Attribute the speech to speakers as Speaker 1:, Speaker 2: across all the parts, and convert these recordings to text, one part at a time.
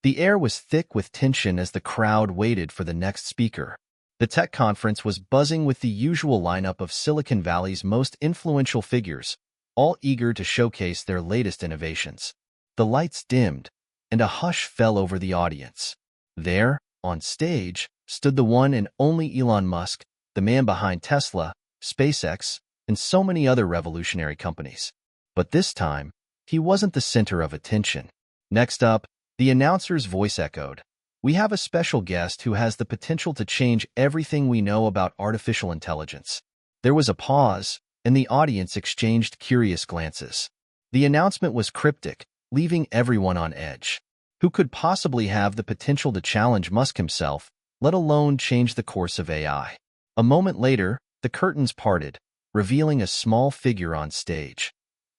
Speaker 1: The air was thick with tension as the crowd waited for the next speaker. The tech conference was buzzing with the usual lineup of Silicon Valley's most influential figures, all eager to showcase their latest innovations. The lights dimmed, and a hush fell over the audience. There, on stage, stood the one and only Elon Musk, the man behind Tesla, SpaceX, and so many other revolutionary companies. But this time, he wasn't the center of attention. Next up, the announcer's voice echoed. We have a special guest who has the potential to change everything we know about artificial intelligence. There was a pause, and the audience exchanged curious glances. The announcement was cryptic, leaving everyone on edge. Who could possibly have the potential to challenge Musk himself, let alone change the course of AI? A moment later, the curtains parted, revealing a small figure on stage.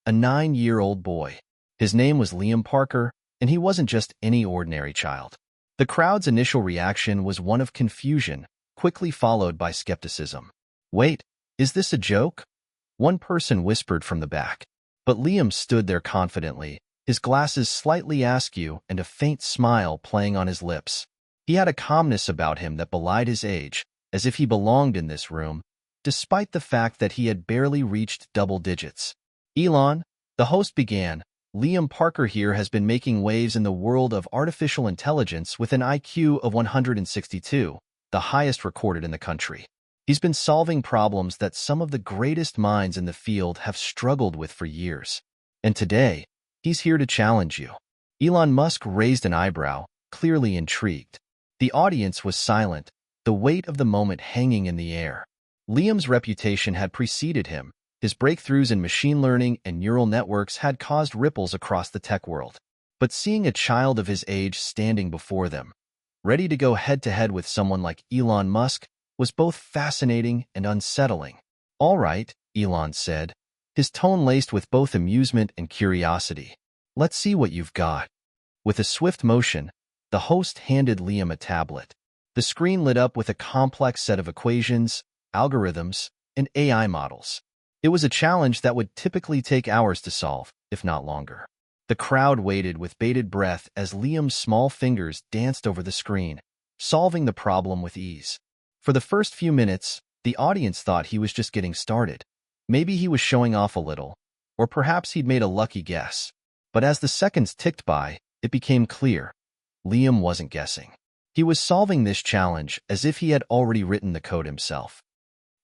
Speaker 1: A 9-year-old boy. His name was Liam Parker, and he wasn't just any ordinary child. The crowd's initial reaction was one of confusion, quickly followed by skepticism. Wait, is this a joke? One person whispered from the back. But Liam stood there confidently, his glasses slightly askew and a faint smile playing on his lips. He had a calmness about him that belied his age, as if he belonged in this room, despite the fact that he had barely reached double digits. Elon, the host began, Liam Parker here has been making waves in the world of artificial intelligence with an IQ of 162, the highest recorded in the country. He's been solving problems that some of the greatest minds in the field have struggled with for years. And today, he's here to challenge you. Elon Musk raised an eyebrow, clearly intrigued. The audience was silent, the weight of the moment hanging in the air. Liam's reputation had preceded him. His breakthroughs in machine learning and neural networks had caused ripples across the tech world. But seeing a child of his age standing before them, ready to go head-to-head with someone like Elon Musk, was both fascinating and unsettling. All right, Elon said, his tone laced with both amusement and curiosity. Let's see what you've got. With a swift motion, the host handed Liam a tablet. The screen lit up with a complex set of equations, algorithms, and AI models. It was a challenge that would typically take hours to solve, if not longer. The crowd waited with bated breath as Liam's small fingers danced over the screen, solving the problem with ease. For the first few minutes, the audience thought he was just getting started. Maybe he was showing off a little, or perhaps he'd made a lucky guess. But as the seconds ticked by, it became clear. Liam wasn't guessing. He was solving this challenge as if he had already written the code himself.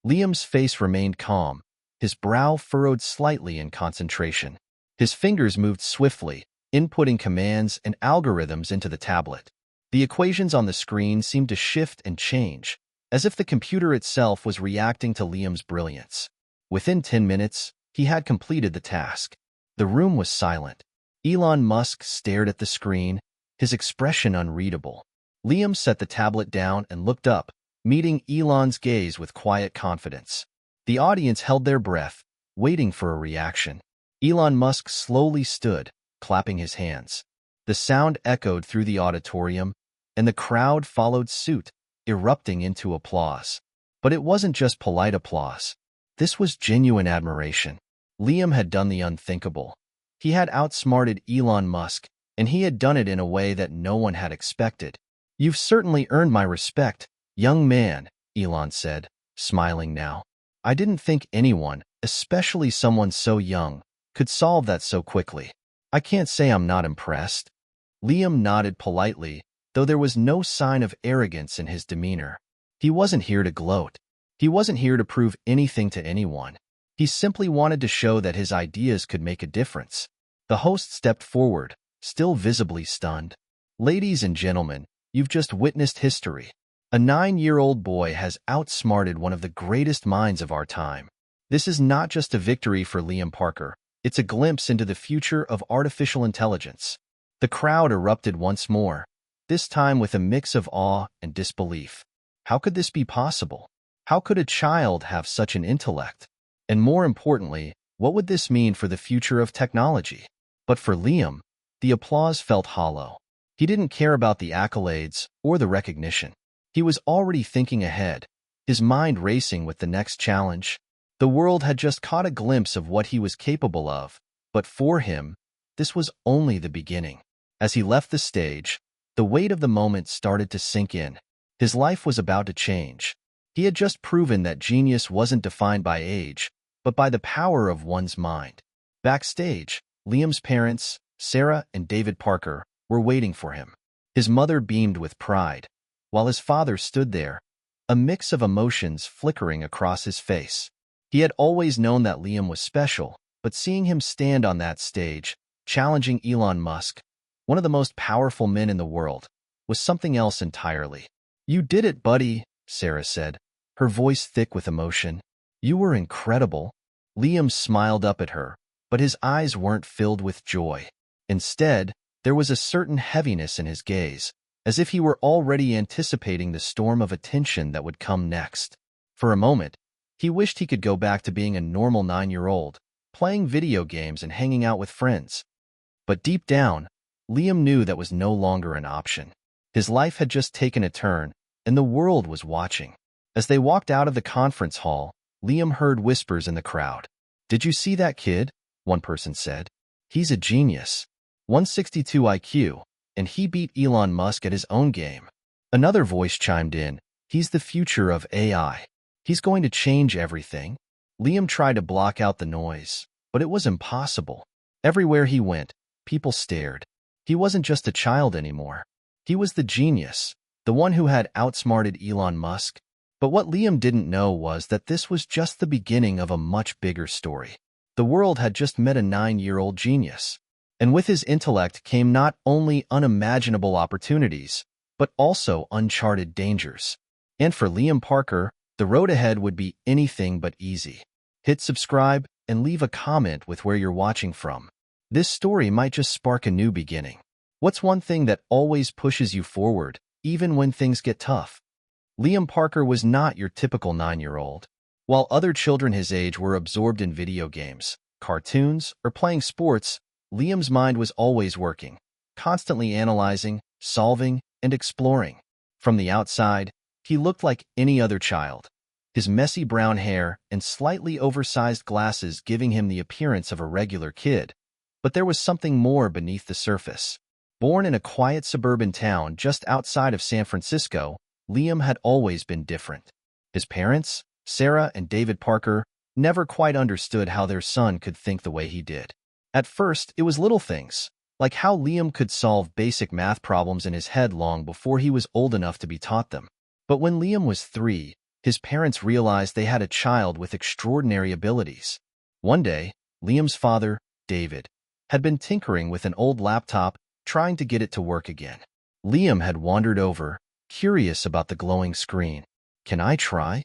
Speaker 1: Liam's face remained calm, his brow furrowed slightly in concentration. His fingers moved swiftly, inputting commands and algorithms into the tablet. The equations on the screen seemed to shift and change, as if the computer itself was reacting to Liam's brilliance. Within 10 minutes, he had completed the task. The room was silent. Elon Musk stared at the screen, his expression unreadable. Liam set the tablet down and looked up, meeting Elon's gaze with quiet confidence. The audience held their breath, waiting for a reaction. Elon Musk slowly stood, clapping his hands. The sound echoed through the auditorium, and the crowd followed suit, erupting into applause. But it wasn't just polite applause. This was genuine admiration. Liam had done the unthinkable. He had outsmarted Elon Musk, and he had done it in a way that no one had expected. You've certainly earned my respect, young man, Elon said, smiling now. I didn't think anyone, especially someone so young, could solve that so quickly. I can't say I'm not impressed. Liam nodded politely, though there was no sign of arrogance in his demeanor. He wasn't here to gloat. He wasn't here to prove anything to anyone. He simply wanted to show that his ideas could make a difference. The host stepped forward, still visibly stunned. Ladies and gentlemen, you've just witnessed history. A 9-year-old boy has outsmarted one of the greatest minds of our time. This is not just a victory for Liam Parker. It's a glimpse into the future of artificial intelligence. The crowd erupted once more, this time with a mix of awe and disbelief. How could this be possible? How could a child have such an intellect? And more importantly, what would this mean for the future of technology? But for Liam, the applause felt hollow. He didn't care about the accolades or the recognition. He was already thinking ahead, his mind racing with the next challenge. The world had just caught a glimpse of what he was capable of, but for him, this was only the beginning. As he left the stage, The weight of the moment started to sink in. His life was about to change. He had just proven that genius wasn't defined by age, but by the power of one's mind. Backstage, Liam's parents, Sarah and David Parker, were waiting for him. His mother beamed with pride, while his father stood there, a mix of emotions flickering across his face. He had always known that Liam was special, but seeing him stand on that stage, challenging Elon Musk, one of the most powerful men in the world, was something else entirely. "You did it, buddy," Sarah said, her voice thick with emotion. "You were incredible." Liam smiled up at her, but his eyes weren't filled with joy. Instead, there was a certain heaviness in his gaze, as if he were already anticipating the storm of attention that would come next. For a moment, he wished he could go back to being a normal 9-year-old, playing video games and hanging out with friends. But deep down, Liam knew that was no longer an option. His life had just taken a turn, and the world was watching. As they walked out of the conference hall, Liam heard whispers in the crowd. "Did you see that kid?" one person said. "He's a genius. 162 IQ, and he beat Elon Musk at his own game." Another voice chimed in. "He's the future of AI. He's going to change everything." Liam tried to block out the noise, but it was impossible. Everywhere he went, people stared. He wasn't just a child anymore. He was the genius, the one who had outsmarted Elon Musk. But what Liam didn't know was that this was just the beginning of a much bigger story. The world had just met a 9-year-old genius. And with his intellect came not only unimaginable opportunities, but also uncharted dangers. And for Liam Parker, the road ahead would be anything but easy. Hit subscribe and leave a comment with where you're watching from. This story might just spark a new beginning. What's one thing that always pushes you forward, even when things get tough? Liam Parker was not your typical 9-year-old. While other children his age were absorbed in video games, cartoons, or playing sports, Liam's mind was always working, constantly analyzing, solving, and exploring. From the outside, he looked like any other child, his messy brown hair and slightly oversized glasses giving him the appearance of a regular kid. But there was something more beneath the surface. Born in a quiet suburban town just outside of San Francisco, Liam had always been different. His parents, Sarah and David Parker, never quite understood how their son could think the way he did. At first, it was little things, like how Liam could solve basic math problems in his head long before he was old enough to be taught them. But when Liam was 3, his parents realized they had a child with extraordinary abilities. One day, Liam's father, David, had been tinkering with an old laptop, trying to get it to work again. Liam had wandered over, curious about the glowing screen. "Can I try?"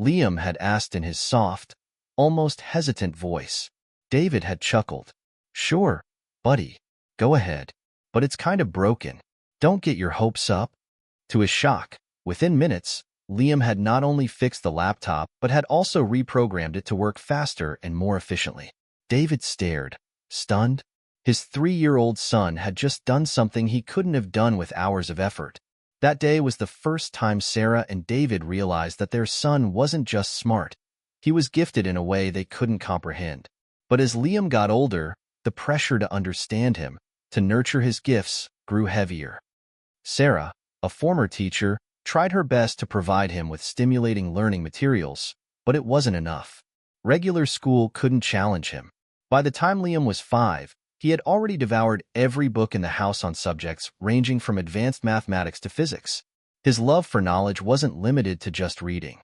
Speaker 1: Liam had asked in his soft, almost hesitant voice. David had chuckled. "Sure, buddy, go ahead. But it's kind of broken. Don't get your hopes up." To his shock, within minutes, Liam had not only fixed the laptop but had also reprogrammed it to work faster and more efficiently. David stared, stunned. His 3-year-old son had just done something he couldn't have done with hours of effort. That day was the first time Sarah and David realized that their son wasn't just smart. He was gifted in a way they couldn't comprehend. But as Liam got older, the pressure to understand him, to nurture his gifts, grew heavier. Sarah, a former teacher, tried her best to provide him with stimulating learning materials, but it wasn't enough. Regular school couldn't challenge him. By the time Liam was 5, he had already devoured every book in the house on subjects ranging from advanced mathematics to physics. His love for knowledge wasn't limited to just reading.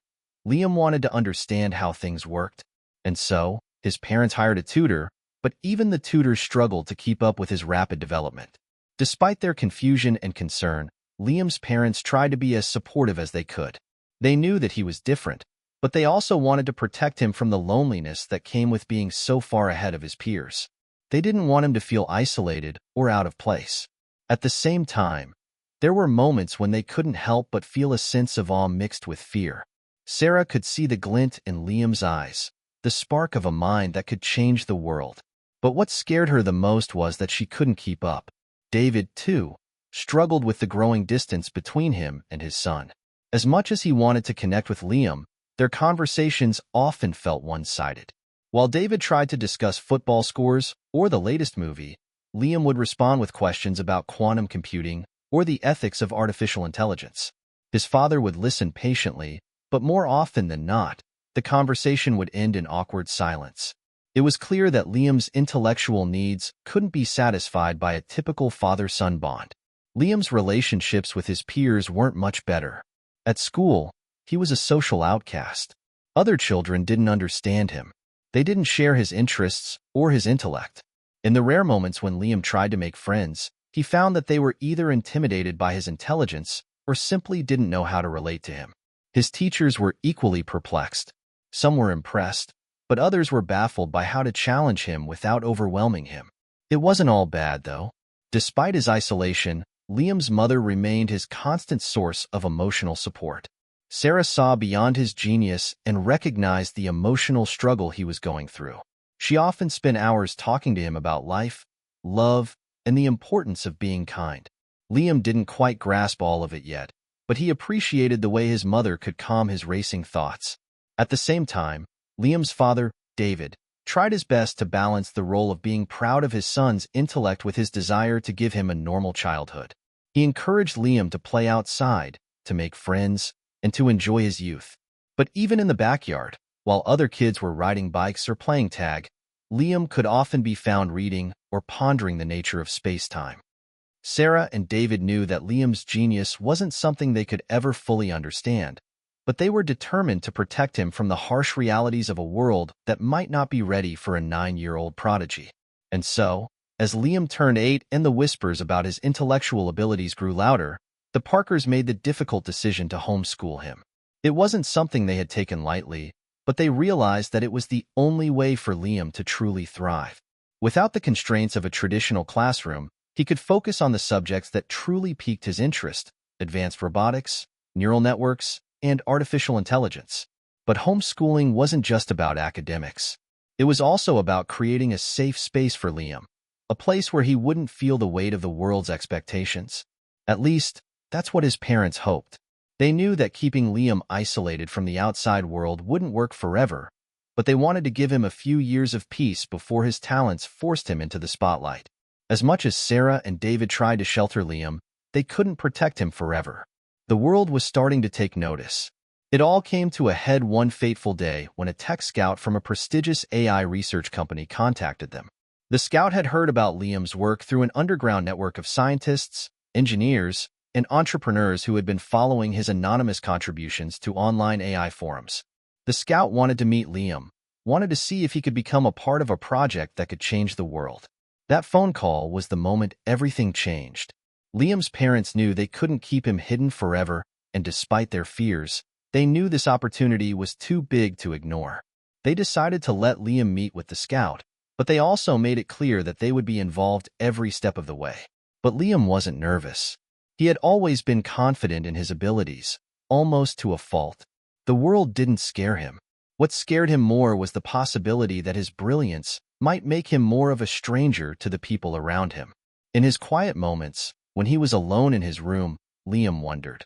Speaker 1: Liam wanted to understand how things worked. And so, his parents hired a tutor, but even the tutor struggled to keep up with his rapid development. Despite their confusion and concern, Liam's parents tried to be as supportive as they could. They knew that he was different, but they also wanted to protect him from the loneliness that came with being so far ahead of his peers. They didn't want him to feel isolated or out of place. At the same time, there were moments when they couldn't help but feel a sense of awe mixed with fear. Sarah could see the glint in Liam's eyes, the spark of a mind that could change the world. But what scared her the most was that she couldn't keep up. David, too, struggled with the growing distance between him and his son. As much as he wanted to connect with Liam, their conversations often felt one-sided. While David tried to discuss football scores or the latest movie, Liam would respond with questions about quantum computing or the ethics of artificial intelligence. His father would listen patiently, but more often than not, the conversation would end in awkward silence. It was clear that Liam's intellectual needs couldn't be satisfied by a typical father-son bond. Liam's relationships with his peers weren't much better. At school, he was a social outcast. Other children didn't understand him. They didn't share his interests or his intellect. In the rare moments when Liam tried to make friends, he found that they were either intimidated by his intelligence or simply didn't know how to relate to him. His teachers were equally perplexed. Some were impressed, but others were baffled by how to challenge him without overwhelming him. It wasn't all bad, though. Despite his isolation, Liam's mother remained his constant source of emotional support. Sarah saw beyond his genius and recognized the emotional struggle he was going through. She often spent hours talking to him about life, love, and the importance of being kind. Liam didn't quite grasp all of it yet, but he appreciated the way his mother could calm his racing thoughts. At the same time, Liam's father, David, tried his best to balance the role of being proud of his son's intellect with his desire to give him a normal childhood. He encouraged Liam to play outside, to make friends, and to enjoy his youth. But even in the backyard, while other kids were riding bikes or playing tag, Liam could often be found reading or pondering the nature of space-time. Sarah and David knew that Liam's genius wasn't something they could ever fully understand, but they were determined to protect him from the harsh realities of a world that might not be ready for a 9-year-old prodigy. And so, as Liam turned 8 and the whispers about his intellectual abilities grew louder, the Parkers made the difficult decision to homeschool him. It wasn't something they had taken lightly, but they realized that it was the only way for Liam to truly thrive. Without the constraints of a traditional classroom, he could focus on the subjects that truly piqued his interest: advanced robotics, neural networks, and artificial intelligence. But homeschooling wasn't just about academics. It was also about creating a safe space for Liam, a place where he wouldn't feel the weight of the world's expectations. At least, that's what his parents hoped. They knew that keeping Liam isolated from the outside world wouldn't work forever, but they wanted to give him a few years of peace before his talents forced him into the spotlight. As much as Sarah and David tried to shelter Liam, they couldn't protect him forever. The world was starting to take notice. It all came to a head one fateful day when a tech scout from a prestigious AI research company contacted them. The scout had heard about Liam's work through an underground network of scientists, engineers, and entrepreneurs who had been following his anonymous contributions to online AI forums. The scout wanted to meet Liam, wanted to see if he could become a part of a project that could change the world. That phone call was the moment everything changed. Liam's parents knew they couldn't keep him hidden forever, and despite their fears, they knew this opportunity was too big to ignore. They decided to let Liam meet with the scout, but they also made it clear that they would be involved every step of the way. But Liam wasn't nervous. He had always been confident in his abilities, almost to a fault. The world didn't scare him. What scared him more was the possibility that his brilliance might make him more of a stranger to the people around him. In his quiet moments, when he was alone in his room, Liam wondered,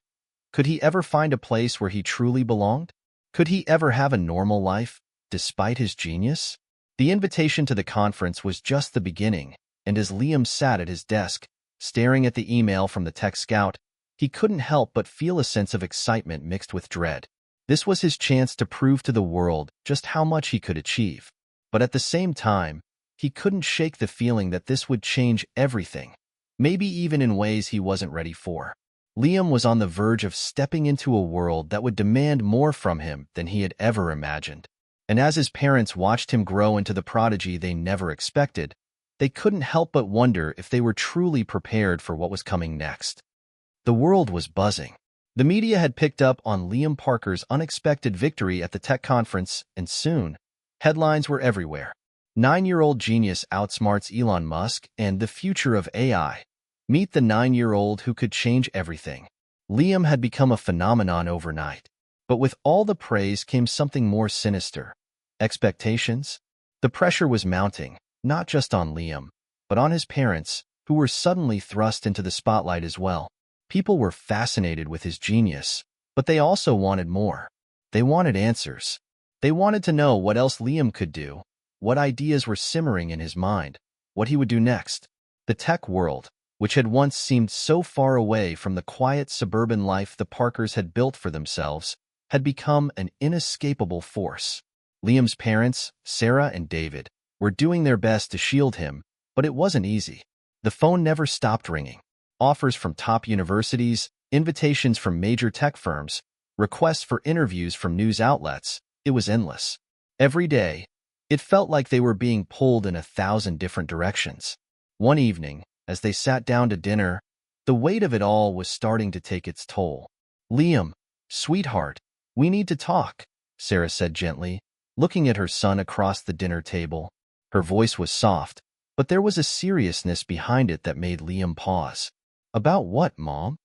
Speaker 1: could he ever find a place where he truly belonged? Could he ever have a normal life, despite his genius? The invitation to the conference was just the beginning, and as Liam sat at his desk, staring at the email from the tech scout, he couldn't help but feel a sense of excitement mixed with dread. This was his chance to prove to the world just how much he could achieve. But at the same time, he couldn't shake the feeling that this would change everything, maybe even in ways he wasn't ready for. Liam was on the verge of stepping into a world that would demand more from him than he had ever imagined. And as his parents watched him grow into the prodigy they never expected, they couldn't help but wonder if they were truly prepared for what was coming next. The world was buzzing. The media had picked up on Liam Parker's unexpected victory at the tech conference, and soon, headlines were everywhere. 9-year-old genius outsmarts Elon Musk and the future of AI. Meet the 9-year-old who could change everything. Liam had become a phenomenon overnight. But with all the praise came something more sinister. Expectations? The pressure was mounting, not just on Liam, but on his parents, who were suddenly thrust into the spotlight as well. People were fascinated with his genius, but they also wanted more. They wanted answers. They wanted to know what else Liam could do, what ideas were simmering in his mind, what he would do next. The tech world, which had once seemed so far away from the quiet suburban life the Parkers had built for themselves, had become an inescapable force. Liam's parents, Sarah and David, were doing their best to shield him, but it wasn't easy. The phone never stopped ringing. Offers from top universities, invitations from major tech firms, requests for interviews from news outlets, it was endless. Every day, it felt like they were being pulled in 1,000 different directions. One evening, as they sat down to dinner, the weight of it all was starting to take its toll. "Liam, sweetheart, we need to talk," Sarah said gently, looking at her son across the dinner table. Her voice was soft, but there was a seriousness behind it that made Liam pause. "About what, Mom?"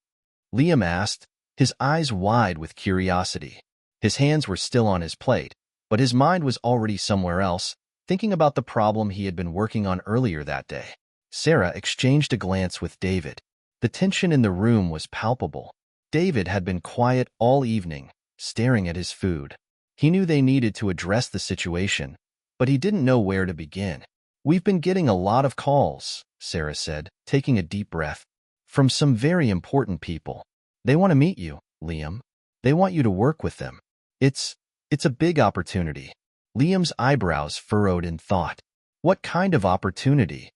Speaker 1: Liam asked, his eyes wide with curiosity. His hands were still on his plate, but his mind was already somewhere else, thinking about the problem he had been working on earlier that day. Sarah exchanged a glance with David. The tension in the room was palpable. David had been quiet all evening, staring at his food. He knew they needed to address the situation, but he didn't know where to begin. "We've been getting a lot of calls," Sarah said, taking a deep breath, "from some very important people. They want to meet you, Liam. They want you to work with them. It's a big opportunity." Liam's eyebrows furrowed in thought. What kind of opportunity?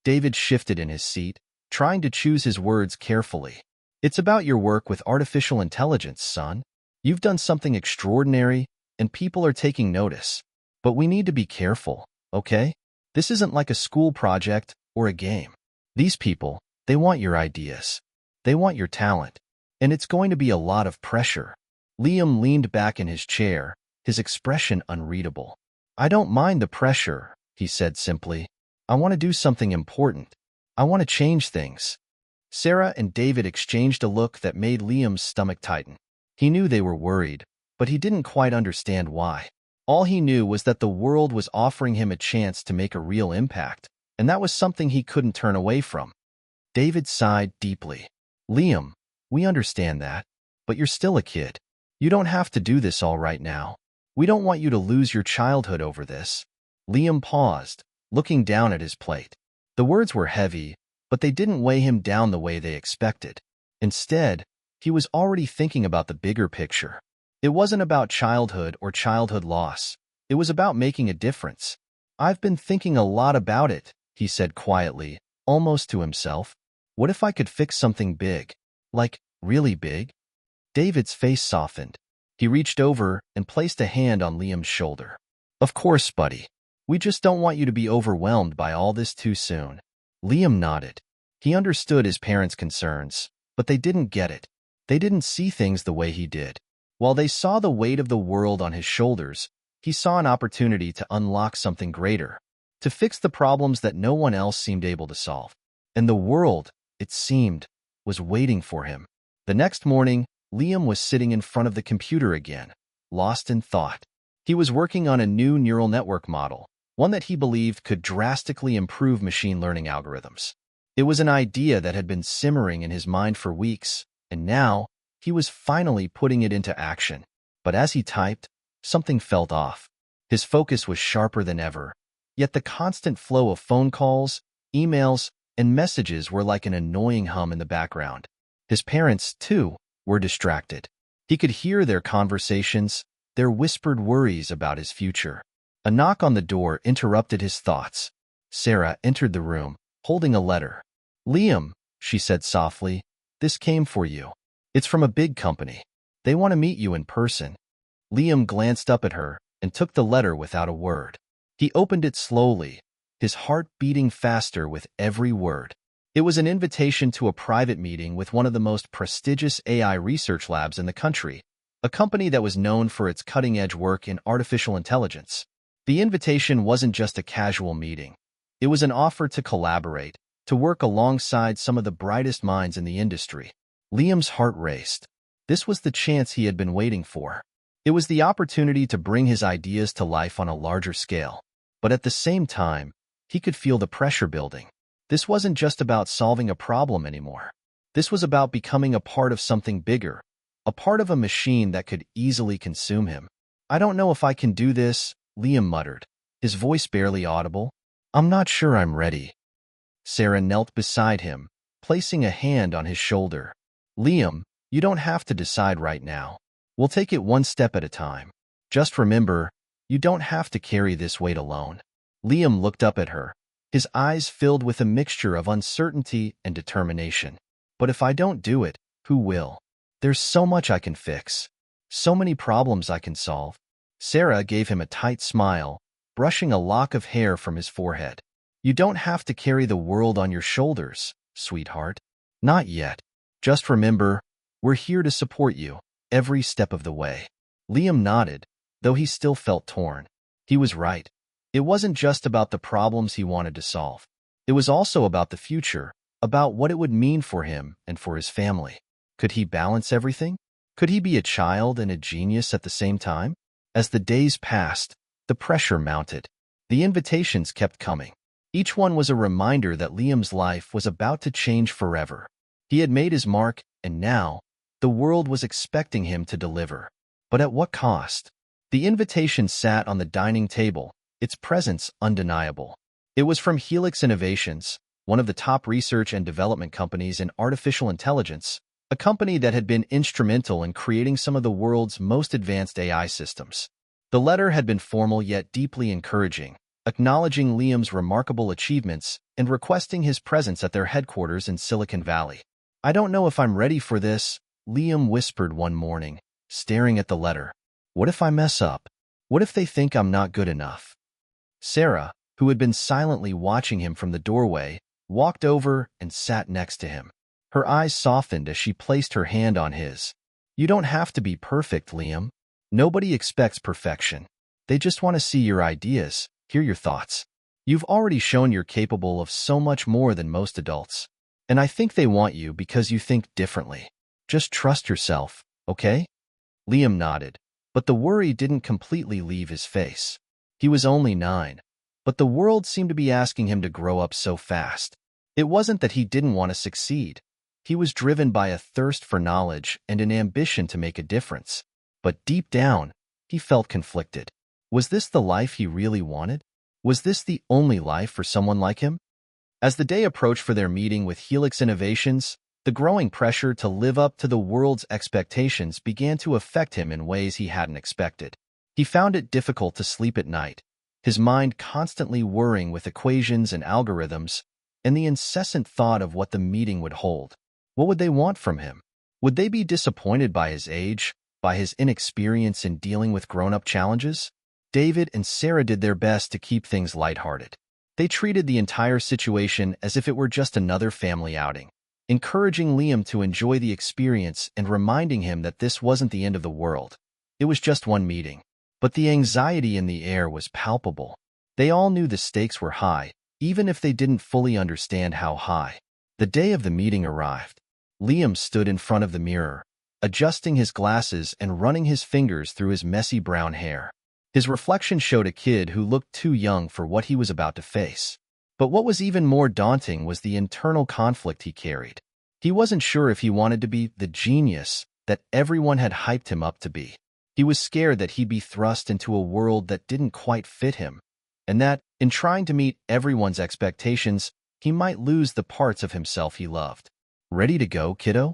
Speaker 1: David shifted in his seat, trying to choose his words carefully. "It's about your work with artificial intelligence, son. You've done something extraordinary, and people are taking notice. But we need to be careful, okay? This isn't like a school project or a game. These people, they want your ideas. They want your talent. And it's going to be a lot of pressure." Liam leaned back in his chair, his expression unreadable. "I don't mind the pressure," he said simply. "I want to do something important. I want to change things." Sarah and David exchanged a look that made Liam's stomach tighten. He knew they were worried, but he didn't quite understand why. All he knew was that the world was offering him a chance to make a real impact, and that was something he couldn't turn away from. David sighed deeply. "Liam, we understand that, but you're still a kid. You don't have to do this all right now. We don't want you to lose your childhood over this." Liam paused, looking down at his plate. The words were heavy, but they didn't weigh him down the way they expected. Instead, he was already thinking about the bigger picture. It wasn't about childhood or childhood loss. It was about making a difference. "I've been thinking a lot about it," he said quietly, almost to himself. "What if I could fix something big? Like, really big?" David's face softened. He reached over and placed a hand on Liam's shoulder. "Of course, buddy. We just don't want you to be overwhelmed by all this too soon." Liam nodded. He understood his parents' concerns, but they didn't get it. They didn't see things the way he did. While they saw the weight of the world on his shoulders, he saw an opportunity to unlock something greater, to fix the problems that no one else seemed able to solve. And the world, it seemed, was waiting for him. The next morning, Liam was sitting in front of the computer again, lost in thought. He was working on a new neural network model, one that he believed could drastically improve machine learning algorithms. It was an idea that had been simmering in his mind for weeks, and now he was finally putting it into action. But as he typed, something felt off. His focus was sharper than ever, yet the constant flow of phone calls, emails, and messages were like an annoying hum in the background. His parents, too, were distracted. He could hear their conversations, their whispered worries about his future. A knock on the door interrupted his thoughts. Sarah entered the room, holding a letter. "Liam," she said softly, "this came for you. It's from a big company. They want to meet you in person." Liam glanced up at her and took the letter without a word. He opened it slowly, his heart beating faster with every word. It was an invitation to a private meeting with one of the most prestigious AI research labs in the country, a company that was known for its cutting-edge work in artificial intelligence. The invitation wasn't just a casual meeting. It was an offer to collaborate, to work alongside some of the brightest minds in the industry. Liam's heart raced. This was the chance he had been waiting for. It was the opportunity to bring his ideas to life on a larger scale. But at the same time, he could feel the pressure building. This wasn't just about solving a problem anymore. This was about becoming a part of something bigger, a part of a machine that could easily consume him. "I don't know if I can do this," Liam muttered, his voice barely audible. "I'm not sure I'm ready." Sarah knelt beside him, placing a hand on his shoulder. "Liam, you don't have to decide right now. We'll take it one step at a time. Just remember, you don't have to carry this weight alone." Liam looked up at her, his eyes filled with a mixture of uncertainty and determination. "But if I don't do it, who will? There's so much I can fix. So many problems I can solve." Sarah gave him a tight smile, brushing a lock of hair from his forehead. "You don't have to carry the world on your shoulders, sweetheart. Not yet. Just remember, we're here to support you, every step of the way." Liam nodded, though he still felt torn. He was right. It wasn't just about the problems he wanted to solve. It was also about the future, about what it would mean for him and for his family. Could he balance everything? Could he be a child and a genius at the same time? As the days passed, the pressure mounted. The invitations kept coming. Each one was a reminder that Liam's life was about to change forever. He had made his mark, and now, the world was expecting him to deliver. But at what cost? The invitation sat on the dining table, its presence undeniable. It was from Helix Innovations, one of the top research and development companies in artificial intelligence, a company that had been instrumental in creating some of the world's most advanced AI systems. The letter had been formal yet deeply encouraging, acknowledging Liam's remarkable achievements and requesting his presence at their headquarters in Silicon Valley. "I don't know if I'm ready for this," Liam whispered one morning, staring at the letter. "What if I mess up? What if they think I'm not good enough?" Sarah, who had been silently watching him from the doorway, walked over and sat next to him. Her eyes softened as she placed her hand on his. "You don't have to be perfect, Liam. Nobody expects perfection. They just want to see your ideas, hear your thoughts. You've already shown you're capable of so much more than most adults. And I think they want you because you think differently. Just trust yourself, okay?" Liam nodded, but the worry didn't completely leave his face. He was only 9, but the world seemed to be asking him to grow up so fast. It wasn't that he didn't want to succeed. He was driven by a thirst for knowledge and an ambition to make a difference. But deep down, he felt conflicted. Was this the life he really wanted? Was this the only life for someone like him? As the day approached for their meeting with Helix Innovations, the growing pressure to live up to the world's expectations began to affect him in ways he hadn't expected. He found it difficult to sleep at night, his mind constantly whirring with equations and algorithms, and the incessant thought of what the meeting would hold. What would they want from him? Would they be disappointed by his age, by his inexperience in dealing with grown-up challenges? David and Sarah did their best to keep things lighthearted. They treated the entire situation as if it were just another family outing, encouraging Liam to enjoy the experience and reminding him that this wasn't the end of the world. It was just one meeting. But the anxiety in the air was palpable. They all knew the stakes were high, even if they didn't fully understand how high. The day of the meeting arrived. Liam stood in front of the mirror, adjusting his glasses and running his fingers through his messy brown hair. His reflection showed a kid who looked too young for what he was about to face. But what was even more daunting was the internal conflict he carried. He wasn't sure if he wanted to be the genius that everyone had hyped him up to be. He was scared that he'd be thrust into a world that didn't quite fit him, and that, in trying to meet everyone's expectations, he might lose the parts of himself he loved. "Ready to go, kiddo?"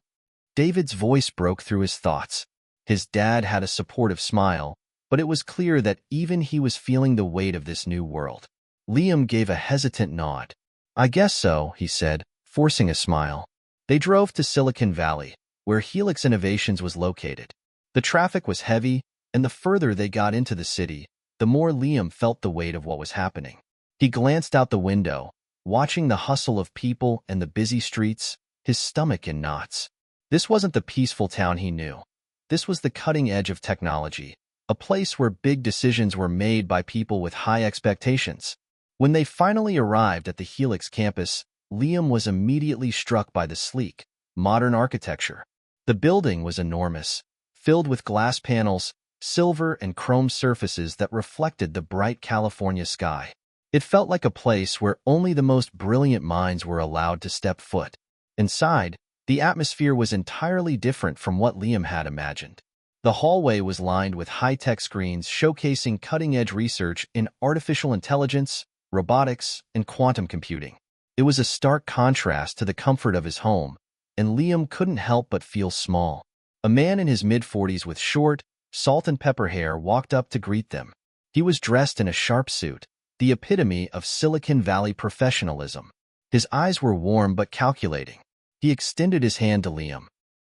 Speaker 1: David's voice broke through his thoughts. His dad had a supportive smile, but it was clear that even he was feeling the weight of this new world. Liam gave a hesitant nod. "I guess so," he said, forcing a smile. They drove to Silicon Valley, where Helix Innovations was located. The traffic was heavy, and the further they got into the city, the more Liam felt the weight of what was happening. He glanced out the window, watching the hustle of people and the busy streets, his stomach in knots. This wasn't the peaceful town he knew. This was the cutting edge of technology, a place where big decisions were made by people with high expectations. When they finally arrived at the Helix campus, Liam was immediately struck by the sleek, modern architecture. The building was enormous, filled with glass panels, silver and chrome surfaces that reflected the bright California sky. It felt like a place where only the most brilliant minds were allowed to step foot. Inside, the atmosphere was entirely different from what Liam had imagined. The hallway was lined with high-tech screens showcasing cutting-edge research in artificial intelligence, robotics, and quantum computing. It was a stark contrast to the comfort of his home, and Liam couldn't help but feel small. A man in his mid-40s with short, salt-and-pepper hair walked up to greet them. He was dressed in a sharp suit, the epitome of Silicon Valley professionalism. His eyes were warm but calculating. He extended his hand to Liam.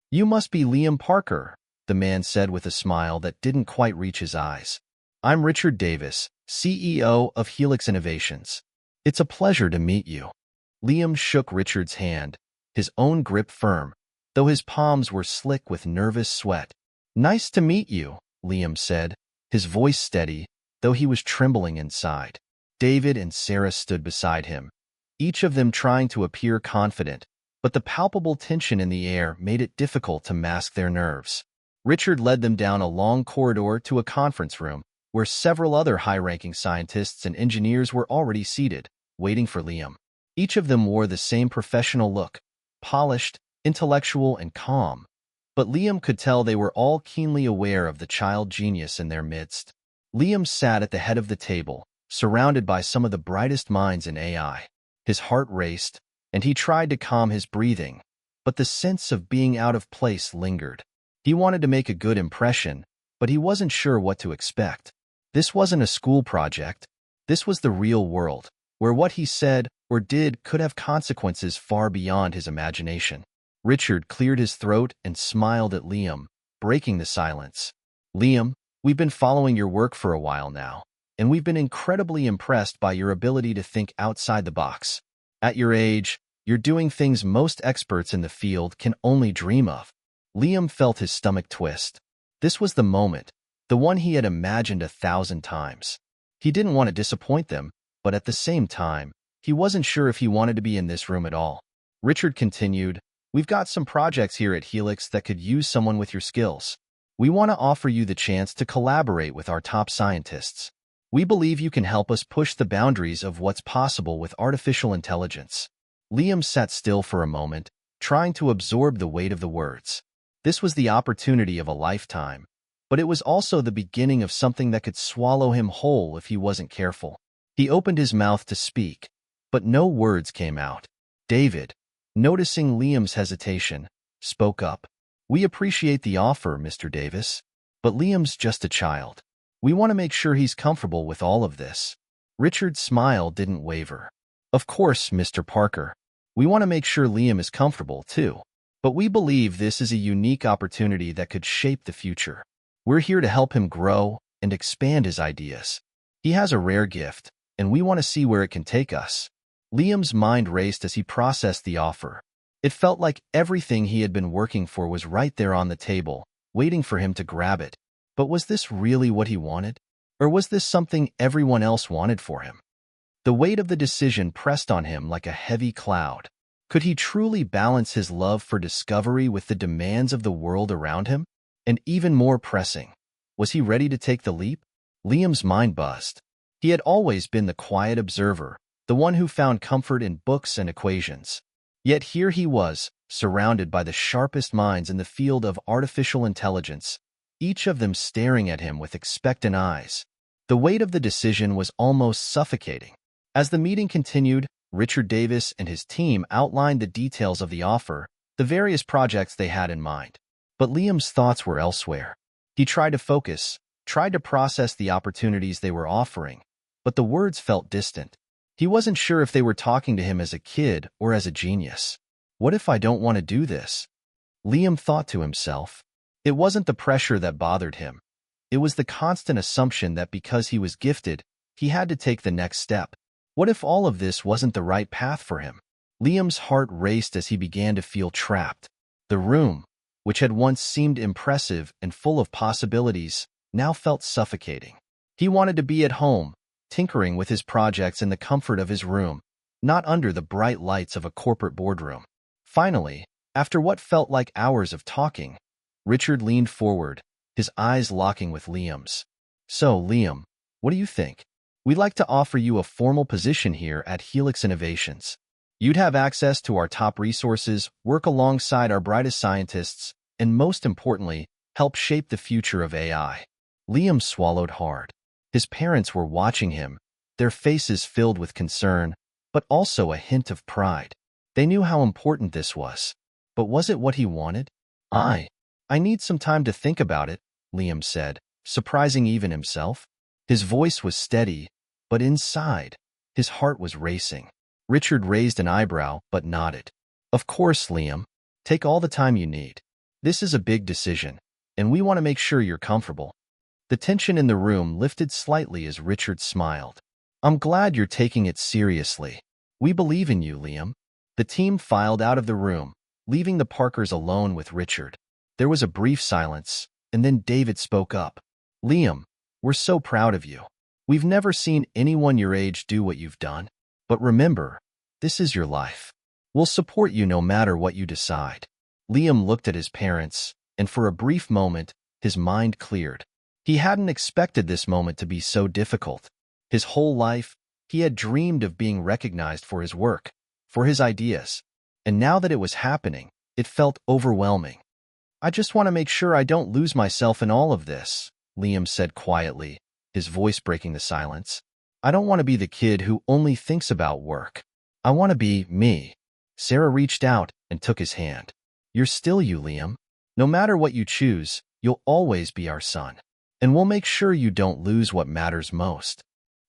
Speaker 1: "You must be Liam Parker," the man said with a smile that didn't quite reach his eyes. "I'm Richard Davis, CEO of Helix Innovations. It's a pleasure to meet you." Liam shook Richard's hand, his own grip firm, though his palms were slick with nervous sweat. "Nice to meet you," Liam said, his voice steady, though he was trembling inside. David and Sarah stood beside him, each of them trying to appear confident, but the palpable tension in the air made it difficult to mask their nerves. Richard led them down a long corridor to a conference room, where several other high-ranking scientists and engineers were already seated, waiting for Liam. Each of them wore the same professional look, polished, intellectual, and calm, but Liam could tell they were all keenly aware of the child genius in their midst. Liam sat at the head of the table, surrounded by some of the brightest minds in AI. His heart raced, and he tried to calm his breathing, but the sense of being out of place lingered. He wanted to make a good impression, but he wasn't sure what to expect. This wasn't a school project. This was the real world, where what he said or did could have consequences far beyond his imagination. Richard cleared his throat and smiled at Liam, breaking the silence. "Liam, we've been following your work for a while now, and we've been incredibly impressed by your ability to think outside the box. At your age, you're doing things most experts in the field can only dream of." Liam felt his stomach twist. This was the moment, the one he had imagined 1,000 times. He didn't want to disappoint them, but at the same time, he wasn't sure if he wanted to be in this room at all. Richard continued, "We've got some projects here at Helix that could use someone with your skills. We want to offer you the chance to collaborate with our top scientists. We believe you can help us push the boundaries of what's possible with artificial intelligence." Liam sat still for a moment, trying to absorb the weight of the words. This was the opportunity of a lifetime, but it was also the beginning of something that could swallow him whole if he wasn't careful. He opened his mouth to speak, but no words came out. David, noticing Liam's hesitation, spoke up. "We appreciate the offer, Mr. Davis, but Liam's just a child. We want to make sure he's comfortable with all of this." Richard's smile didn't waver. "Of course, Mr. Parker. We want to make sure Liam is comfortable, too. But we believe this is a unique opportunity that could shape the future. We're here to help him grow and expand his ideas. He has a rare gift, and we want to see where it can take us." Liam's mind raced as he processed the offer. It felt like everything he had been working for was right there on the table, waiting for him to grab it. But was this really what he wanted? Or was this something everyone else wanted for him? The weight of the decision pressed on him like a heavy cloud. Could he truly balance his love for discovery with the demands of the world around him? And even more pressing, was he ready to take the leap? Liam's mind buzzed. He had always been the quiet observer, the one who found comfort in books and equations. Yet here he was, surrounded by the sharpest minds in the field of artificial intelligence, each of them staring at him with expectant eyes. The weight of the decision was almost suffocating. As the meeting continued, Richard Davis and his team outlined the details of the offer, the various projects they had in mind. But Liam's thoughts were elsewhere. He tried to focus, tried to process the opportunities they were offering, but the words felt distant. He wasn't sure if they were talking to him as a kid or as a genius. "What if I don't want to do this?" Liam thought to himself. It wasn't the pressure that bothered him. It was the constant assumption that because he was gifted, he had to take the next step. What if all of this wasn't the right path for him? Liam's heart raced as he began to feel trapped. The room, which had once seemed impressive and full of possibilities, now felt suffocating. He wanted to be at home, tinkering with his projects in the comfort of his room, not under the bright lights of a corporate boardroom. Finally, after what felt like hours of talking, Richard leaned forward, his eyes locking with Liam's. "So, Liam, what do you think? We'd like to offer you a formal position here at Helix Innovations. You'd have access to our top resources, work alongside our brightest scientists, and most importantly, help shape the future of AI." Liam swallowed hard. His parents were watching him, their faces filled with concern, but also a hint of pride. They knew how important this was. But was it what he wanted? I need some time to think about it, Liam said, surprising even himself. His voice was steady, but inside, his heart was racing. Richard raised an eyebrow, but nodded. Of course, Liam. Take all the time you need. This is a big decision, and we want to make sure you're comfortable. The tension in the room lifted slightly as Richard smiled. I'm glad you're taking it seriously. We believe in you, Liam. The team filed out of the room, leaving the Parkers alone with Richard. There was a brief silence, and then David spoke up. Liam, we're so proud of you. We've never seen anyone your age do what you've done. But remember, this is your life. We'll support you no matter what you decide. Liam looked at his parents, and for a brief moment, his mind cleared. He hadn't expected this moment to be so difficult. His whole life, he had dreamed of being recognized for his work, for his ideas. And now that it was happening, it felt overwhelming. I just want to make sure I don't lose myself in all of this, Liam said quietly, his voice breaking the silence. I don't want to be the kid who only thinks about work. I want to be me. Sarah reached out and took his hand. You're still you, Liam. No matter what you choose, you'll always be our son. And we'll make sure you don't lose what matters most.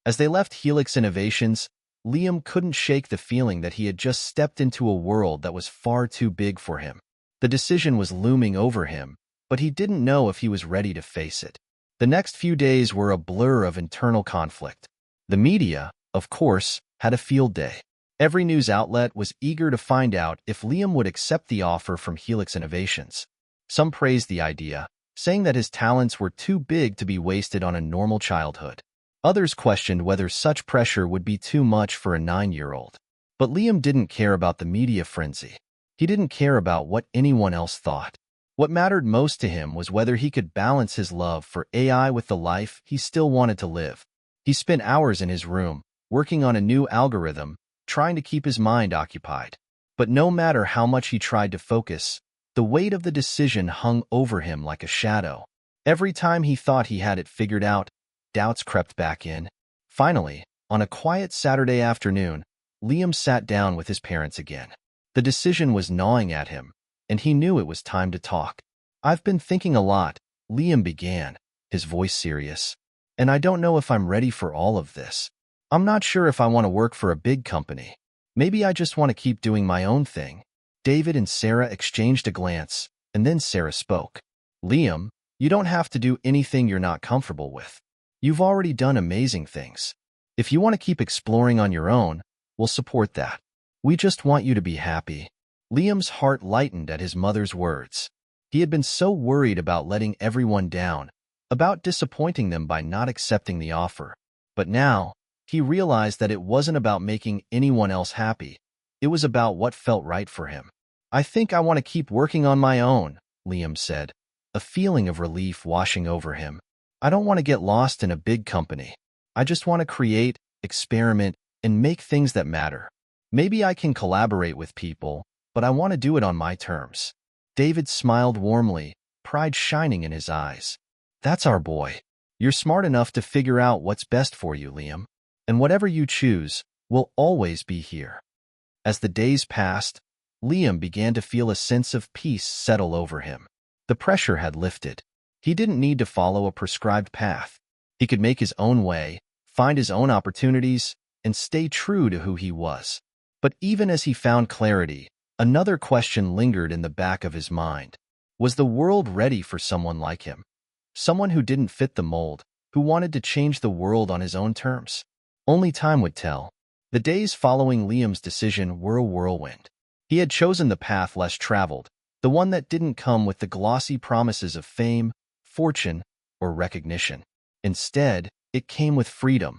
Speaker 1: As they left Helix Innovations, Liam couldn't shake the feeling that he had just stepped into a world that was far too big for him. The decision was looming over him, but he didn't know if he was ready to face it. The next few days were a blur of internal conflict. The media, of course, had a field day. Every news outlet was eager to find out if Liam would accept the offer from Helix Innovations. Some praised the idea, saying that his talents were too big to be wasted on a normal childhood. Others questioned whether such pressure would be too much for a 9-year-old. But Liam didn't care about the media frenzy. He didn't care about what anyone else thought. What mattered most to him was whether he could balance his love for AI with the life he still wanted to live. He spent hours in his room, working on a new algorithm, trying to keep his mind occupied. But no matter how much he tried to focus, the weight of the decision hung over him like a shadow. Every time he thought he had it figured out, doubts crept back in. Finally, on a quiet Saturday afternoon, Liam sat down with his parents again. The decision was gnawing at him, and he knew it was time to talk. I've been thinking a lot, Liam began, his voice serious. And I don't know if I'm ready for all of this. I'm not sure if I want to work for a big company. Maybe I just want to keep doing my own thing. David and Sarah exchanged a glance, and then Sarah spoke. Liam, you don't have to do anything you're not comfortable with. You've already done amazing things. If you want to keep exploring on your own, we'll support that. We just want you to be happy. Liam's heart lightened at his mother's words. He had been so worried about letting everyone down, about disappointing them by not accepting the offer. But now, he realized that it wasn't about making anyone else happy. It was about what felt right for him. I think I want to keep working on my own, Liam said, a feeling of relief washing over him. I don't want to get lost in a big company. I just want to create, experiment, and make things that matter. Maybe I can collaborate with people, but I want to do it on my terms. David smiled warmly, pride shining in his eyes. That's our boy. You're smart enough to figure out what's best for you, Liam. And whatever you choose, we'll always be here. As the days passed, Liam began to feel a sense of peace settle over him. The pressure had lifted. He didn't need to follow a prescribed path. He could make his own way, find his own opportunities, and stay true to who he was. But even as he found clarity, another question lingered in the back of his mind. Was the world ready for someone like him? Someone who didn't fit the mold, who wanted to change the world on his own terms? Only time would tell. The days following Liam's decision were a whirlwind. He had chosen the path less traveled, the one that didn't come with the glossy promises of fame, fortune, or recognition. Instead, it came with freedom.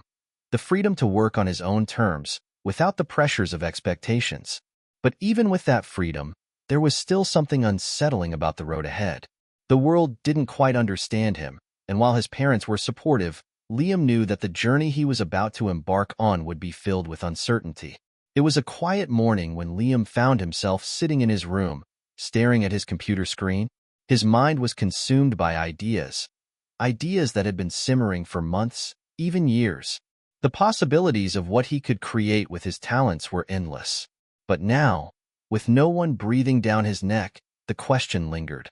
Speaker 1: The freedom to work on his own terms, without the pressures of expectations. But even with that freedom, there was still something unsettling about the road ahead. The world didn't quite understand him, and while his parents were supportive, Liam knew that the journey he was about to embark on would be filled with uncertainty. It was a quiet morning when Liam found himself sitting in his room, staring at his computer screen. His mind was consumed by ideas that had been simmering for months, even years. The possibilities of what he could create with his talents were endless. But now, with no one breathing down his neck, the question lingered.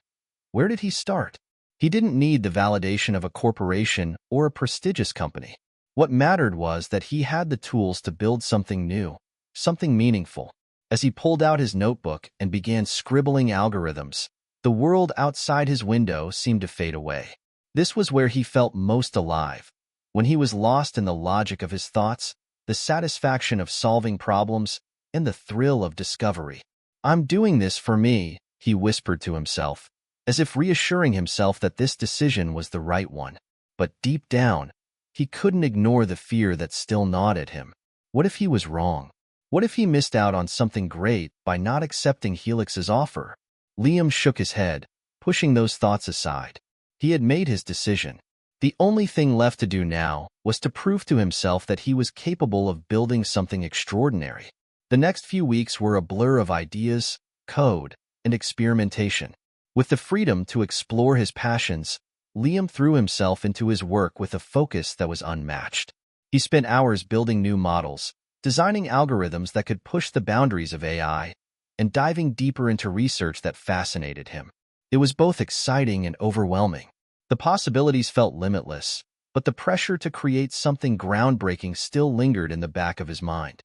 Speaker 1: Where did he start? He didn't need the validation of a corporation or a prestigious company. What mattered was that he had the tools to build something new, something meaningful. As he pulled out his notebook and began scribbling algorithms, the world outside his window seemed to fade away. This was where he felt most alive. When he was lost in the logic of his thoughts, the satisfaction of solving problems, and the thrill of discovery. "I'm doing this for me," he whispered to himself, as if reassuring himself that this decision was the right one. But deep down, he couldn't ignore the fear that still gnawed at him. What if he was wrong? What if he missed out on something great by not accepting Helix's offer? Liam shook his head, pushing those thoughts aside. He had made his decision. The only thing left to do now was to prove to himself that he was capable of building something extraordinary. The next few weeks were a blur of ideas, code, and experimentation. With the freedom to explore his passions, Liam threw himself into his work with a focus that was unmatched. He spent hours building new models, designing algorithms that could push the boundaries of AI, and diving deeper into research that fascinated him. It was both exciting and overwhelming. The possibilities felt limitless, but the pressure to create something groundbreaking still lingered in the back of his mind.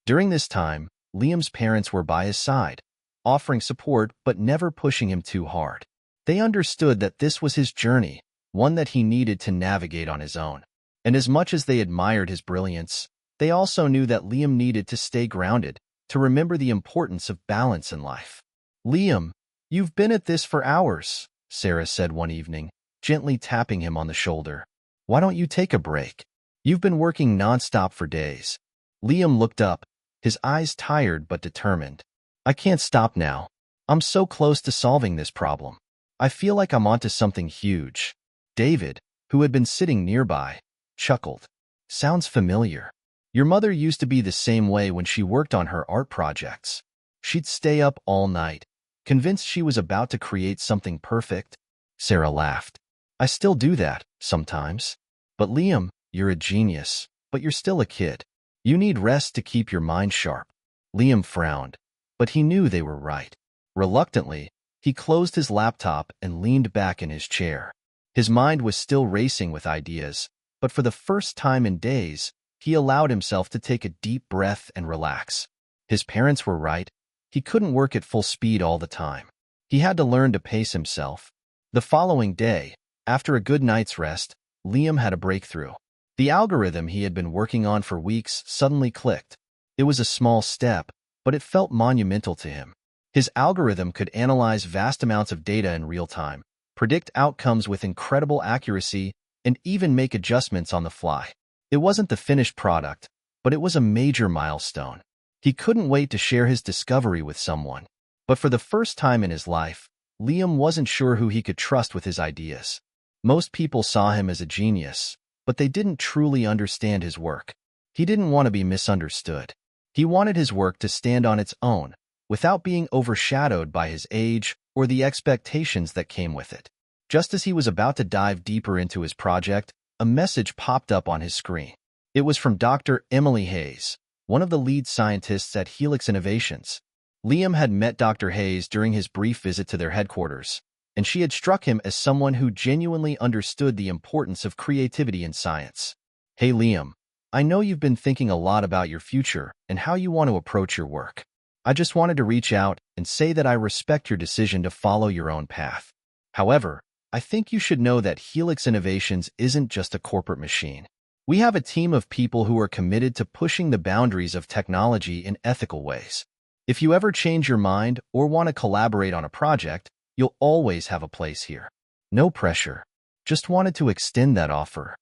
Speaker 1: During this time, Liam's parents were by his side, offering support but never pushing him too hard. They understood that this was his journey, one that he needed to navigate on his own. And as much as they admired his brilliance, they also knew that Liam needed to stay grounded, to remember the importance of balance in life. "Liam, you've been at this for hours," Sarah said one evening, gently tapping him on the shoulder. "Why don't you take a break? You've been working nonstop for days." Liam looked up, his eyes tired but determined. "I can't stop now. I'm so close to solving this problem. I feel like I'm onto something huge." David, who had been sitting nearby, chuckled. "Sounds familiar. Your mother used to be the same way when she worked on her art projects. She'd stay up all night, convinced she was about to create something perfect." Sarah laughed. "I still do that, sometimes. But Liam, you're a genius, but you're still a kid. You need rest to keep your mind sharp." Liam frowned, but he knew they were right. Reluctantly, he closed his laptop and leaned back in his chair. His mind was still racing with ideas, but for the first time in days, he allowed himself to take a deep breath and relax. His parents were right. He couldn't work at full speed all the time. He had to learn to pace himself. The following day, after a good night's rest, Liam had a breakthrough. The algorithm he had been working on for weeks suddenly clicked. It was a small step, but it felt monumental to him. His algorithm could analyze vast amounts of data in real time, predict outcomes with incredible accuracy, and even make adjustments on the fly. It wasn't the finished product, but it was a major milestone. He couldn't wait to share his discovery with someone. But for the first time in his life, Liam wasn't sure who he could trust with his ideas. Most people saw him as a genius, but they didn't truly understand his work. He didn't want to be misunderstood. He wanted his work to stand on its own, without being overshadowed by his age or the expectations that came with it. Just as he was about to dive deeper into his project, a message popped up on his screen. It was from Dr. Emily Hayes, one of the lead scientists at Helix Innovations. Liam had met Dr. Hayes during his brief visit to their headquarters, and she had struck him as someone who genuinely understood the importance of creativity in science. "Hey Liam, I know you've been thinking a lot about your future and how you want to approach your work. I just wanted to reach out and say that I respect your decision to follow your own path. However, I think you should know that Helix Innovations isn't just a corporate machine. We have a team of people who are committed to pushing the boundaries of technology in ethical ways. If you ever change your mind or want to collaborate on a project, you'll always have a place here. No pressure. Just wanted to extend that offer."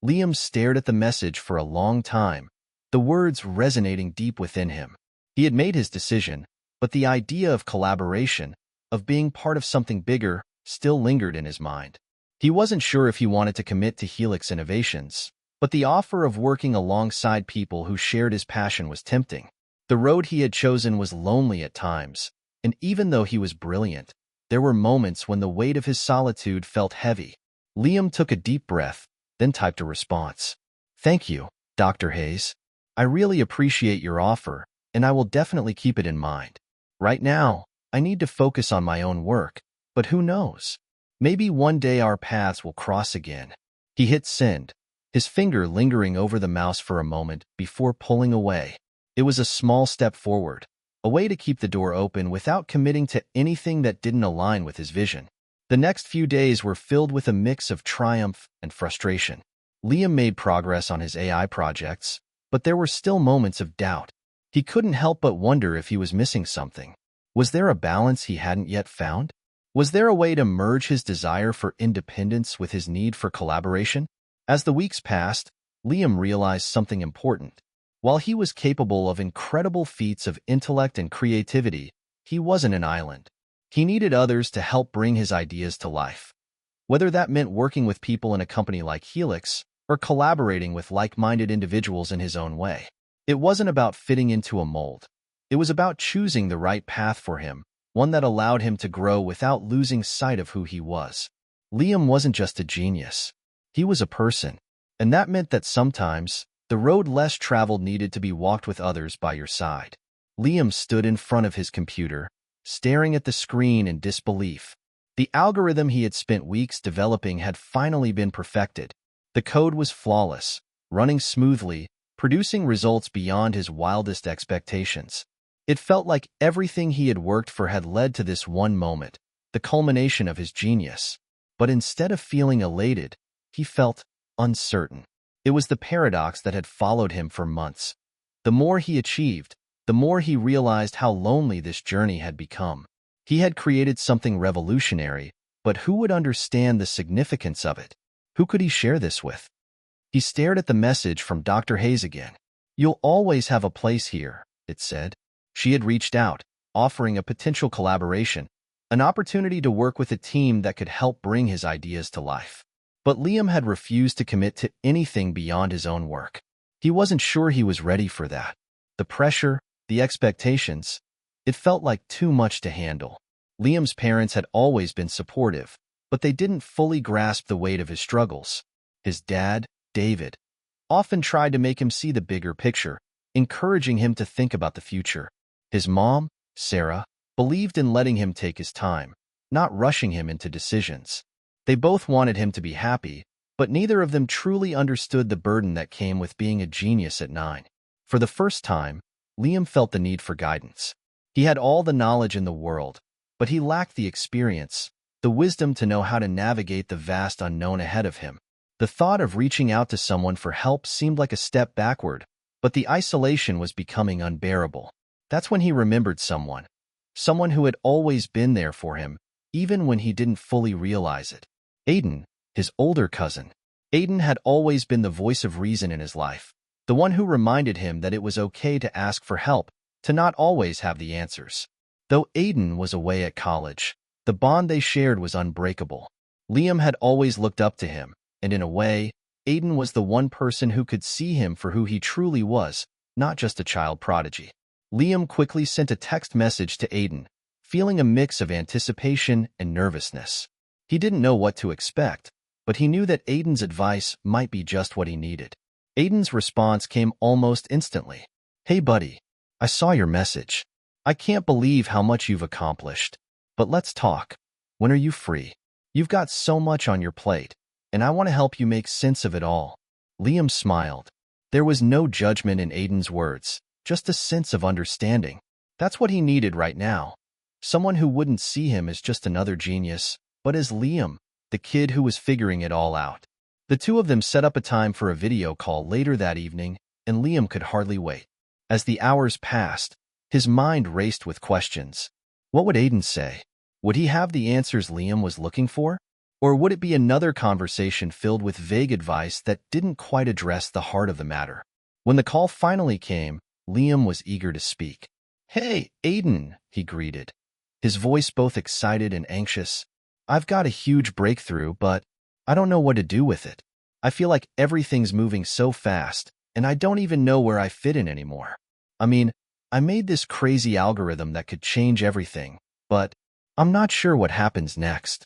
Speaker 1: Liam stared at the message for a long time, the words resonating deep within him. He had made his decision, but the idea of collaboration, of being part of something bigger, still lingered in his mind. He wasn't sure if he wanted to commit to Helix Innovations, but the offer of working alongside people who shared his passion was tempting. The road he had chosen was lonely at times, and even though he was brilliant, there were moments when the weight of his solitude felt heavy. Liam took a deep breath, then typed a response. "Thank you. Dr. Hayes. I really appreciate your offer, and I will definitely keep it in mind. Right now, I need to focus on my own work, but who knows? Maybe one day our paths will cross again. He hit send, his finger lingering over the mouse for a moment before pulling away. It was a small step forward, a way to keep the door open without committing to anything that didn't align with his vision. The next few days were filled with a mix of triumph and frustration. Liam made progress on his AI projects, but there were still moments of doubt. He couldn't help but wonder if he was missing something. Was there a balance he hadn't yet found? Was there a way to merge his desire for independence with his need for collaboration? As the weeks passed, Liam realized something important. While he was capable of incredible feats of intellect and creativity, he wasn't an island. He needed others to help bring his ideas to life. Whether that meant working with people in a company like Helix or collaborating with like-minded individuals in his own way. It wasn't about fitting into a mold. It was about choosing the right path for him, one that allowed him to grow without losing sight of who he was. Liam wasn't just a genius. He was a person, and that meant that sometimes the road less traveled needed to be walked with others by your side. Liam stood in front of his computer, staring at the screen in disbelief. The algorithm he had spent weeks developing had finally been perfected. The code was flawless, running smoothly, producing results beyond his wildest expectations. It felt like everything he had worked for had led to this one moment, the culmination of his genius. But instead of feeling elated, he felt uncertain. It was the paradox that had followed him for months. The more he achieved, the more he realized how lonely this journey had become. He had created something revolutionary, but who would understand the significance of it? Who could he share this with? He stared at the message from Dr. Hayes again. "You'll always have a place here," it said. She had reached out, offering a potential collaboration, an opportunity to work with a team that could help bring his ideas to life. But Liam had refused to commit to anything beyond his own work. He wasn't sure he was ready for that. The pressure, the expectations, it felt like too much to handle. Liam's parents had always been supportive, but they didn't fully grasp the weight of his struggles. His dad, David, often tried to make him see the bigger picture, encouraging him to think about the future. His mom, Sarah, believed in letting him take his time, not rushing him into decisions. They both wanted him to be happy, but neither of them truly understood the burden that came with being a genius at 9. For the first time, Liam felt the need for guidance. He had all the knowledge in the world, but he lacked the experience, the wisdom to know how to navigate the vast unknown ahead of him. The thought of reaching out to someone for help seemed like a step backward, but the isolation was becoming unbearable. That's when he remembered someone who had always been there for him, even when he didn't fully realize it. Aiden, his older cousin. Aiden had always been the voice of reason in his life, the one who reminded him that it was okay to ask for help, to not always have the answers. Though Aiden was away at college, the bond they shared was unbreakable. Liam had always looked up to him, and in a way, Aiden was the one person who could see him for who he truly was, not just a child prodigy. Liam quickly sent a text message to Aiden, feeling a mix of anticipation and nervousness. He didn't know what to expect, but he knew that Aiden's advice might be just what he needed. Aiden's response came almost instantly. "Hey buddy, I saw your message. I can't believe how much you've accomplished. But let's talk. When are you free? You've got so much on your plate, and I want to help you make sense of it all." Liam smiled. There was no judgment in Aiden's words, just a sense of understanding. That's what he needed right now. Someone who wouldn't see him as just another genius, but as Liam, the kid who was figuring it all out. The two of them set up a time for a video call later that evening, and Liam could hardly wait. As the hours passed, his mind raced with questions. What would Aiden say? Would he have the answers Liam was looking for? Or would it be another conversation filled with vague advice that didn't quite address the heart of the matter? When the call finally came, Liam was eager to speak. "Hey, Aiden," he greeted, his voice both excited and anxious. "I've got a huge breakthrough, but I don't know what to do with it. I feel like everything's moving so fast, and I don't even know where I fit in anymore. I mean, I made this crazy algorithm that could change everything, but I'm not sure what happens next."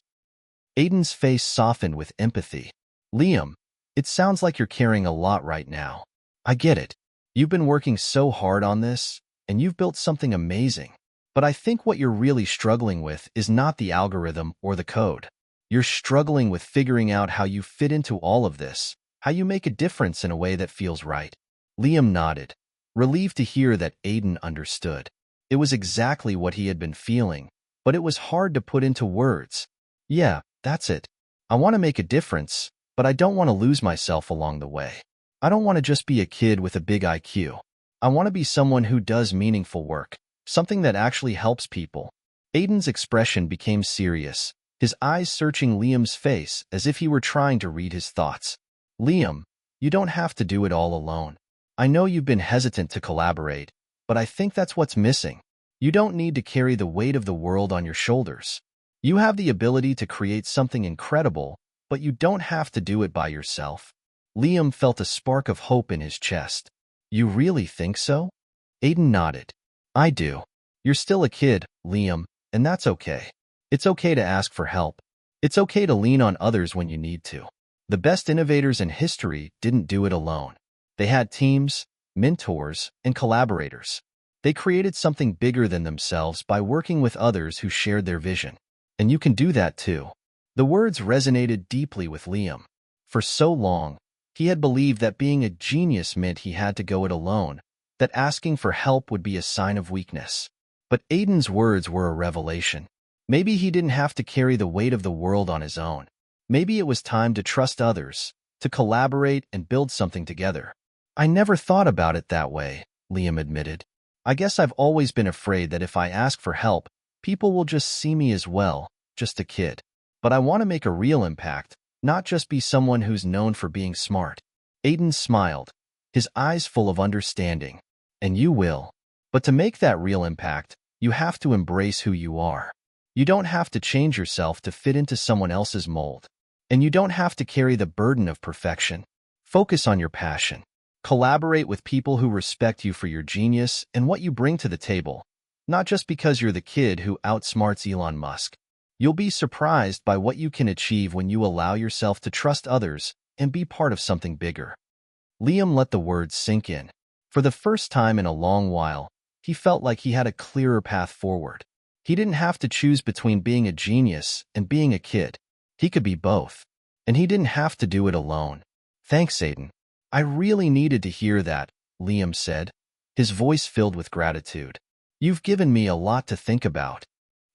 Speaker 1: Aiden's face softened with empathy. "Liam, it sounds like you're carrying a lot right now. I get it. You've been working so hard on this, and you've built something amazing. But I think what you're really struggling with is not the algorithm or the code. You're struggling with figuring out how you fit into all of this, how you make a difference in a way that feels right. Liam nodded, relieved to hear that Aiden understood. It was exactly what he had been feeling, but it was hard to put into words. Yeah, that's it. I want to make a difference, but I don't want to lose myself along the way. I don't want to just be a kid with a big IQ. I want to be someone who does meaningful work, something that actually helps people. Aiden's expression became serious, his eyes searching Liam's face as if he were trying to read his thoughts. Liam, you don't have to do it all alone. I know you've been hesitant to collaborate, but I think that's what's missing. You don't need to carry the weight of the world on your shoulders. You have the ability to create something incredible, but you don't have to do it by yourself. Liam felt a spark of hope in his chest. You really think so? Aiden nodded. I do. You're still a kid, Liam, and that's okay. It's okay to ask for help. It's okay to lean on others when you need to. The best innovators in history didn't do it alone. They had teams, mentors, and collaborators. They created something bigger than themselves by working with others who shared their vision. And you can do that too. The words resonated deeply with Liam. For so long, he had believed that being a genius meant he had to go it alone, that asking for help would be a sign of weakness. But Aiden's words were a revelation. Maybe he didn't have to carry the weight of the world on his own. Maybe it was time to trust others, to collaborate and build something together. I never thought about it that way, Liam admitted. I guess I've always been afraid that if I ask for help, people will just see me as, well, just a kid. But I want to make a real impact, not just be someone who's known for being smart. Aiden smiled, his eyes full of understanding. And you will. But to make that real impact, you have to embrace who you are. You don't have to change yourself to fit into someone else's mold. And you don't have to carry the burden of perfection. Focus on your passion. Collaborate with people who respect you for your genius and what you bring to the table, not just because you're the kid who outsmarts Elon Musk. You'll be surprised by what you can achieve when you allow yourself to trust others and be part of something bigger. Liam let the words sink in. For the first time in a long while, he felt like he had a clearer path forward. He didn't have to choose between being a genius and being a kid. He could be both. And he didn't have to do it alone. Thanks, Aiden. I really needed to hear that, Liam said, his voice filled with gratitude. You've given me a lot to think about.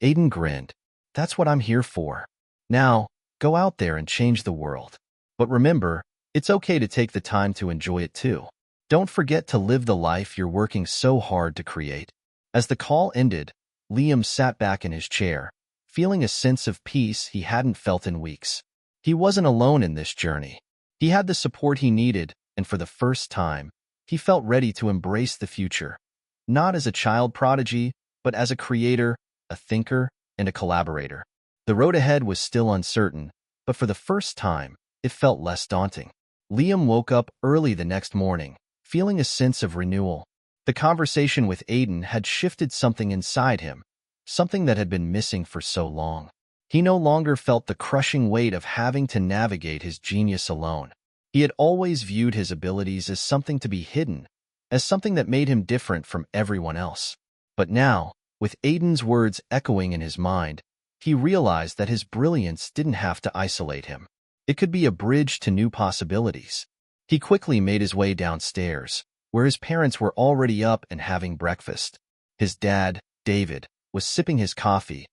Speaker 1: Aiden grinned. That's what I'm here for. Now, go out there and change the world. But remember, it's okay to take the time to enjoy it too. Don't forget to live the life you're working so hard to create. As the call ended, Liam sat back in his chair, feeling a sense of peace he hadn't felt in weeks. He wasn't alone in this journey. He had the support he needed, and for the first time, he felt ready to embrace the future. Not as a child prodigy, but as a creator, a thinker, and a collaborator. The road ahead was still uncertain, but for the first time, it felt less daunting. Liam woke up early the next morning, feeling a sense of renewal. The conversation with Aiden had shifted something inside him, something that had been missing for so long. He no longer felt the crushing weight of having to navigate his genius alone. He had always viewed his abilities as something to be hidden, as something that made him different from everyone else. But now, with Aiden's words echoing in his mind, he realized that his brilliance didn't have to isolate him. It could be a bridge to new possibilities. He quickly made his way downstairs, where his parents were already up and having breakfast. His dad, David, was sipping his coffee,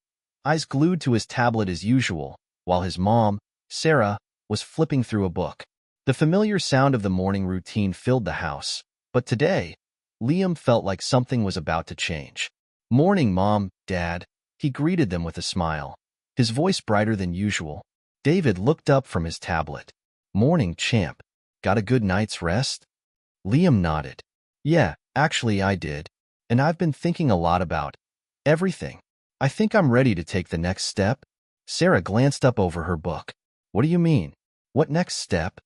Speaker 1: eyes glued to his tablet as usual, while his mom, Sarah, was flipping through a book. The familiar sound of the morning routine filled the house, but today, Liam felt like something was about to change. "Morning, Mom, Dad," he greeted them with a smile, his voice brighter than usual. David looked up from his tablet. "Morning, champ. Got a good night's rest?" Liam nodded. "Yeah, actually I did. And I've been thinking a lot about everything. I think I'm ready to take the next step." Sarah glanced up over her book. "What do you mean? What next step?"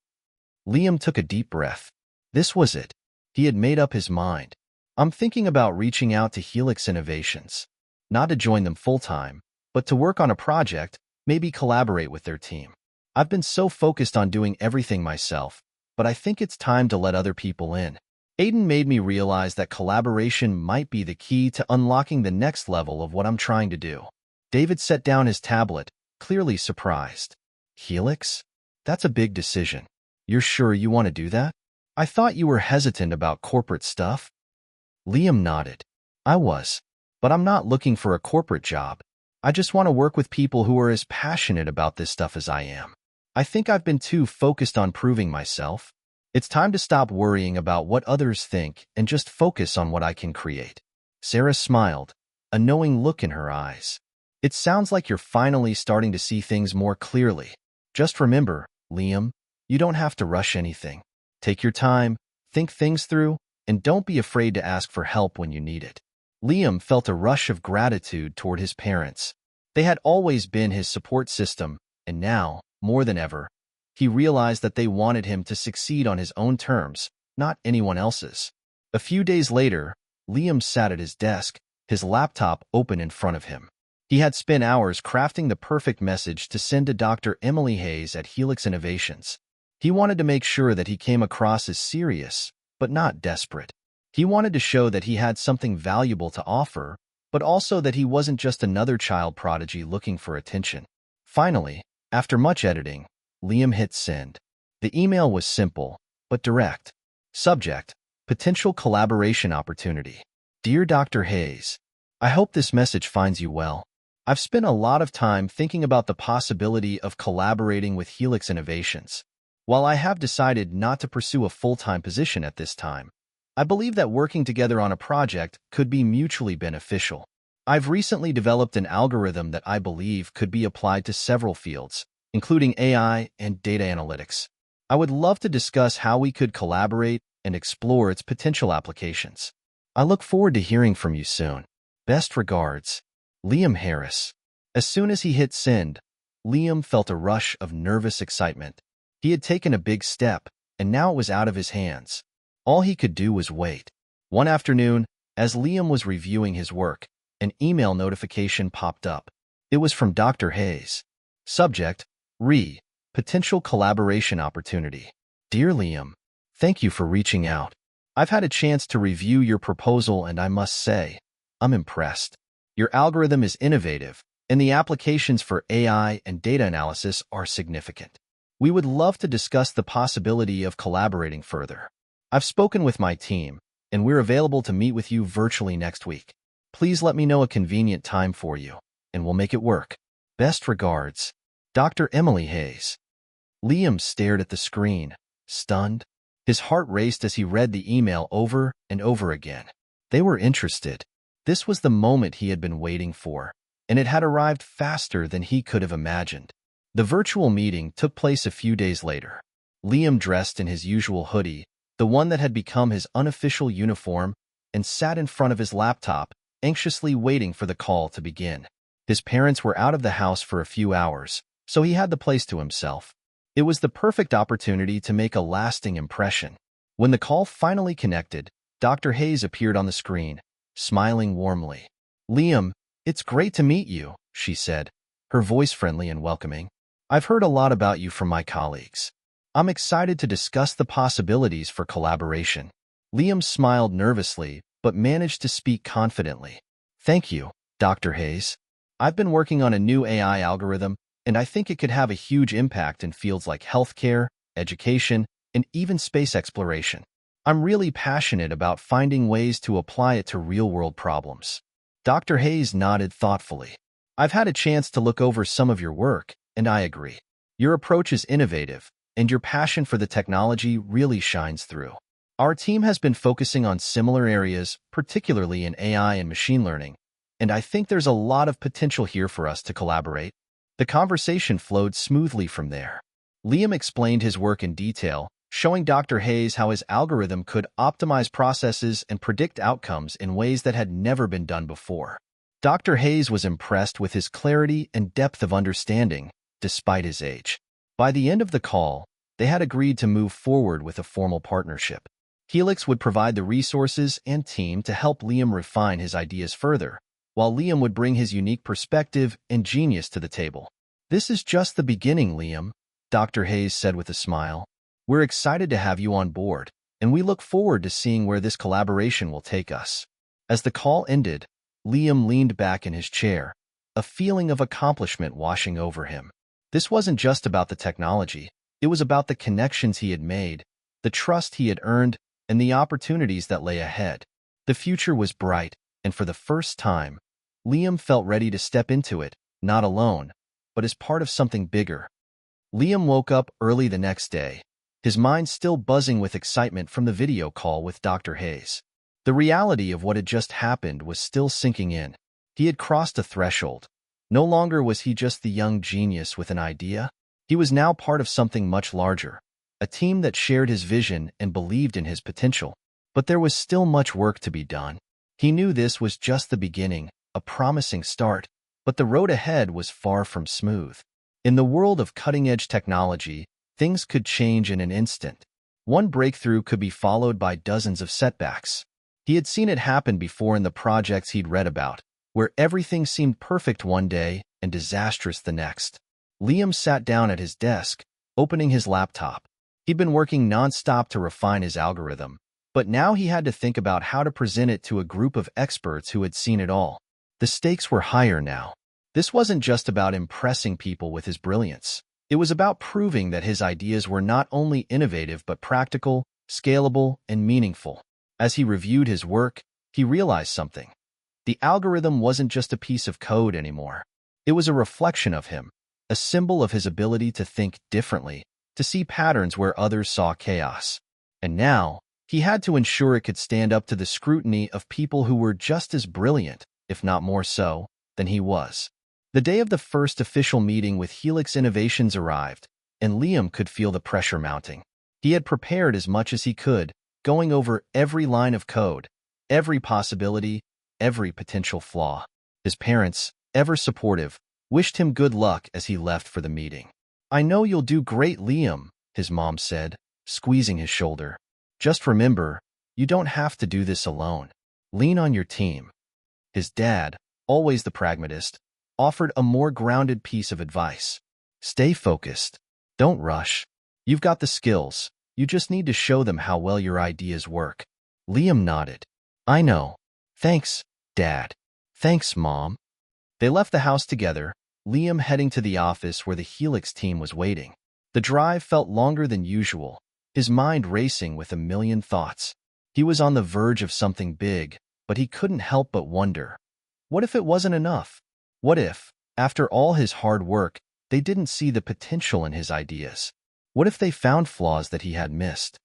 Speaker 1: Liam took a deep breath. This was it. He had made up his mind. "I'm thinking about reaching out to Helix Innovations. Not to join them full-time, but to work on a project, maybe collaborate with their team. I've been so focused on doing everything myself, but I think it's time to let other people in. Aiden made me realize that collaboration might be the key to unlocking the next level of what I'm trying to do. David set down his tablet, clearly surprised. Helix? That's a big decision. You're sure you want to do that? I thought you were hesitant about corporate stuff. Liam nodded. I was. But I'm not looking for a corporate job. I just want to work with people who are as passionate about this stuff as I am. I think I've been too focused on proving myself. It's time to stop worrying about what others think and just focus on what I can create. Sarah smiled, a knowing look in her eyes. It sounds like you're finally starting to see things more clearly. Just remember, Liam, you don't have to rush anything. Take your time, think things through, and don't be afraid to ask for help when you need it. Liam felt a rush of gratitude toward his parents. They had always been his support system, and now, more than ever, he realized that they wanted him to succeed on his own terms, not anyone else's. A few days later, Liam sat at his desk, his laptop open in front of him. He had spent hours crafting the perfect message to send to Dr. Emily Hayes at Helix Innovations. He wanted to make sure that he came across as serious, but not desperate. He wanted to show that he had something valuable to offer, but also that he wasn't just another child prodigy looking for attention. Finally, after much editing, Liam hit send. The email was simple, but direct. Subject: Potential Collaboration Opportunity. Dear Dr. Hayes, I hope this message finds you well. I've spent a lot of time thinking about the possibility of collaborating with Helix Innovations. While I have decided not to pursue a full-time position at this time, I believe that working together on a project could be mutually beneficial. I've recently developed an algorithm that I believe could be applied to several fields, including AI and data analytics. I would love to discuss how we could collaborate and explore its potential applications. I look forward to hearing from you soon. Best regards, Liam Harris. As soon as he hit send, Liam felt a rush of nervous excitement. He had taken a big step, and now it was out of his hands. All he could do was wait. One afternoon, as Liam was reviewing his work, an email notification popped up. It was from Dr. Hayes. Subject: Potential Collaboration Opportunity. Dear Liam, thank you for reaching out. I've had a chance to review your proposal and I must say, I'm impressed. Your algorithm is innovative, and the applications for AI and data analysis are significant. We would love to discuss the possibility of collaborating further. I've spoken with my team, and we're available to meet with you virtually next week. Please let me know a convenient time for you, and we'll make it work. Best regards, Dr. Emily Hayes. Liam stared at the screen, stunned. His heart raced as he read the email over and over again. They were interested. This was the moment he had been waiting for, and it had arrived faster than he could have imagined. The virtual meeting took place a few days later. Liam dressed in his usual hoodie, the one that had become his unofficial uniform, and sat in front of his laptop, anxiously waiting for the call to begin. His parents were out of the house for a few hours, so he had the place to himself. It was the perfect opportunity to make a lasting impression. When the call finally connected, Dr. Hayes appeared on the screen, smiling warmly. Liam, it's great to meet you, she said, her voice friendly and welcoming. I've heard a lot about you from my colleagues. I'm excited to discuss the possibilities for collaboration. Liam smiled nervously, but managed to speak confidently. Thank you, Dr. Hayes. I've been working on a new AI algorithm, and I think it could have a huge impact in fields like healthcare, education, and even space exploration. I'm really passionate about finding ways to apply it to real-world problems. Dr. Hayes nodded thoughtfully. I've had a chance to look over some of your work, and I agree. Your approach is innovative, and your passion for the technology really shines through. Our team has been focusing on similar areas, particularly in AI and machine learning, and I think there's a lot of potential here for us to collaborate. The conversation flowed smoothly from there. Liam explained his work in detail, showing Dr. Hayes how his algorithm could optimize processes and predict outcomes in ways that had never been done before. Dr. Hayes was impressed with his clarity and depth of understanding, despite his age. By the end of the call, they had agreed to move forward with a formal partnership. Helix would provide the resources and team to help Liam refine his ideas further, while Liam would bring his unique perspective and genius to the table. This is just the beginning, Liam, Dr. Hayes said with a smile. We're excited to have you on board, and we look forward to seeing where this collaboration will take us. As the call ended, Liam leaned back in his chair, a feeling of accomplishment washing over him. This wasn't just about the technology. It was about the connections he had made, the trust he had earned, and the opportunities that lay ahead. The future was bright, and for the first time, Liam felt ready to step into it, not alone, but as part of something bigger. Liam woke up early the next day, his mind still buzzing with excitement from the video call with Dr. Hayes. The reality of what had just happened was still sinking in. He had crossed a threshold. No longer was he just the young genius with an idea. He was now part of something much larger, a team that shared his vision and believed in his potential. But there was still much work to be done. He knew this was just the beginning, a promising start, but the road ahead was far from smooth. In the world of cutting-edge technology, things could change in an instant. One breakthrough could be followed by dozens of setbacks. He had seen it happen before in the projects he'd read about, where everything seemed perfect one day and disastrous the next. Liam sat down at his desk, opening his laptop. He'd been working nonstop to refine his algorithm, but now he had to think about how to present it to a group of experts who had seen it all. The stakes were higher now. This wasn't just about impressing people with his brilliance. It was about proving that his ideas were not only innovative but practical, scalable, and meaningful. As he reviewed his work, he realized something. The algorithm wasn't just a piece of code anymore. It was a reflection of him, a symbol of his ability to think differently, to see patterns where others saw chaos. And now, he had to ensure it could stand up to the scrutiny of people who were just as brilliant, if not more so, than he was. The day of the first official meeting with Helix Innovations arrived, and Liam could feel the pressure mounting. He had prepared as much as he could, going over every line of code, every possibility, every potential flaw. His parents, ever supportive, wished him good luck as he left for the meeting. "I know you'll do great, Liam," his mom said, squeezing his shoulder. "Just remember, you don't have to do this alone. Lean on your team." His dad, always the pragmatist, offered a more grounded piece of advice. "Stay focused. Don't rush. You've got the skills. You just need to show them how well your ideas work." Liam nodded. "I know. Thanks, Dad." "Thanks, Mom." They left the house together, Liam heading to the office where the Helix team was waiting. The drive felt longer than usual, his mind racing with a million thoughts. He was on the verge of something big, but he couldn't help but wonder. What if it wasn't enough? What if, after all his hard work, they didn't see the potential in his ideas? What if they found flaws that he had missed?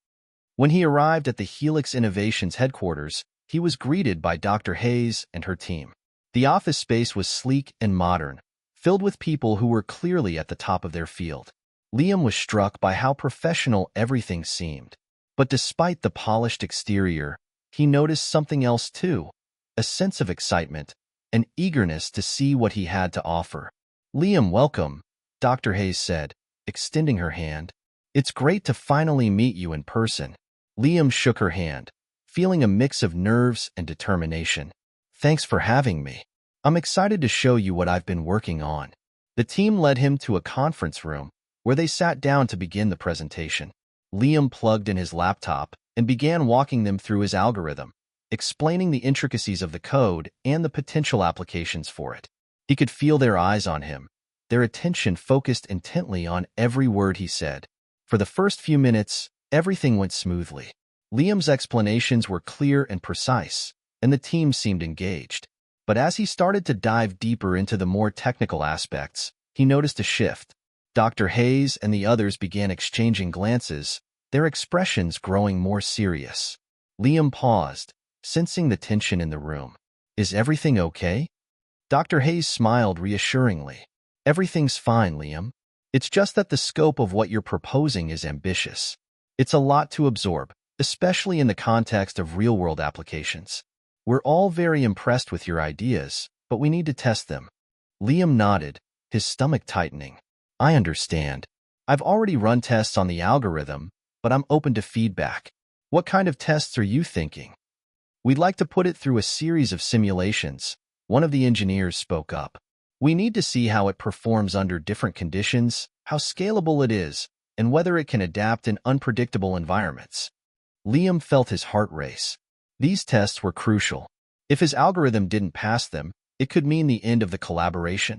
Speaker 1: When he arrived at the Helix Innovations headquarters, he was greeted by Dr. Hayes and her team. The office space was sleek and modern, filled with people who were clearly at the top of their field. Liam was struck by how professional everything seemed. But despite the polished exterior, he noticed something else too, a sense of excitement, an eagerness to see what he had to offer. "Liam, welcome," Dr. Hayes said, extending her hand. "It's great to finally meet you in person." Liam shook her hand, feeling a mix of nerves and determination. "Thanks for having me. I'm excited to show you what I've been working on." The team led him to a conference room, where they sat down to begin the presentation. Liam plugged in his laptop and began walking them through his algorithm, explaining the intricacies of the code and the potential applications for it. He could feel their eyes on him, their attention focused intently on every word he said. For the first few minutes, everything went smoothly. Liam's explanations were clear and precise, and the team seemed engaged. But as he started to dive deeper into the more technical aspects, he noticed a shift. Dr. Hayes and the others began exchanging glances, their expressions growing more serious. Liam paused, sensing the tension in the room. "Is everything okay?" Dr. Hayes smiled reassuringly. "Everything's fine, Liam. It's just that the scope of what you're proposing is ambitious. It's a lot to absorb, especially in the context of real-world applications. We're all very impressed with your ideas, but we need to test them." Liam nodded, his stomach tightening. "I understand. I've already run tests on the algorithm, but I'm open to feedback. What kind of tests are you thinking?" "We'd like to put it through a series of simulations," one of the engineers spoke up. "We need to see how it performs under different conditions, how scalable it is, and whether it can adapt in unpredictable environments. Liam felt his heart race. These tests were crucial. If his algorithm didn't pass them, it could mean the end of the collaboration.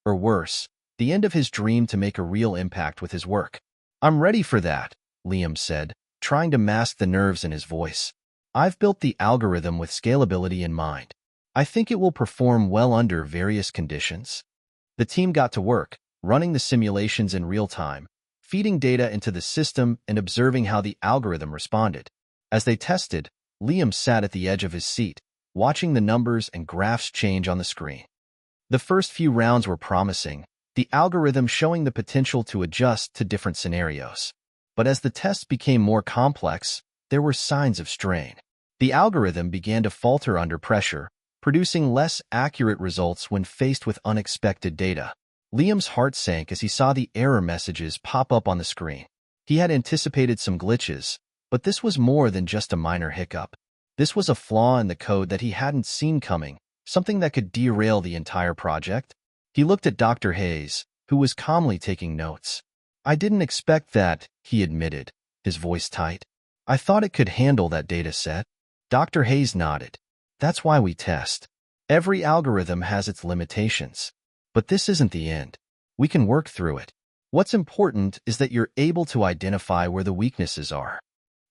Speaker 1: Or worse, the end of his dream to make a real impact with his work. "I'm ready for that," Liam said, trying to mask the nerves in his voice. "I've built the algorithm with scalability in mind. I think it will perform well under various conditions." The team got to work, running the simulations in real time, feeding data into the system and observing how the algorithm responded. As they tested, Liam sat at the edge of his seat, watching the numbers and graphs change on the screen. The first few rounds were promising, the algorithm showing the potential to adjust to different scenarios. But as the tests became more complex, there were signs of strain. The algorithm began to falter under pressure, producing less accurate results when faced with unexpected data. Liam's heart sank as he saw the error messages pop up on the screen. He had anticipated some glitches, but this was more than just a minor hiccup. This was a flaw in the code that he hadn't seen coming, something that could derail the entire project. He looked at Dr. Hayes, who was calmly taking notes. "I didn't expect that," he admitted, his voice tight. "I thought it could handle that data set." Dr. Hayes nodded. "That's why we test. Every algorithm has its limitations. But this isn't the end. We can work through it. What's important is that you're able to identify where the weaknesses are."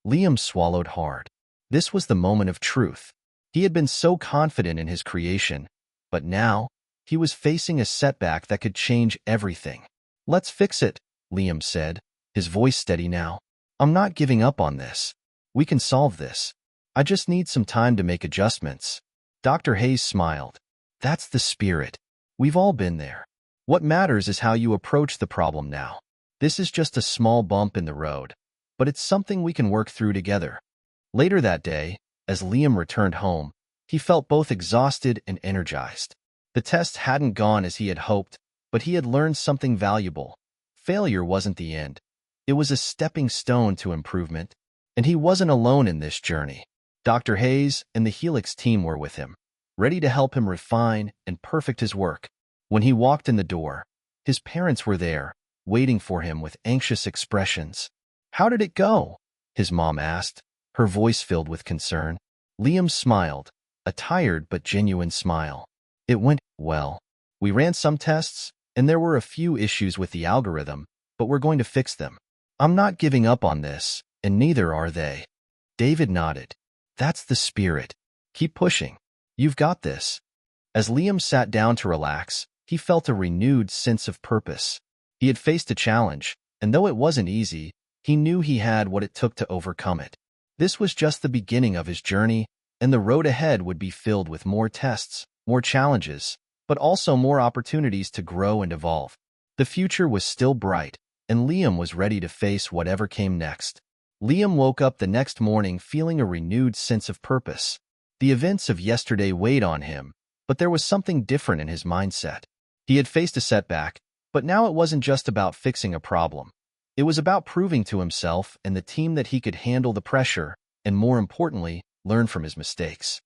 Speaker 1: Liam swallowed hard. This was the moment of truth. He had been so confident in his creation, but now he was facing a setback that could change everything. "Let's fix it," Liam said, his voice steady now. "I'm not giving up on this. We can solve this. I just need some time to make adjustments." Dr. Hayes smiled. "That's the spirit. We've all been there. What matters is how you approach the problem now. This is just a small bump in the road, but it's something we can work through together." Later that day, as Liam returned home, he felt both exhausted and energized. The test hadn't gone as he had hoped, but he had learned something valuable. Failure wasn't the end. It was a stepping stone to improvement, and he wasn't alone in this journey. Dr. Hayes and the Helix team were with him, ready to help him refine and perfect his work. When he walked in the door, his parents were there, waiting for him with anxious expressions. "How did it go?" his mom asked, her voice filled with concern. Liam smiled, a tired but genuine smile. "It went well. We ran some tests, and there were a few issues with the algorithm, but we're going to fix them. I'm not giving up on this, and neither are they." David nodded. "That's the spirit. Keep pushing. You've got this." As Liam sat down to relax, he felt a renewed sense of purpose. He had faced a challenge, and though it wasn't easy, he knew he had what it took to overcome it. This was just the beginning of his journey, and the road ahead would be filled with more tests, more challenges, but also more opportunities to grow and evolve. The future was still bright, and Liam was ready to face whatever came next. Liam woke up the next morning feeling a renewed sense of purpose. The events of yesterday weighed on him, but there was something different in his mindset. He had faced a setback, but now it wasn't just about fixing a problem. It was about proving to himself and the team that he could handle the pressure and, more importantly, learn from his mistakes.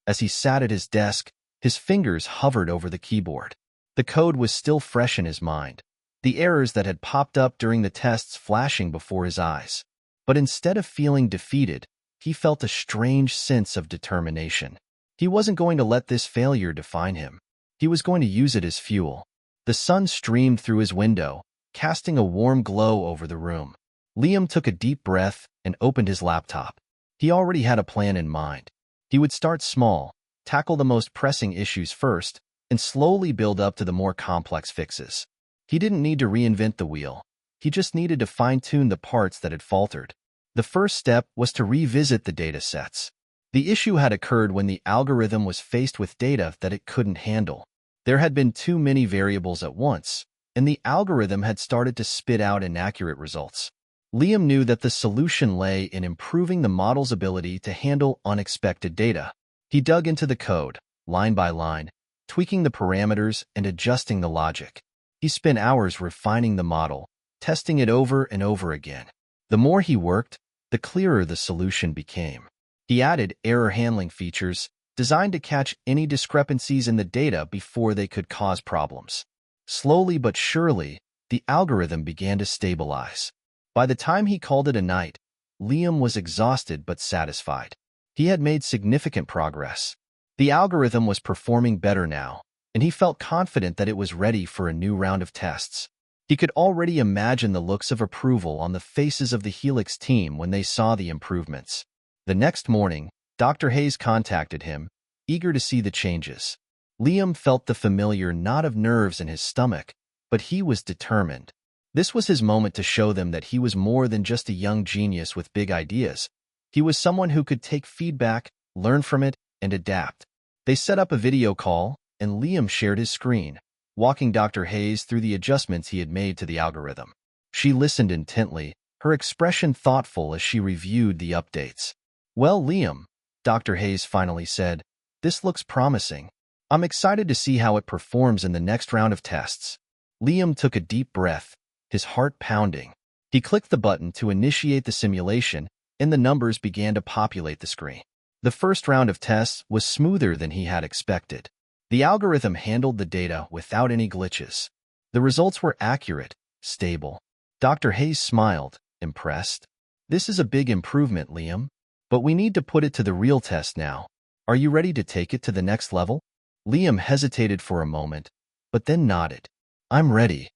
Speaker 1: As he sat at his desk, his fingers hovered over the keyboard. The code was still fresh in his mind, the errors that had popped up during the tests flashing before his eyes. But instead of feeling defeated, he felt a strange sense of determination. He wasn't going to let this failure define him. He was going to use it as fuel. The sun streamed through his window, casting a warm glow over the room. Liam took a deep breath and opened his laptop. He already had a plan in mind. He would start small, tackle the most pressing issues first, and slowly build up to the more complex fixes. He didn't need to reinvent the wheel. He just needed to fine-tune the parts that had faltered. The first step was to revisit the data sets. The issue had occurred when the algorithm was faced with data that it couldn't handle. There had been too many variables at once, and the algorithm had started to spit out inaccurate results. Liam knew that the solution lay in improving the model's ability to handle unexpected data. He dug into the code, line by line, tweaking the parameters and adjusting the logic. He spent hours refining the model, testing it over and over again. The more he worked, the clearer the solution became. He added error handling features designed to catch any discrepancies in the data before they could cause problems. Slowly but surely, the algorithm began to stabilize. By the time he called it a night, Liam was exhausted but satisfied. He had made significant progress. The algorithm was performing better now, and he felt confident that it was ready for a new round of tests. He could already imagine the looks of approval on the faces of the Helix team when they saw the improvements. The next morning, Dr. Hayes contacted him, eager to see the changes. Liam felt the familiar knot of nerves in his stomach, but he was determined. This was his moment to show them that he was more than just a young genius with big ideas. He was someone who could take feedback, learn from it, and adapt. They set up a video call, and Liam shared his screen, walking Dr. Hayes through the adjustments he had made to the algorithm. She listened intently, her expression thoughtful as she reviewed the updates. "Well, Liam," Dr. Hayes finally said, "this looks promising. I'm excited to see how it performs in the next round of tests." Liam took a deep breath, his heart pounding. He clicked the button to initiate the simulation, and the numbers began to populate the screen. The first round of tests was smoother than he had expected. The algorithm handled the data without any glitches. The results were accurate, stable. Dr. Hayes smiled, impressed. "This is a big improvement, Liam. But we need to put it to the real test now. Are you ready to take it to the next level?" Liam hesitated for a moment, but then nodded. "I'm ready."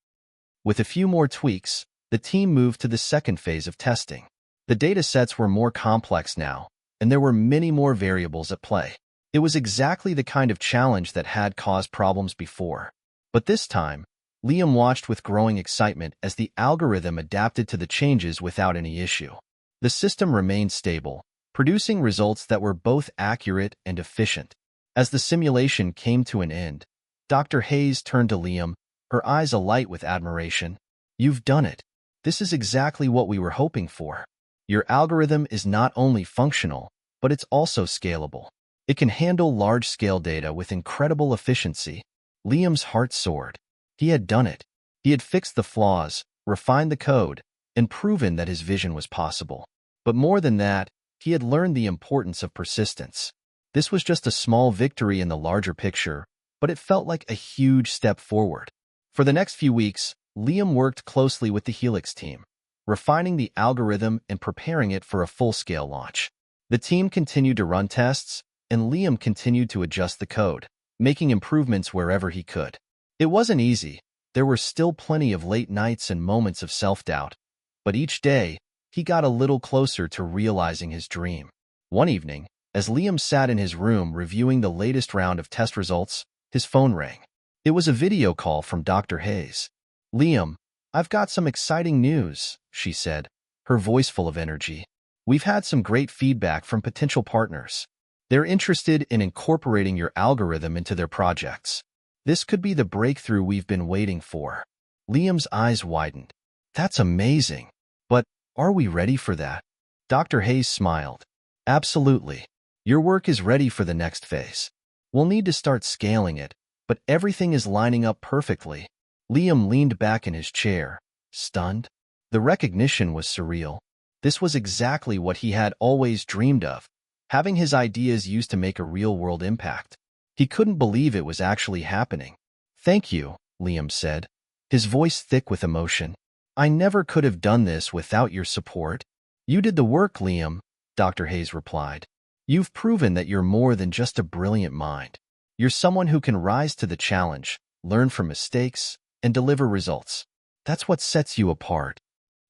Speaker 1: With a few more tweaks, the team moved to the second phase of testing. The data sets were more complex now, and there were many more variables at play. It was exactly the kind of challenge that had caused problems before. But this time, Liam watched with growing excitement as the algorithm adapted to the changes without any issue. The system remained stable, producing results that were both accurate and efficient. As the simulation came to an end, Dr. Hayes turned to Liam, her eyes alight with admiration. "You've done it. This is exactly what we were hoping for. Your algorithm is not only functional, but it's also scalable. It can handle large-scale data with incredible efficiency." Liam's heart soared. He had done it. He had fixed the flaws, refined the code, and proven that his vision was possible. But more than that, he had learned the importance of persistence. This was just a small victory in the larger picture, but it felt like a huge step forward. For the next few weeks, Liam worked closely with the Helix team, refining the algorithm and preparing it for a full-scale launch. The team continued to run tests, and Liam continued to adjust the code, making improvements wherever he could. It wasn't easy. There were still plenty of late nights and moments of self-doubt, but each day, he got a little closer to realizing his dream. One evening, as Liam sat in his room reviewing the latest round of test results, his phone rang. It was a video call from Dr. Hayes. "Liam, I've got some exciting news," she said, her voice full of energy. "We've had some great feedback from potential partners. They're interested in incorporating your algorithm into their projects. This could be the breakthrough we've been waiting for." Liam's eyes widened. "That's amazing. But are we ready for that?" Dr. Hayes smiled. "Absolutely. Your work is ready for the next phase. We'll need to start scaling it, but everything is lining up perfectly." Liam leaned back in his chair, stunned. The recognition was surreal. This was exactly what he had always dreamed of, having his ideas used to make a real-world impact. He couldn't believe it was actually happening. "Thank you," Liam said, his voice thick with emotion. "I never could have done this without your support." "You did the work, Liam," Dr. Hayes replied. "You've proven that you're more than just a brilliant mind. You're someone who can rise to the challenge, learn from mistakes, and deliver results. That's what sets you apart."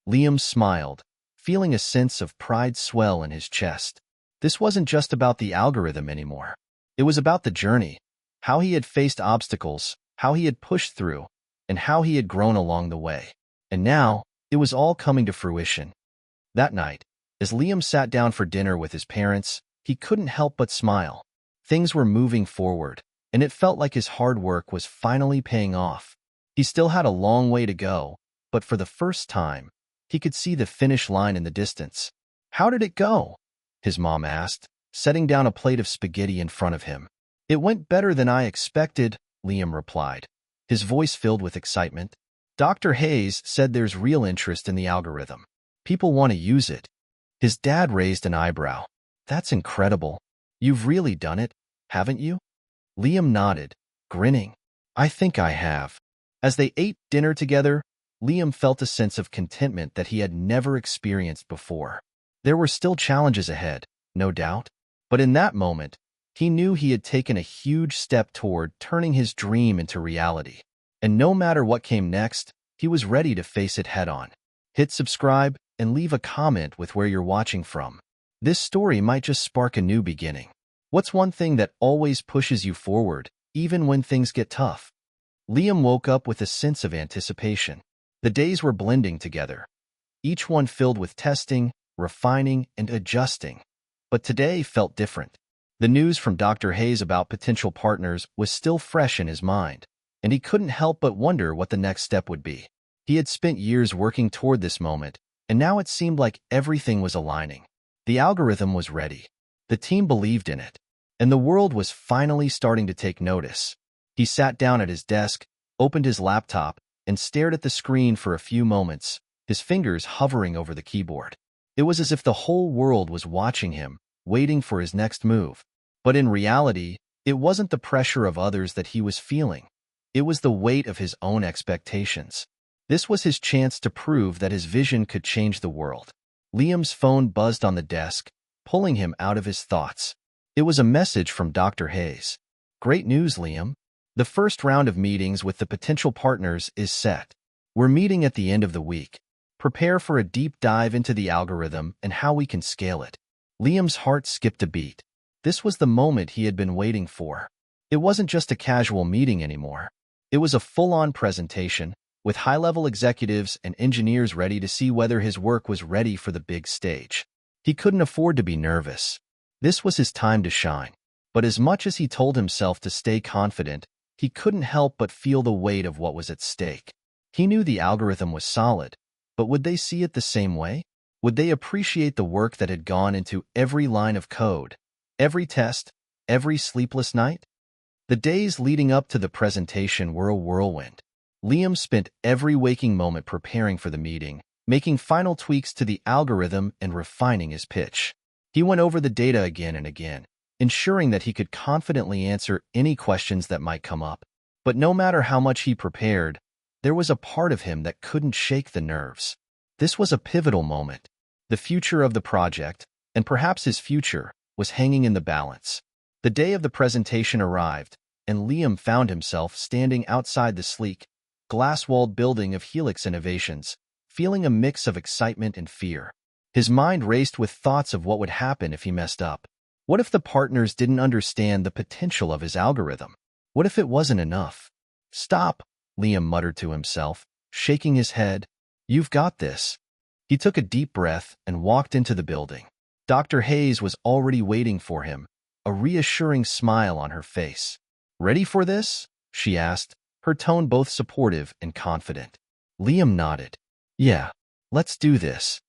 Speaker 1: Liam smiled, feeling a sense of pride swell in his chest. This wasn't just about the algorithm anymore. It was about the journey, how he had faced obstacles, how he had pushed through, and how he had grown along the way. And now, it was all coming to fruition. That night, as Liam sat down for dinner with his parents, he couldn't help but smile. Things were moving forward, and it felt like his hard work was finally paying off. He still had a long way to go, but for the first time, he could see the finish line in the distance. "How did it go?" his mom asked, setting down a plate of spaghetti in front of him. "It went better than I expected," Liam replied, his voice filled with excitement. "Dr. Hayes said there's real interest in the algorithm. People want to use it." His dad raised an eyebrow. "That's incredible. You've really done it, haven't you?" Liam nodded, grinning. "I think I have." As they ate dinner together, Liam felt a sense of contentment that he had never experienced before. There were still challenges ahead, no doubt, but in that moment, he knew he had taken a huge step toward turning his dream into reality. And no matter what came next, he was ready to face it head-on. Hit subscribe and leave a comment with where you're watching from. This story might just spark a new beginning. What's one thing that always pushes you forward, even when things get tough? Liam woke up with a sense of anticipation. The days were blending together, each one filled with testing, refining, and adjusting. But today felt different. The news from Dr. Hayes about potential partners was still fresh in his mind, and he couldn't help but wonder what the next step would be. He had spent years working toward this moment, and now it seemed like everything was aligning. The algorithm was ready. The team believed in it, and the world was finally starting to take notice. He sat down at his desk, opened his laptop, and stared at the screen for a few moments, his fingers hovering over the keyboard. It was as if the whole world was watching him, waiting for his next move. But in reality, it wasn't the pressure of others that he was feeling. It was the weight of his own expectations. This was his chance to prove that his vision could change the world. Liam's phone buzzed on the desk, pulling him out of his thoughts. It was a message from Dr. Hayes. "Great news, Liam. The first round of meetings with the potential partners is set. We're meeting at the end of the week. Prepare for a deep dive into the algorithm and how we can scale it." Liam's heart skipped a beat. This was the moment he had been waiting for. It wasn't just a casual meeting anymore. It was a full-on presentation, with high-level executives and engineers ready to see whether his work was ready for the big stage. He couldn't afford to be nervous. This was his time to shine. But as much as he told himself to stay confident, he couldn't help but feel the weight of what was at stake. He knew the algorithm was solid, but would they see it the same way? Would they appreciate the work that had gone into every line of code, every test, every sleepless night? The days leading up to the presentation were a whirlwind. Liam spent every waking moment preparing for the meeting, making final tweaks to the algorithm and refining his pitch. He went over the data again and again, ensuring that he could confidently answer any questions that might come up. But no matter how much he prepared, there was a part of him that couldn't shake the nerves. This was a pivotal moment. The future of the project, and perhaps his future, was hanging in the balance. The day of the presentation arrived, and Liam found himself standing outside the sleek, glass-walled building of Helix Innovations, feeling a mix of excitement and fear. His mind raced with thoughts of what would happen if he messed up. What if the partners didn't understand the potential of his algorithm? What if it wasn't enough? "Stop," Liam muttered to himself, shaking his head. "You've got this." He took a deep breath and walked into the building. Dr. Hayes was already waiting for him, a reassuring smile on her face. "Ready for this?" she asked, her tone both supportive and confident. Liam nodded. "Yeah, let's do this."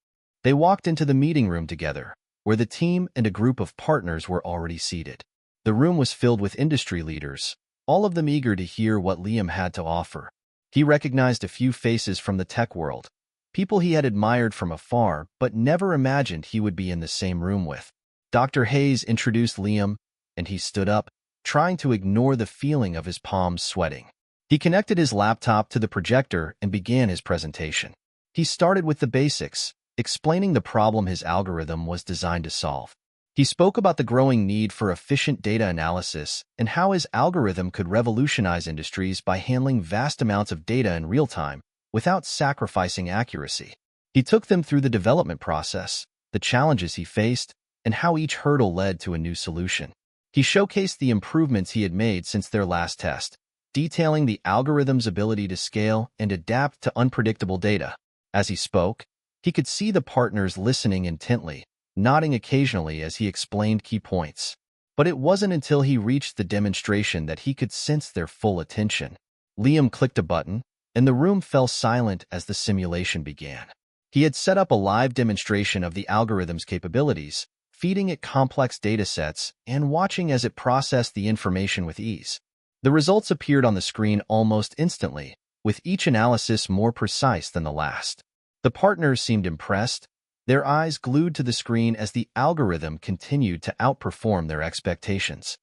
Speaker 1: They walked into the meeting room together, where the team and a group of partners were already seated. The room was filled with industry leaders, all of them eager to hear what Liam had to offer. He recognized a few faces from the tech world, people he had admired from afar but never imagined he would be in the same room with. Dr. Hayes introduced Liam, and he stood up, trying to ignore the feeling of his palms sweating. He connected his laptop to the projector and began his presentation. He started with the basics, explaining the problem his algorithm was designed to solve. He spoke about the growing need for efficient data analysis and how his algorithm could revolutionize industries by handling vast amounts of data in real time without sacrificing accuracy. He took them through the development process, the challenges he faced, and how each hurdle led to a new solution. He showcased the improvements he had made since their last test, detailing the algorithm's ability to scale and adapt to unpredictable data. As he spoke, he could see the partners listening intently, nodding occasionally as he explained key points. But it wasn't until he reached the demonstration that he could sense their full attention. Liam clicked a button, and the room fell silent as the simulation began. He had set up a live demonstration of the algorithm's capabilities, feeding it complex datasets and watching as it processed the information with ease. The results appeared on the screen almost instantly, with each analysis more precise than the last. The partners seemed impressed, their eyes glued to the screen as the algorithm continued to outperform their expectations.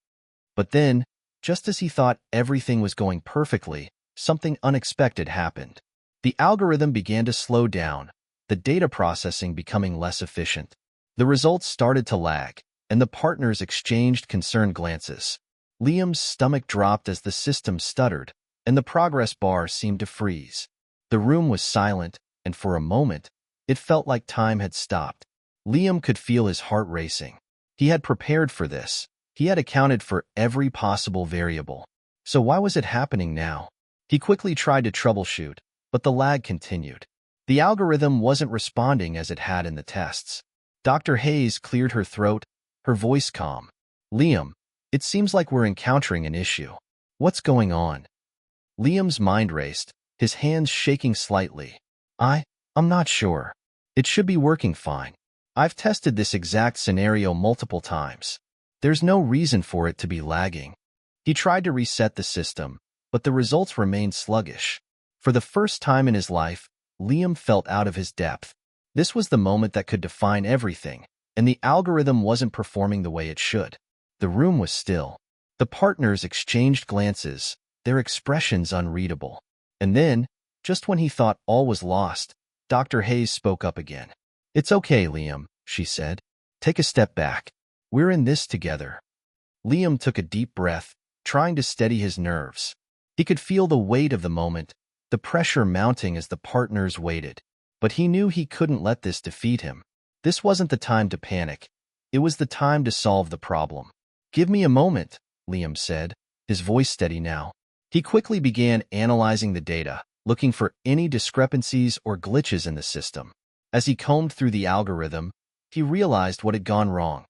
Speaker 1: But then, just as he thought everything was going perfectly, something unexpected happened. The algorithm began to slow down, the data processing becoming less efficient. The results started to lag, and the partners exchanged concerned glances. Liam's stomach dropped as the system stuttered, and the progress bar seemed to freeze. The room was silent, and for a moment, it felt like time had stopped. Liam could feel his heart racing. He had prepared for this. He had accounted for every possible variable. So why was it happening now? He quickly tried to troubleshoot, but the lag continued. The algorithm wasn't responding as it had in the tests. Dr. Hayes cleared her throat, her voice calm. Liam, it seems like we're encountering an issue. What's going on? Liam's mind raced, his hands shaking slightly. I'm not sure. It should be working fine. I've tested this exact scenario multiple times. There's no reason for it to be lagging. He tried to reset the system, but the results remained sluggish. For the first time in his life, Liam felt out of his depth. This was the moment that could define everything, and the algorithm wasn't performing the way it should. The room was still. The partners exchanged glances, their expressions unreadable. And then, just when he thought all was lost, Dr. Hayes spoke up again. It's okay, Liam, she said. Take a step back. We're in this together. Liam took a deep breath, trying to steady his nerves. He could feel the weight of the moment, the pressure mounting as the partners waited. But he knew he couldn't let this defeat him. This wasn't the time to panic. It was the time to solve the problem. Give me a moment, Liam said, his voice steady now. He quickly began analyzing the data, looking for any discrepancies or glitches in the system. As he combed through the algorithm, he realized what had gone wrong.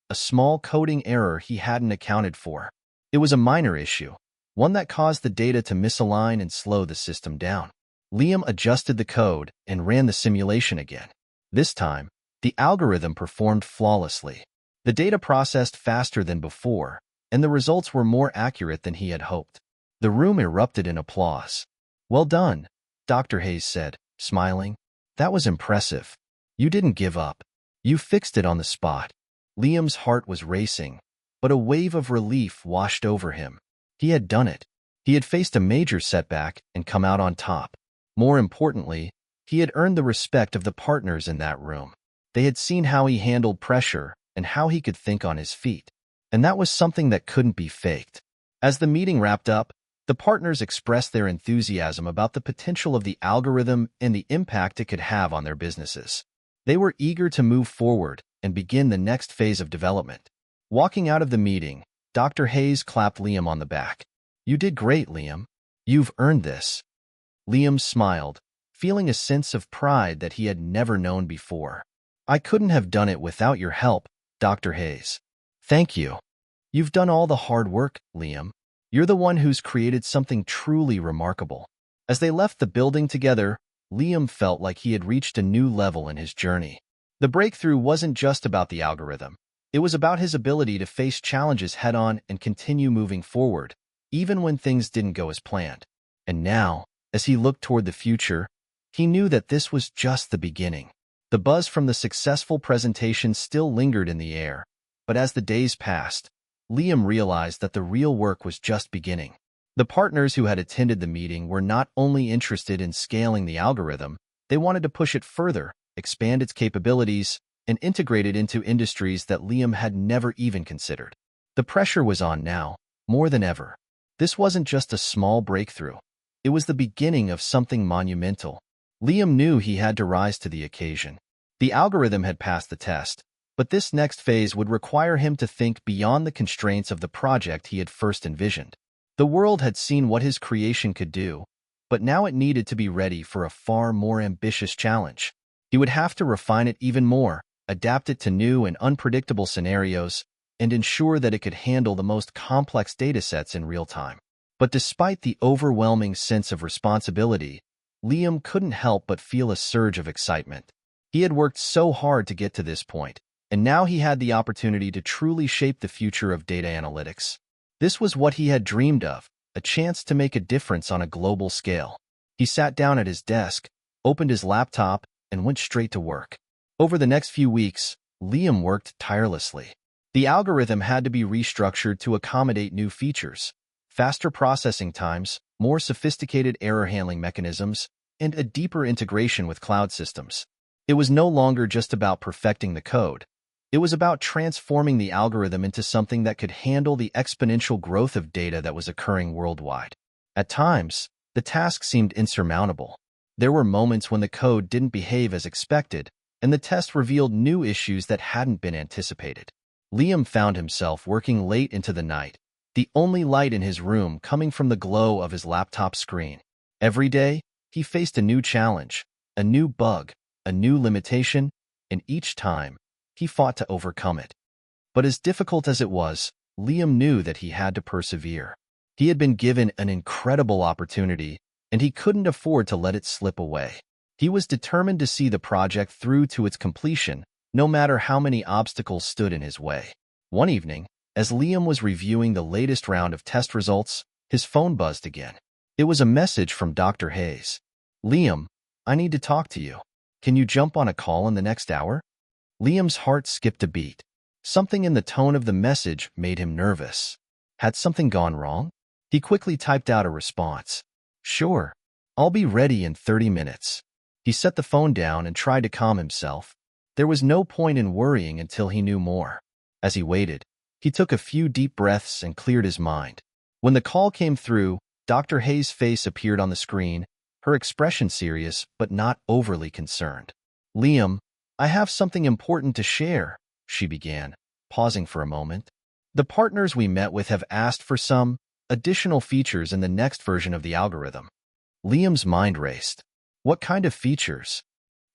Speaker 1: A small coding error he hadn't accounted for. It was a minor issue, one that caused the data to misalign and slow the system down. Liam adjusted the code and ran the simulation again. This time, the algorithm performed flawlessly. The data processed faster than before, and the results were more accurate than he had hoped. The room erupted in applause. Well done, Dr. Hayes said, smiling. That was impressive. You didn't give up. You fixed it on the spot. Liam's heart was racing, but a wave of relief washed over him. He had done it. He had faced a major setback and come out on top. More importantly, he had earned the respect of the partners in that room. They had seen how he handled pressure and how he could think on his feet. And that was something that couldn't be faked. As the meeting wrapped up, the partners expressed their enthusiasm about the potential of the algorithm and the impact it could have on their businesses. They were eager to move forward and begin the next phase of development. Walking out of the meeting, Dr. Hayes clapped Liam on the back. You did great, Liam. You've earned this. Liam smiled, feeling a sense of pride that he had never known before. I couldn't have done it without your help, Dr. Hayes. Thank you. You've done all the hard work, Liam. You're the one who's created something truly remarkable. As they left the building together, Liam felt like he had reached a new level in his journey. The breakthrough wasn't just about the algorithm. It was about his ability to face challenges head-on and continue moving forward, even when things didn't go as planned. And now, as he looked toward the future, he knew that this was just the beginning. The buzz from the successful presentation still lingered in the air, but as the days passed, Liam realized that the real work was just beginning. The partners who had attended the meeting were not only interested in scaling the algorithm, they wanted to push it further, expand its capabilities, and integrate it into industries that Liam had never even considered. The pressure was on now, more than ever. This wasn't just a small breakthrough. It was the beginning of something monumental. Liam knew he had to rise to the occasion. The algorithm had passed the test, but this next phase would require him to think beyond the constraints of the project he had first envisioned. The world had seen what his creation could do, but now it needed to be ready for a far more ambitious challenge. He would have to refine it even more, adapt it to new and unpredictable scenarios, and ensure that it could handle the most complex datasets in real time. But despite the overwhelming sense of responsibility, Liam couldn't help but feel a surge of excitement. He had worked so hard to get to this point, and now he had the opportunity to truly shape the future of data analytics. This was what he had dreamed of, a chance to make a difference on a global scale. He sat down at his desk, opened his laptop, and went straight to work. Over the next few weeks, Liam worked tirelessly. The algorithm had to be restructured to accommodate new features, faster processing times, more sophisticated error handling mechanisms, and a deeper integration with cloud systems. It was no longer just about perfecting the code. It was about transforming the algorithm into something that could handle the exponential growth of data that was occurring worldwide. At times, the task seemed insurmountable. There were moments when the code didn't behave as expected, and the test revealed new issues that hadn't been anticipated. Liam found himself working late into the night, the only light in his room coming from the glow of his laptop screen. Every day, he faced a new challenge, a new bug, a new limitation, and each time, he fought to overcome it. But as difficult as it was, Liam knew that he had to persevere. He had been given an incredible opportunity, and he couldn't afford to let it slip away. He was determined to see the project through to its completion, no matter how many obstacles stood in his way. One evening, as Liam was reviewing the latest round of test results, his phone buzzed again. It was a message from Dr. Hayes. "Liam, I need to talk to you. Can you jump on a call in the next hour?" Liam's heart skipped a beat. Something in the tone of the message made him nervous. Had something gone wrong? He quickly typed out a response. "Sure, I'll be ready in 30 minutes. He set the phone down and tried to calm himself. There was no point in worrying until he knew more. As he waited, he took a few deep breaths and cleared his mind. When the call came through, Dr. Hayes' face appeared on the screen, her expression serious but not overly concerned. "Liam, I have something important to share," she began, pausing for a moment. "The partners we met with have asked for some additional features in the next version of the algorithm." Liam's mind raced. "What kind of features?"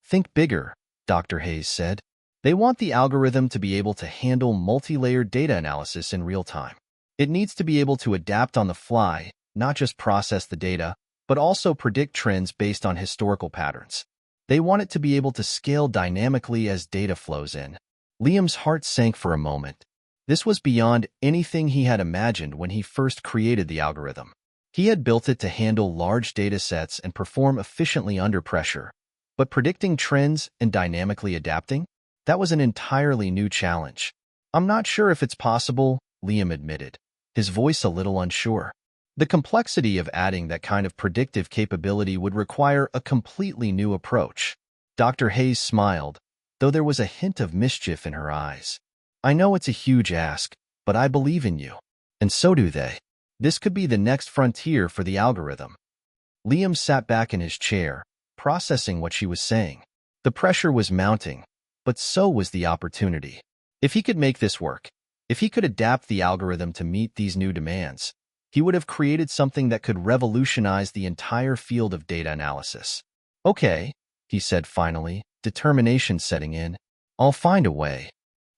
Speaker 1: "Think bigger," Dr. Hayes said. "They want the algorithm to be able to handle multi-layered data analysis in real time. It needs to be able to adapt on the fly, not just process the data, but also predict trends based on historical patterns. They want it to be able to scale dynamically as data flows in." Liam's heart sank for a moment. This was beyond anything he had imagined when he first created the algorithm. He had built it to handle large data sets and perform efficiently under pressure. But predicting trends and dynamically adapting? That was an entirely new challenge. "I'm not sure if it's possible," Liam admitted, his voice a little unsure. The complexity of adding that kind of predictive capability would require a completely new approach. Dr. Hayes smiled, though there was a hint of mischief in her eyes. "I know it's a huge ask, but I believe in you. And so do they. This could be the next frontier for the algorithm." Liam sat back in his chair, processing what she was saying. The pressure was mounting, but so was the opportunity. If he could make this work, if he could adapt the algorithm to meet these new demands, he would have created something that could revolutionize the entire field of data analysis. "Okay," he said finally, determination setting in. "I'll find a way."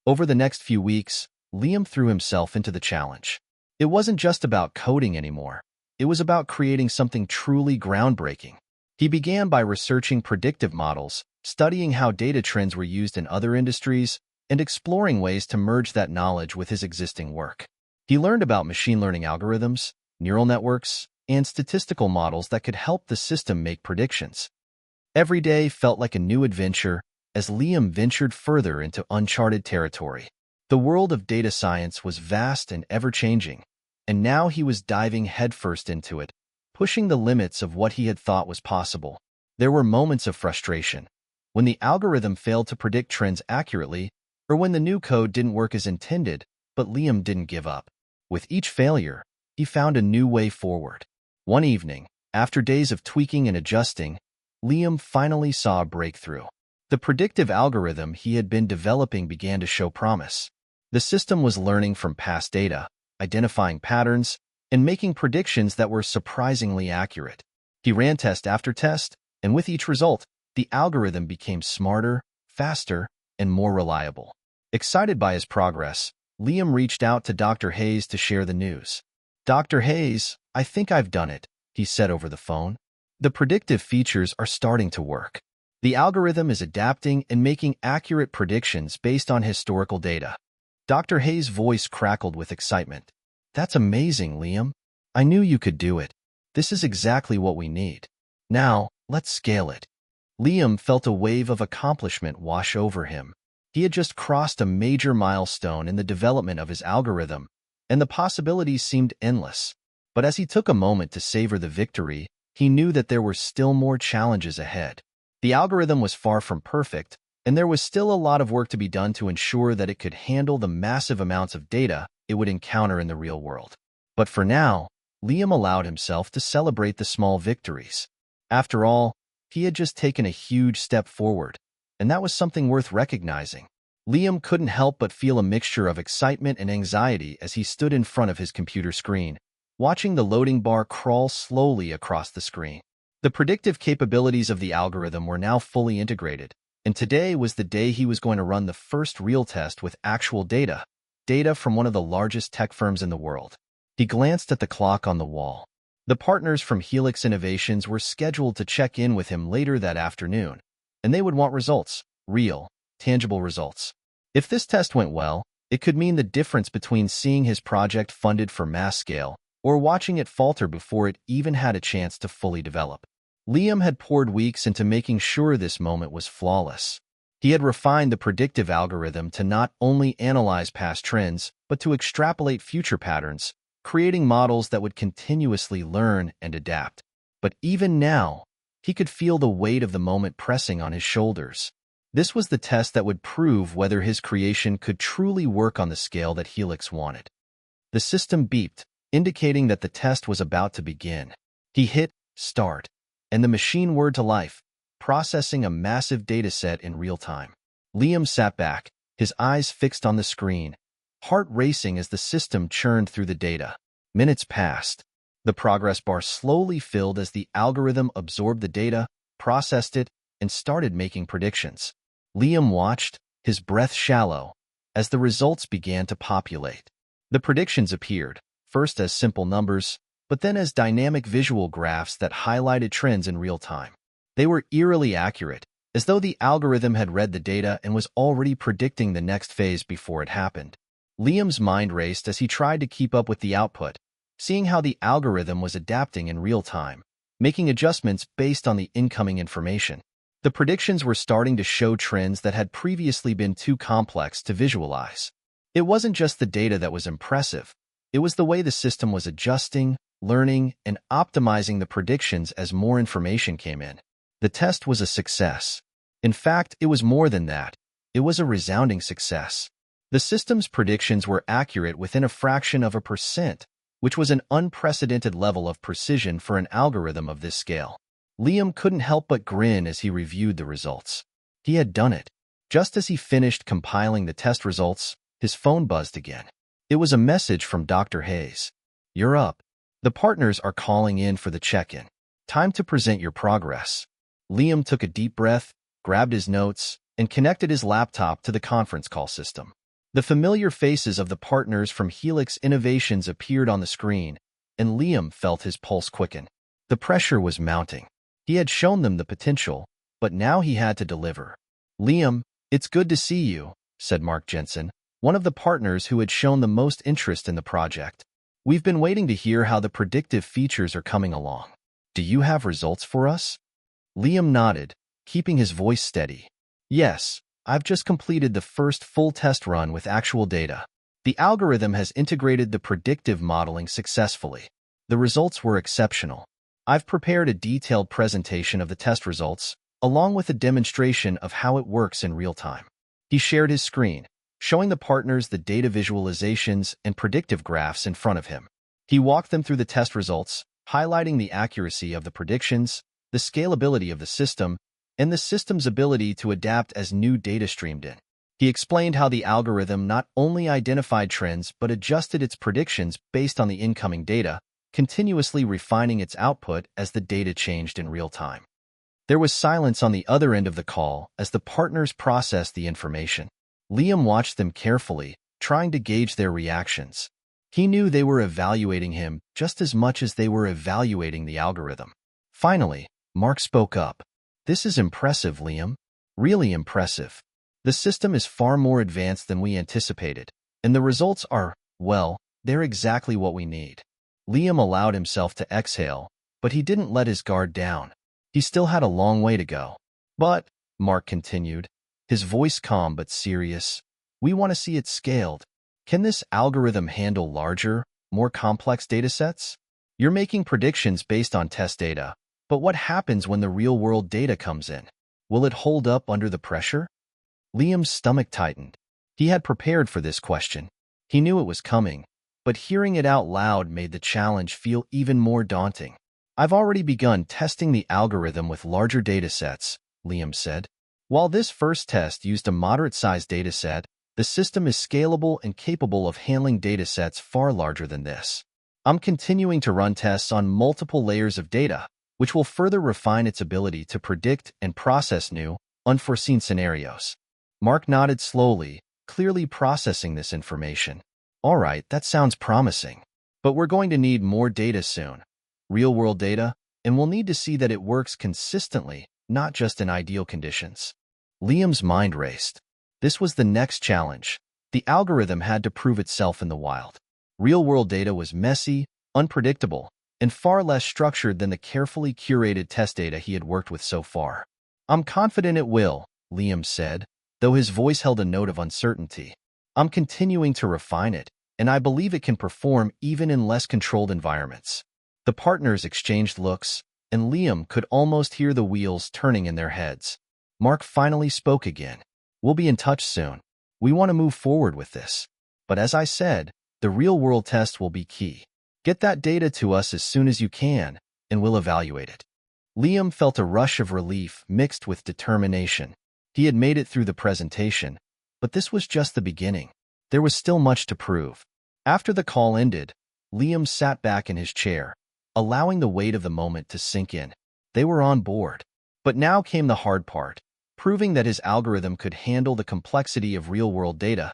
Speaker 1: Over the next few weeks, Liam threw himself into the challenge. It wasn't just about coding anymore. It was about creating something truly groundbreaking. He began by researching predictive models, studying how data trends were used in other industries, and exploring ways to merge that knowledge with his existing work. He learned about machine learning algorithms, neural networks, and statistical models that could help the system make predictions. Every day felt like a new adventure as Liam ventured further into uncharted territory. The world of data science was vast and ever-changing, and now he was diving headfirst into it, pushing the limits of what he had thought was possible. There were moments of frustration, when the algorithm failed to predict trends accurately, or when the new code didn't work as intended, but Liam didn't give up. With each failure, he found a new way forward. One evening, after days of tweaking and adjusting, Liam finally saw a breakthrough. The predictive algorithm he had been developing began to show promise. The system was learning from past data, identifying patterns, and making predictions that were surprisingly accurate. He ran test after test, and with each result, the algorithm became smarter, faster, and more reliable. Excited by his progress, Liam reached out to Dr. Hayes to share the news. "Dr. Hayes, I think I've done it," he said over the phone. "The predictive features are starting to work. The algorithm is adapting and making accurate predictions based on historical data." Dr. Hayes' voice crackled with excitement. "That's amazing, Liam. I knew you could do it. This is exactly what we need. Now, let's scale it." Liam felt a wave of accomplishment wash over him. He had just crossed a major milestone in the development of his algorithm, and the possibilities seemed endless. But as he took a moment to savor the victory, he knew that there were still more challenges ahead. The algorithm was far from perfect, and there was still a lot of work to be done to ensure that it could handle the massive amounts of data it would encounter in the real world. But for now, Liam allowed himself to celebrate the small victories. After all, he had just taken a huge step forward, and that was something worth recognizing. Liam couldn't help but feel a mixture of excitement and anxiety as he stood in front of his computer screen, watching the loading bar crawl slowly across the screen. The predictive capabilities of the algorithm were now fully integrated, and today was the day he was going to run the first real test with actual data from one of the largest tech firms in the world. He glanced at the clock on the wall. The partners from Helix Innovations were scheduled to check in with him later that afternoon, and they would want results, real, tangible results. If this test went well, it could mean the difference between seeing his project funded for mass scale or watching it falter before it even had a chance to fully develop. Liam had poured weeks into making sure this moment was flawless. He had refined the predictive algorithm to not only analyze past trends, but to extrapolate future patterns, creating models that would continuously learn and adapt. But even now, he could feel the weight of the moment pressing on his shoulders. This was the test that would prove whether his creation could truly work on the scale that Helix wanted. The system beeped, indicating that the test was about to begin. He hit start, and the machine whirred to life, processing a massive dataset in real time. Liam sat back, his eyes fixed on the screen, heart racing as the system churned through the data. Minutes passed. The progress bar slowly filled as the algorithm absorbed the data, processed it, and started making predictions. Liam watched, his breath shallow, as the results began to populate. The predictions appeared, first as simple numbers, but then as dynamic visual graphs that highlighted trends in real time. They were eerily accurate, as though the algorithm had read the data and was already predicting the next phase before it happened. Liam's mind raced as he tried to keep up with the output, seeing how the algorithm was adapting in real time, making adjustments based on the incoming information. The predictions were starting to show trends that had previously been too complex to visualize. It wasn't just the data that was impressive, it was the way the system was adjusting, learning, and optimizing the predictions as more information came in. The test was a success. In fact, it was more than that. It was a resounding success. The system's predictions were accurate within a fraction of a percent, which was an unprecedented level of precision for an algorithm of this scale. Liam couldn't help but grin as he reviewed the results. He had done it. Just as he finished compiling the test results, his phone buzzed again. It was a message from Dr. Hayes. "You're up. The partners are calling in for the check-in. Time to present your progress." Liam took a deep breath, grabbed his notes, and connected his laptop to the conference call system. The familiar faces of the partners from Helix Innovations appeared on the screen, and Liam felt his pulse quicken. The pressure was mounting. He had shown them the potential, but now he had to deliver. "Liam, it's good to see you," said Mark Jensen, one of the partners who had shown the most interest in the project. "We've been waiting to hear how the predictive features are coming along. Do you have results for us?" Liam nodded, keeping his voice steady. "Yes, I've just completed the first full test run with actual data. The algorithm has integrated the predictive modeling successfully. The results were exceptional. I've prepared a detailed presentation of the test results, along with a demonstration of how it works in real time." He shared his screen, showing the partners the data visualizations and predictive graphs in front of him. He walked them through the test results, highlighting the accuracy of the predictions, the scalability of the system, and the system's ability to adapt as new data streamed in. He explained how the algorithm not only identified trends but adjusted its predictions based on the incoming data, continuously refining its output as the data changed in real time. There was silence on the other end of the call as the partners processed the information. Liam watched them carefully, trying to gauge their reactions. He knew they were evaluating him just as much as they were evaluating the algorithm. Finally, Mark spoke up. "This is impressive, Liam. Really impressive. The system is far more advanced than we anticipated, and the results are, well, they're exactly what we need." Liam allowed himself to exhale, but he didn't let his guard down. He still had a long way to go. "But," Mark continued, his voice calm but serious, "we want to see it scaled. Can this algorithm handle larger, more complex datasets? You're making predictions based on test data, But what happens when the real-world data comes in? Will it hold up under the pressure? Liam's stomach tightened. He had prepared for this question. He knew it was coming, but hearing it out loud made the challenge feel even more daunting. I've already begun testing the algorithm with larger datasets, Liam said. While this first test used a moderate-sized dataset, the system is scalable and capable of handling datasets far larger than this. I'm continuing to run tests on multiple layers of data, which will further refine its ability to predict and process new, unforeseen scenarios. Mark nodded slowly, clearly processing this information. All right, that sounds promising. But we're going to need more data soon. Real-world data, and we'll need to see that it works consistently, not just in ideal conditions. Liam's mind raced. This was the next challenge. The algorithm had to prove itself in the wild. Real-world data was messy, unpredictable, and far less structured than the carefully curated test data he had worked with so far. I'm confident it will, Liam said, though his voice held a note of uncertainty. I'm continuing to refine it, and I believe it can perform even in less controlled environments. The partners exchanged looks, and Liam could almost hear the wheels turning in their heads. Mark finally spoke again. We'll be in touch soon. We want to move forward with this. But as I said, the real-world test will be key. Get that data to us as soon as you can, and we'll evaluate it. Liam felt a rush of relief mixed with determination. He had made it through the presentation, but this was just the beginning. There was still much to prove. After the call ended, Liam sat back in his chair, allowing the weight of the moment to sink in. They were on board. But now came the hard part, proving that his algorithm could handle the complexity of real-world data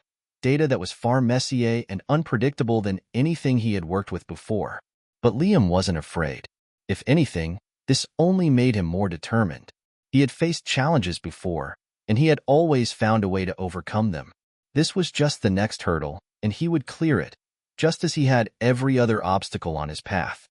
Speaker 1: that was far messier and unpredictable than anything he had worked with before. But Liam wasn't afraid. If anything, this only made him more determined. He had faced challenges before, and he had always found a way to overcome them. This was just the next hurdle, and he would clear it, just as he had every other obstacle on his path.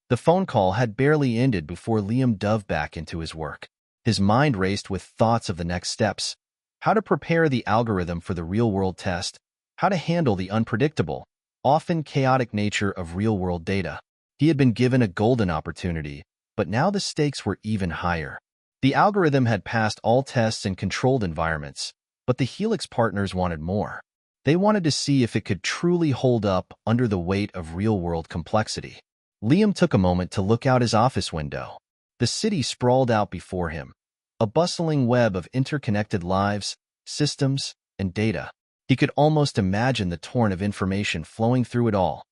Speaker 1: The phone call had barely ended before Liam dove back into his work. His mind raced with thoughts of the next steps: how to prepare the algorithm for the real-world test, how to handle the unpredictable, often chaotic nature of real-world data. He had been given a golden opportunity, but now the stakes were even higher. The algorithm had passed all tests in controlled environments, but the Helix partners wanted more. They wanted to see if it could truly hold up under the weight of real-world complexity. Liam took a moment to look out his office window. The city sprawled out before him, a bustling web of interconnected lives, systems, and data. He could almost imagine the torrent of information flowing through it all.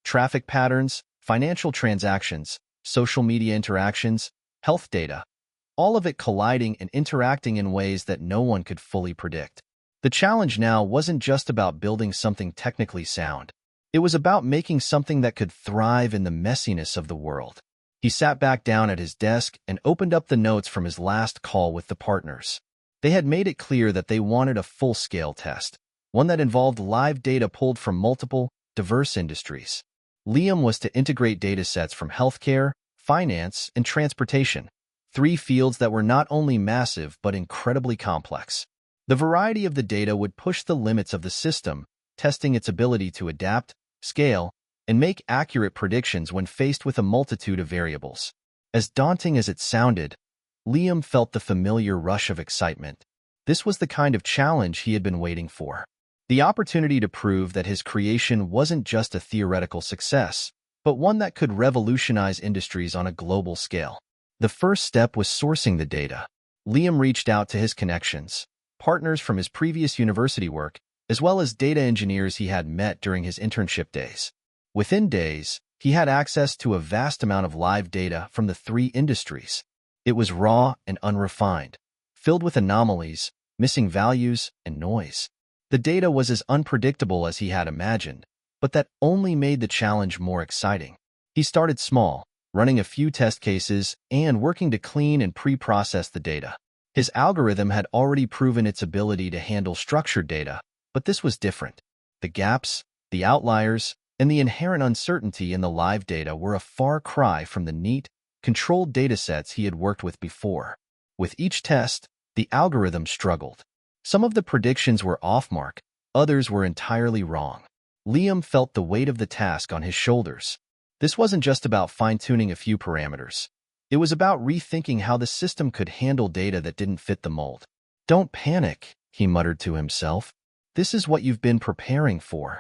Speaker 1: Traffic patterns, financial transactions, social media interactions, health data, all of it colliding and interacting in ways that no one could fully predict. The challenge now wasn't just about building something technically sound. It was about making something that could thrive in the messiness of the world. He sat back down at his desk and opened up the notes from his last call with the partners. They had made it clear that they wanted a full-scale test, one that involved live data pulled from multiple, diverse industries. Liam was to integrate datasets from healthcare, finance, and transportation, 3 fields that were not only massive but incredibly complex. The variety of the data would push the limits of the system, testing its ability to adapt, scale, and make accurate predictions when faced with a multitude of variables. As daunting as it sounded, Liam felt the familiar rush of excitement. This was the kind of challenge he had been waiting for. The opportunity to prove that his creation wasn't just a theoretical success, but one that could revolutionize industries on a global scale. The first step was sourcing the data. Liam reached out to his connections, partners from his previous university work, as well as data engineers he had met during his internship days. Within days, he had access to a vast amount of live data from the 3 industries. It was raw and unrefined, filled with anomalies, missing values, and noise. The data was as unpredictable as he had imagined, but that only made the challenge more exciting. He started small, running a few test cases and working to clean and pre-process the data. His algorithm had already proven its ability to handle structured data, but this was different. The gaps, the outliers, and the inherent uncertainty in the live data were a far cry from the neat, controlled datasets he had worked with before. With each test, the algorithm struggled. Some of the predictions were off-mark, others were entirely wrong. Liam felt the weight of the task on his shoulders. This wasn't just about fine-tuning a few parameters. It was about rethinking how the system could handle data that didn't fit the mold. "Don't panic," he muttered to himself. "This is what you've been preparing for."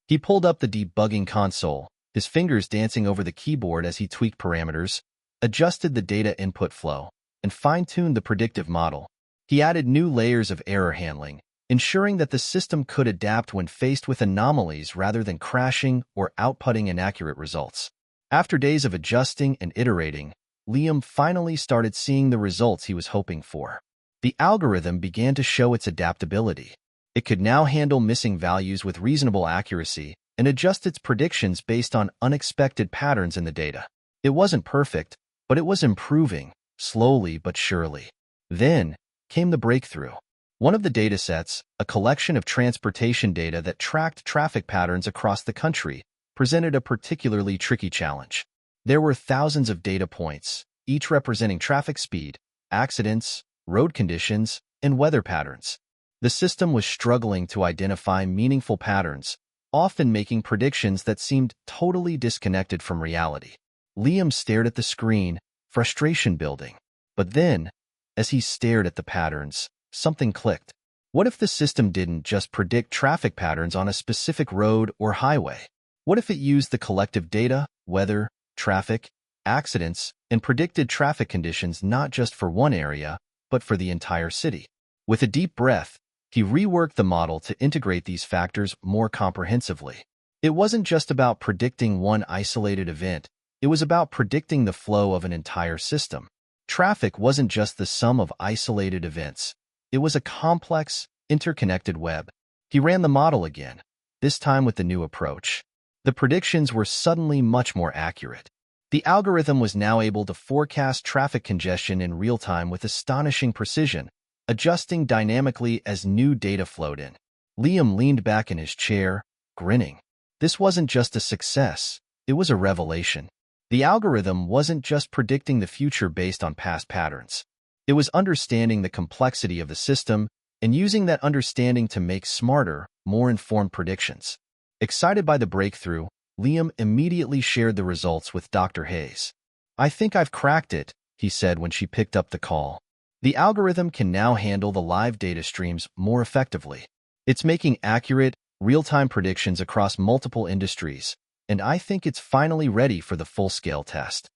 Speaker 1: He pulled up the debugging console, his fingers dancing over the keyboard as he tweaked parameters, adjusted the data input flow, and fine-tuned the predictive model. He added new layers of error handling, ensuring that the system could adapt when faced with anomalies rather than crashing or outputting inaccurate results. After days of adjusting and iterating, Liam finally started seeing the results he was hoping for. The algorithm began to show its adaptability. It could now handle missing values with reasonable accuracy and adjust its predictions based on unexpected patterns in the data. It wasn't perfect, but it was improving, slowly but surely. Then came the breakthrough. One of the datasets, a collection of transportation data that tracked traffic patterns across the country, presented a particularly tricky challenge. There were thousands of data points, each representing traffic speed, accidents, road conditions, and weather patterns. The system was struggling to identify meaningful patterns, often making predictions that seemed totally disconnected from reality. Liam stared at the screen, frustration building. But then, as he stared at the patterns, something clicked. What if the system didn't just predict traffic patterns on a specific road or highway? What if it used the collective data, weather, traffic, accidents, and predicted traffic conditions not just for one area, but for the entire city? With a deep breath, he reworked the model to integrate these factors more comprehensively. It wasn't just about predicting one isolated event, it was about predicting the flow of an entire system. Traffic wasn't just the sum of isolated events. It was a complex, interconnected web. He ran the model again, this time with the new approach. The predictions were suddenly much more accurate. The algorithm was now able to forecast traffic congestion in real time with astonishing precision, adjusting dynamically as new data flowed in. Liam leaned back in his chair, grinning. This wasn't just a success, it was a revelation. The algorithm wasn't just predicting the future based on past patterns. It was understanding the complexity of the system and using that understanding to make smarter, more informed predictions. Excited by the breakthrough, Liam immediately shared the results with Dr. Hayes. "I think I've cracked it," he said when she picked up the call. "The algorithm can now handle the live data streams more effectively. It's making accurate, real-time predictions across multiple industries, and I think it's finally ready for the full-scale test."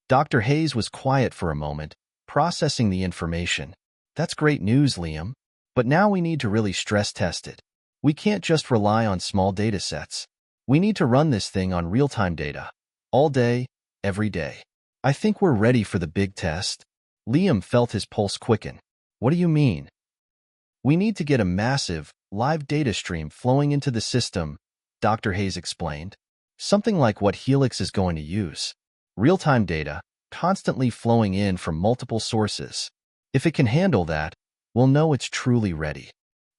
Speaker 1: Dr. Hayes was quiet for a moment, processing the information. "That's great news, Liam. But now we need to really stress test it. We can't just rely on small data sets. We need to run this thing on real-time data, all day, every day. I think we're ready for the big test." Liam felt his pulse quicken. "What do you mean?" "We need to get a massive, live data stream flowing into the system," Dr. Hayes explained. "Something like what Helix is going to use. Real-time data, constantly flowing in from multiple sources. If it can handle that, we'll know it's truly ready."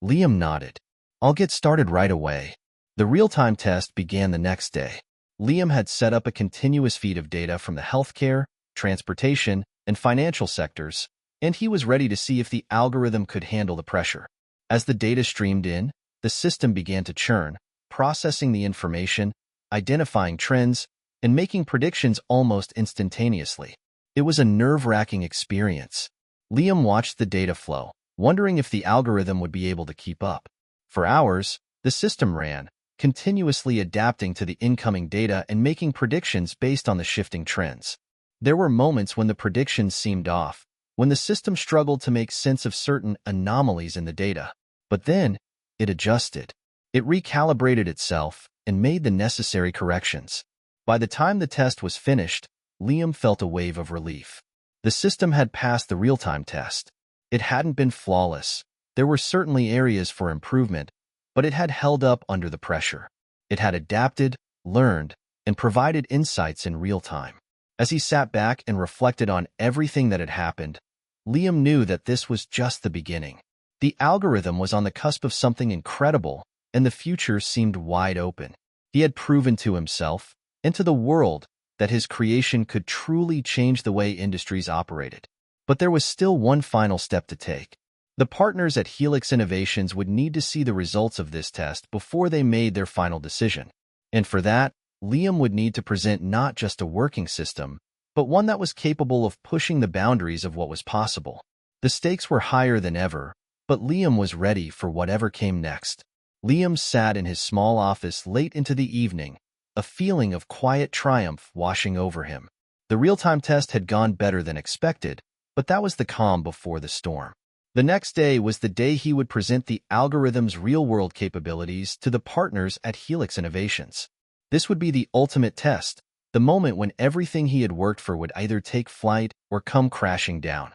Speaker 1: Liam nodded. "I'll get started right away." The real-time test began the next day. Liam had set up a continuous feed of data from the healthcare, transportation, and financial sectors, and he was ready to see if the algorithm could handle the pressure. As the data streamed in, the system began to churn, processing the information, identifying trends, and making predictions almost instantaneously. It was a nerve-wracking experience. Liam watched the data flow, wondering if the algorithm would be able to keep up. For hours, the system ran, continuously adapting to the incoming data and making predictions based on the shifting trends. There were moments when the predictions seemed off, when the system struggled to make sense of certain anomalies in the data. But then, it adjusted. It recalibrated itself and made the necessary corrections. By the time the test was finished, Liam felt a wave of relief. The system had passed the real-time test. It hadn't been flawless. There were certainly areas for improvement, but it had held up under the pressure. It had adapted, learned, and provided insights in real time. As he sat back and reflected on everything that had happened, Liam knew that this was just the beginning. The algorithm was on the cusp of something incredible, and the future seemed wide open. He had proven to himself and to the world that his creation could truly change the way industries operated. But there was still one final step to take. The partners at Helix Innovations would need to see the results of this test before they made their final decision. And for that, Liam would need to present not just a working system, but one that was capable of pushing the boundaries of what was possible. The stakes were higher than ever, but Liam was ready for whatever came next. Liam sat in his small office late into the evening, a feeling of quiet triumph washing over him. The real-time test had gone better than expected, but that was the calm before the storm. The next day was the day he would present the algorithm's real-world capabilities to the partners at Helix Innovations. This would be the ultimate test, the moment when everything he had worked for would either take flight or come crashing down.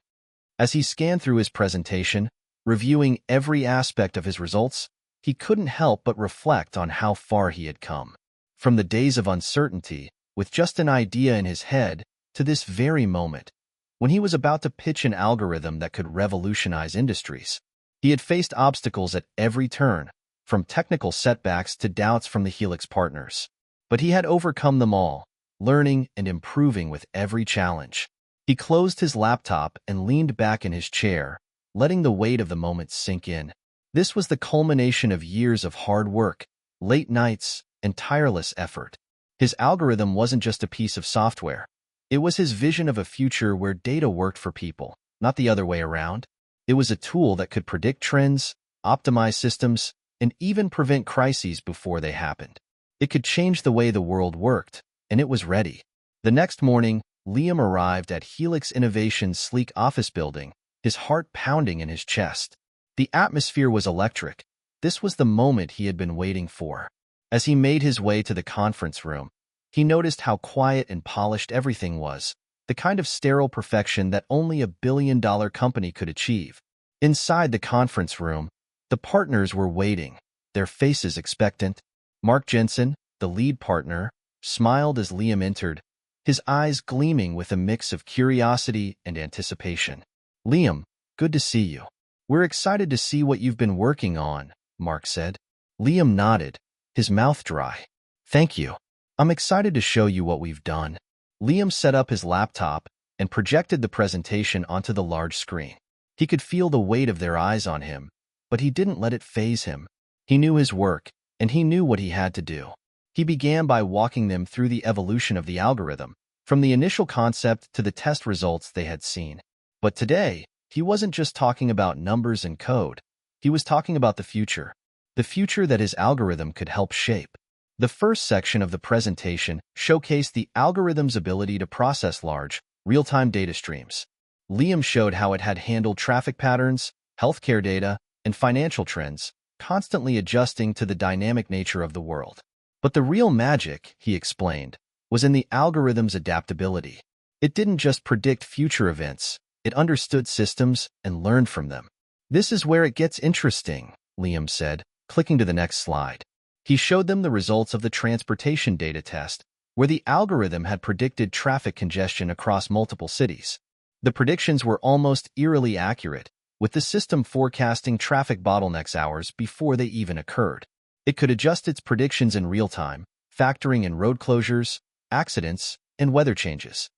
Speaker 1: As he scanned through his presentation, reviewing every aspect of his results, he couldn't help but reflect on how far he had come. From the days of uncertainty, with just an idea in his head, to this very moment, when he was about to pitch an algorithm that could revolutionize industries. He had faced obstacles at every turn, from technical setbacks to doubts from the Helix partners. But he had overcome them all, learning and improving with every challenge. He closed his laptop and leaned back in his chair, letting the weight of the moment sink in. This was the culmination of years of hard work, late nights, and tireless effort. His algorithm wasn't just a piece of software. It was his vision of a future where data worked for people, not the other way around. It was a tool that could predict trends, optimize systems, and even prevent crises before they happened. It could change the way the world worked, and it was ready. The next morning, Liam arrived at Helix Innovations' sleek office building, his heart pounding in his chest. The atmosphere was electric. This was the moment he had been waiting for. As he made his way to the conference room, he noticed how quiet and polished everything was, the kind of sterile perfection that only a billion-dollar company could achieve. Inside the conference room, the partners were waiting, their faces expectant. Mark Jensen, the lead partner, smiled as Liam entered, his eyes gleaming with a mix of curiosity and anticipation. "Liam, good to see you. We're excited to see what you've been working on," Mark said. Liam nodded, his mouth dry. "Thank you. I'm excited to show you what we've done." Liam set up his laptop and projected the presentation onto the large screen. He could feel the weight of their eyes on him, but he didn't let it faze him. He knew his work, and he knew what he had to do. He began by walking them through the evolution of the algorithm, from the initial concept to the test results they had seen. But today, he wasn't just talking about numbers and code. He was talking about the future that his algorithm could help shape. The first section of the presentation showcased the algorithm's ability to process large, real-time data streams. Liam showed how it had handled traffic patterns, healthcare data, and financial trends, constantly adjusting to the dynamic nature of the world. But the real magic, he explained, was in the algorithm's adaptability. It didn't just predict future events, it understood systems and learned from them. "This is where it gets interesting," Liam said, clicking to the next slide. He showed them the results of the transportation data test, where the algorithm had predicted traffic congestion across multiple cities. The predictions were almost eerily accurate, with the system forecasting traffic bottlenecks hours before they even occurred. It could adjust its predictions in real time, factoring in road closures, accidents, and weather changes.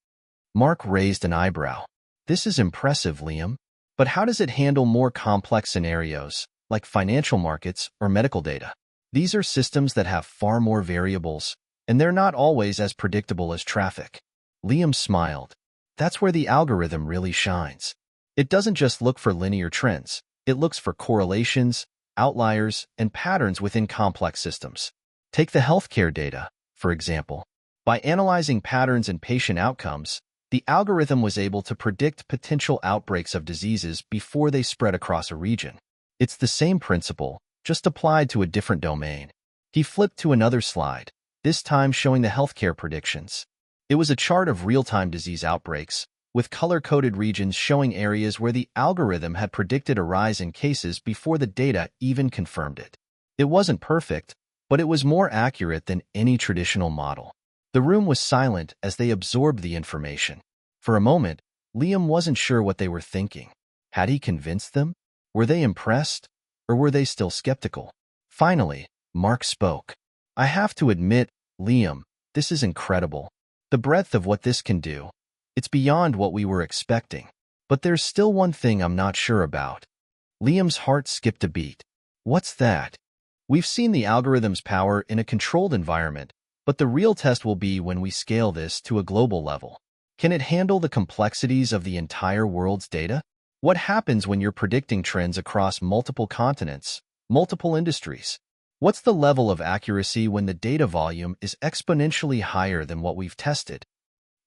Speaker 1: Mark raised an eyebrow. "This is impressive, Liam. But how does it handle more complex scenarios, like financial markets or medical data? These are systems that have far more variables, and they're not always as predictable as traffic." Liam smiled. "That's where the algorithm really shines. It doesn't just look for linear trends. It looks for correlations, outliers, and patterns within complex systems. Take the healthcare data, for example. By analyzing patterns in patient outcomes, the algorithm was able to predict potential outbreaks of diseases before they spread across a region. It's the same principle, just applied to a different domain." He flipped to another slide, this time showing the healthcare predictions. It was a chart of real-time disease outbreaks, with color-coded regions showing areas where the algorithm had predicted a rise in cases before the data even confirmed it. It wasn't perfect, but it was more accurate than any traditional model. The room was silent as they absorbed the information. For a moment, Liam wasn't sure what they were thinking. Had he convinced them? Were they impressed? Or were they still skeptical? Finally, Mark spoke. "I have to admit, Liam, this is incredible. The breadth of what this can do. It's beyond what we were expecting. But there's still one thing I'm not sure about." Liam's heart skipped a beat. "What's that?" "We've seen the algorithm's power in a controlled environment, but the real test will be when we scale this to a global level. Can it handle the complexities of the entire world's data? What happens when you're predicting trends across multiple continents, multiple industries? What's the level of accuracy when the data volume is exponentially higher than what we've tested?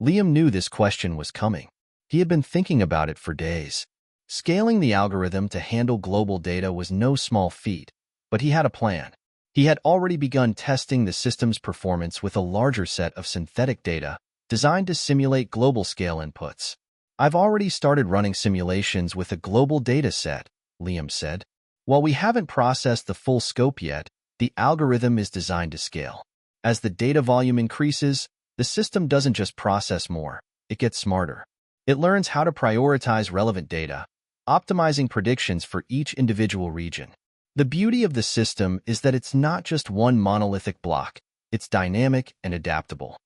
Speaker 1: Liam knew this question was coming. He had been thinking about it for days. Scaling the algorithm to handle global data was no small feat, but he had a plan. He had already begun testing the system's performance with a larger set of synthetic data designed to simulate global scale inputs. I've already started running simulations with a global data set, Liam said. While we haven't processed the full scope yet, the algorithm is designed to scale. As the data volume increases, the system doesn't just process more, it gets smarter. It learns how to prioritize relevant data, optimizing predictions for each individual region. The beauty of the system is that it's not just one monolithic block, it's dynamic and adaptable.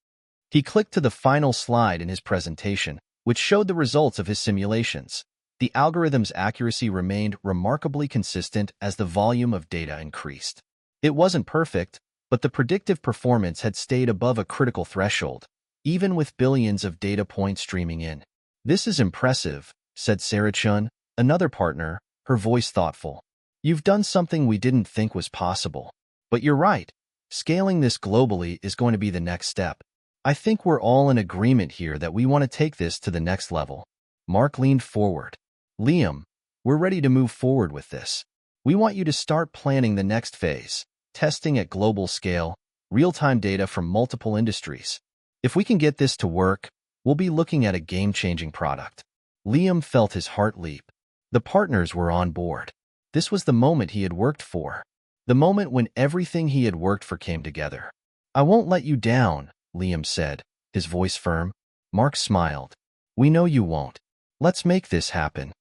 Speaker 1: He clicked to the final slide in his presentation, which showed the results of his simulations. The algorithm's accuracy remained remarkably consistent as the volume of data increased. It wasn't perfect, but the predictive performance had stayed above a critical threshold, even with billions of data points streaming in. "This is impressive," said Sarah Chun, another partner, her voice thoughtful. "You've done something we didn't think was possible. But you're right, scaling this globally is going to be the next step. I think we're all in agreement here that we want to take this to the next level." Mark leaned forward. "Liam, we're ready to move forward with this. We want you to start planning the next phase, testing at global scale, real-time data from multiple industries. If we can get this to work, we'll be looking at a game-changing product." Liam felt his heart leap. The partners were on board. This was the moment he had worked for. The moment when everything he had worked for came together. "I won't let you down," Liam said, his voice firm. Mark smiled. "We know you won't. Let's make this happen."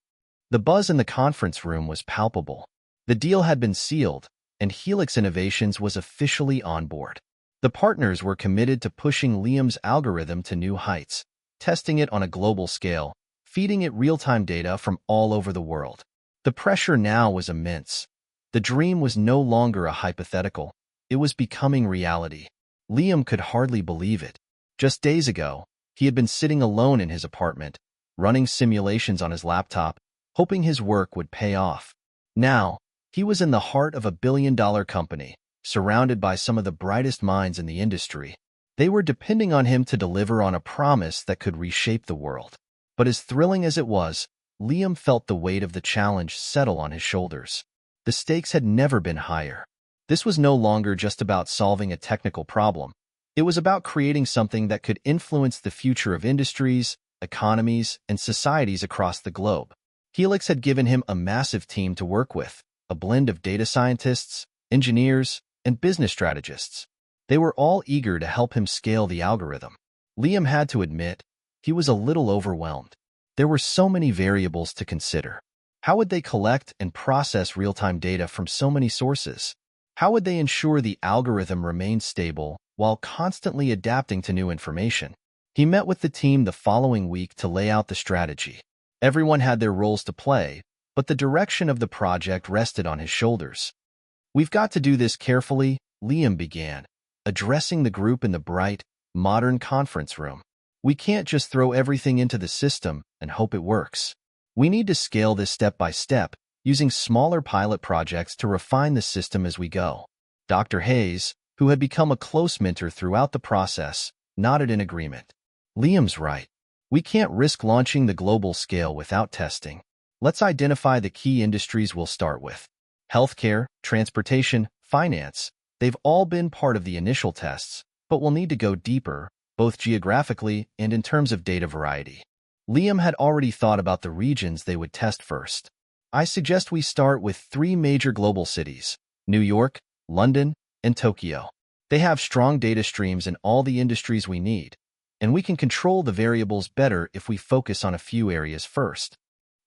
Speaker 1: The buzz in the conference room was palpable. The deal had been sealed, and Helix Innovations was officially on board. The partners were committed to pushing Liam's algorithm to new heights, testing it on a global scale, feeding it real-time data from all over the world. The pressure now was immense. The dream was no longer a hypothetical. It was becoming reality. Liam could hardly believe it. Just days ago, he had been sitting alone in his apartment, running simulations on his laptop, hoping his work would pay off. Now, he was in the heart of a billion-dollar company, surrounded by some of the brightest minds in the industry. They were depending on him to deliver on a promise that could reshape the world. But as thrilling as it was, Liam felt the weight of the challenge settle on his shoulders. The stakes had never been higher. This was no longer just about solving a technical problem. It was about creating something that could influence the future of industries, economies, and societies across the globe. Helix had given him a massive team to work with, a blend of data scientists, engineers, and business strategists. They were all eager to help him scale the algorithm. Liam had to admit, he was a little overwhelmed. There were so many variables to consider. How would they collect and process real-time data from so many sources? How would they ensure the algorithm remained stable while constantly adapting to new information? He met with the team the following week to lay out the strategy. Everyone had their roles to play, but the direction of the project rested on his shoulders. "We've got to do this carefully," Liam began, addressing the group in the bright, modern conference room. "We can't just throw everything into the system and hope it works. We need to scale this step by step, using smaller pilot projects to refine the system as we go." Dr. Hayes, who had become a close mentor throughout the process, nodded in agreement. "Liam's right. We can't risk launching the global scale without testing. Let's identify the key industries we'll start with. Healthcare, transportation, finance, they've all been part of the initial tests, but we'll need to go deeper, both geographically and in terms of data variety." Liam had already thought about the regions they would test first. "I suggest we start with 3 major global cities, New York, London, and Tokyo. They have strong data streams in all the industries we need, and we can control the variables better if we focus on a few areas first."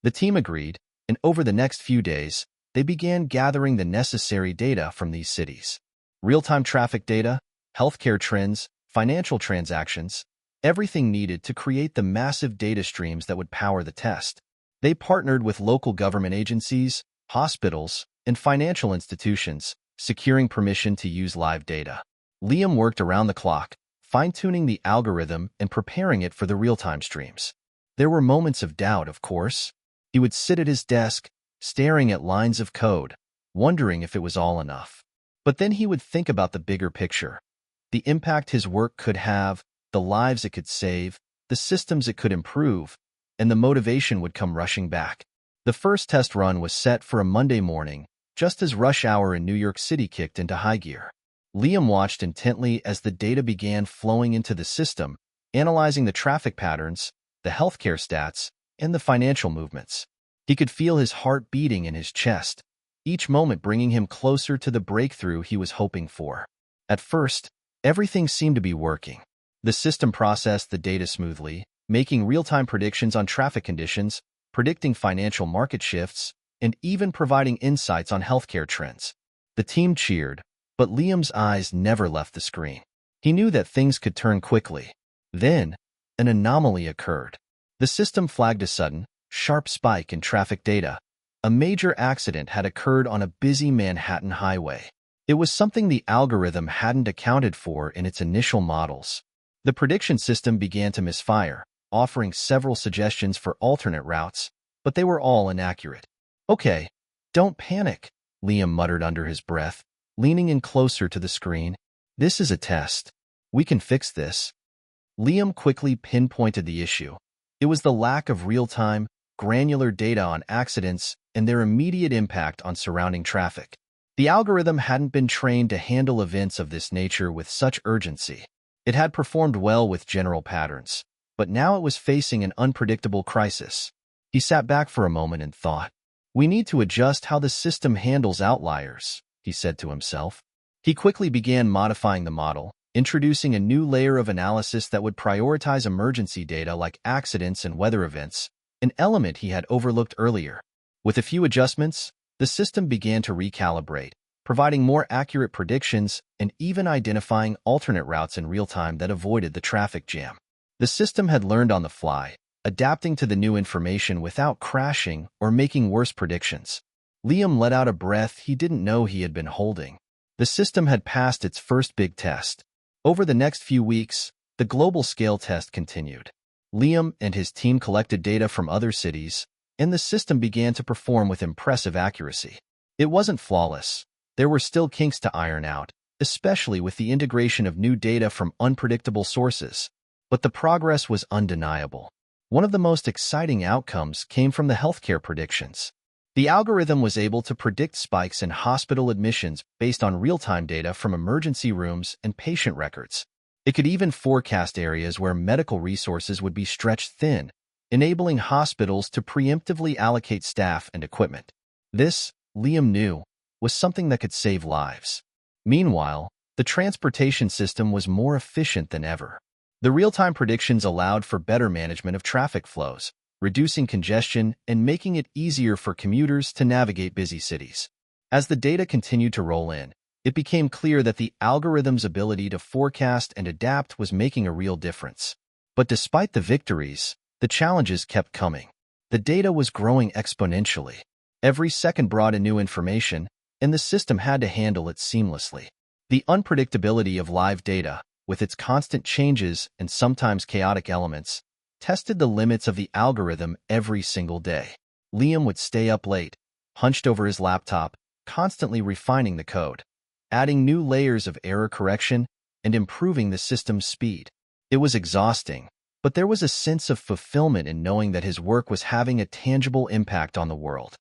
Speaker 1: The team agreed, and over the next few days, they began gathering the necessary data from these cities. Real-time traffic data, healthcare trends, financial transactions, everything needed to create the massive data streams that would power the test. They partnered with local government agencies, hospitals, and financial institutions, securing permission to use live data. Liam worked around the clock, fine-tuning the algorithm and preparing it for the real-time streams. There were moments of doubt, of course. He would sit at his desk, staring at lines of code, wondering if it was all enough. But then he would think about the bigger picture, the impact his work could have, the lives it could save, the systems it could improve, and the motivation would come rushing back. The first test run was set for a Monday morning, just as rush hour in New York City kicked into high gear. Liam watched intently as the data began flowing into the system, analyzing the traffic patterns, the healthcare stats, and the financial movements. He could feel his heart beating in his chest, each moment bringing him closer to the breakthrough he was hoping for. At first, everything seemed to be working. The system processed the data smoothly, making real-time predictions on traffic conditions, predicting financial market shifts, and even providing insights on healthcare trends. The team cheered, but Liam's eyes never left the screen. He knew that things could turn quickly. Then, an anomaly occurred. The system flagged a sudden, sharp spike in traffic data. A major accident had occurred on a busy Manhattan highway. It was something the algorithm hadn't accounted for in its initial models. The prediction system began to misfire, offering several suggestions for alternate routes, but they were all inaccurate. "Okay, don't panic," Liam muttered under his breath, leaning in closer to the screen. "This is a test. We can fix this." Liam quickly pinpointed the issue. It was the lack of real-time, granular data on accidents and their immediate impact on surrounding traffic. The algorithm hadn't been trained to handle events of this nature with such urgency. It had performed well with general patterns, but now it was facing an unpredictable crisis. He sat back for a moment and thought, "We need to adjust how the system handles outliers," he said to himself. He quickly began modifying the model, introducing a new layer of analysis that would prioritize emergency data like accidents and weather events, an element he had overlooked earlier. With a few adjustments, the system began to recalibrate, providing more accurate predictions and even identifying alternate routes in real time that avoided the traffic jam. The system had learned on the fly, adapting to the new information without crashing or making worse predictions. Liam let out a breath he didn't know he had been holding. The system had passed its first big test. Over the next few weeks, the global scale test continued. Liam and his team collected data from other cities, and the system began to perform with impressive accuracy. It wasn't flawless. There were still kinks to iron out, especially with the integration of new data from unpredictable sources. But the progress was undeniable. One of the most exciting outcomes came from the healthcare predictions. The algorithm was able to predict spikes in hospital admissions based on real-time data from emergency rooms and patient records. It could even forecast areas where medical resources would be stretched thin, enabling hospitals to preemptively allocate staff and equipment. This, Liam knew, was something that could save lives. Meanwhile, the transportation system was more efficient than ever. The real-time predictions allowed for better management of traffic flows, reducing congestion and making it easier for commuters to navigate busy cities. As the data continued to roll in, it became clear that the algorithm's ability to forecast and adapt was making a real difference. But despite the victories, the challenges kept coming. The data was growing exponentially. Every second brought in new information, and the system had to handle it seamlessly. The unpredictability of live data, with its constant changes and sometimes chaotic elements, tested the limits of the algorithm every single day. Liam would stay up late, hunched over his laptop, constantly refining the code, adding new layers of error correction, and improving the system's speed. It was exhausting, but there was a sense of fulfillment in knowing that his work was having a tangible impact on the world.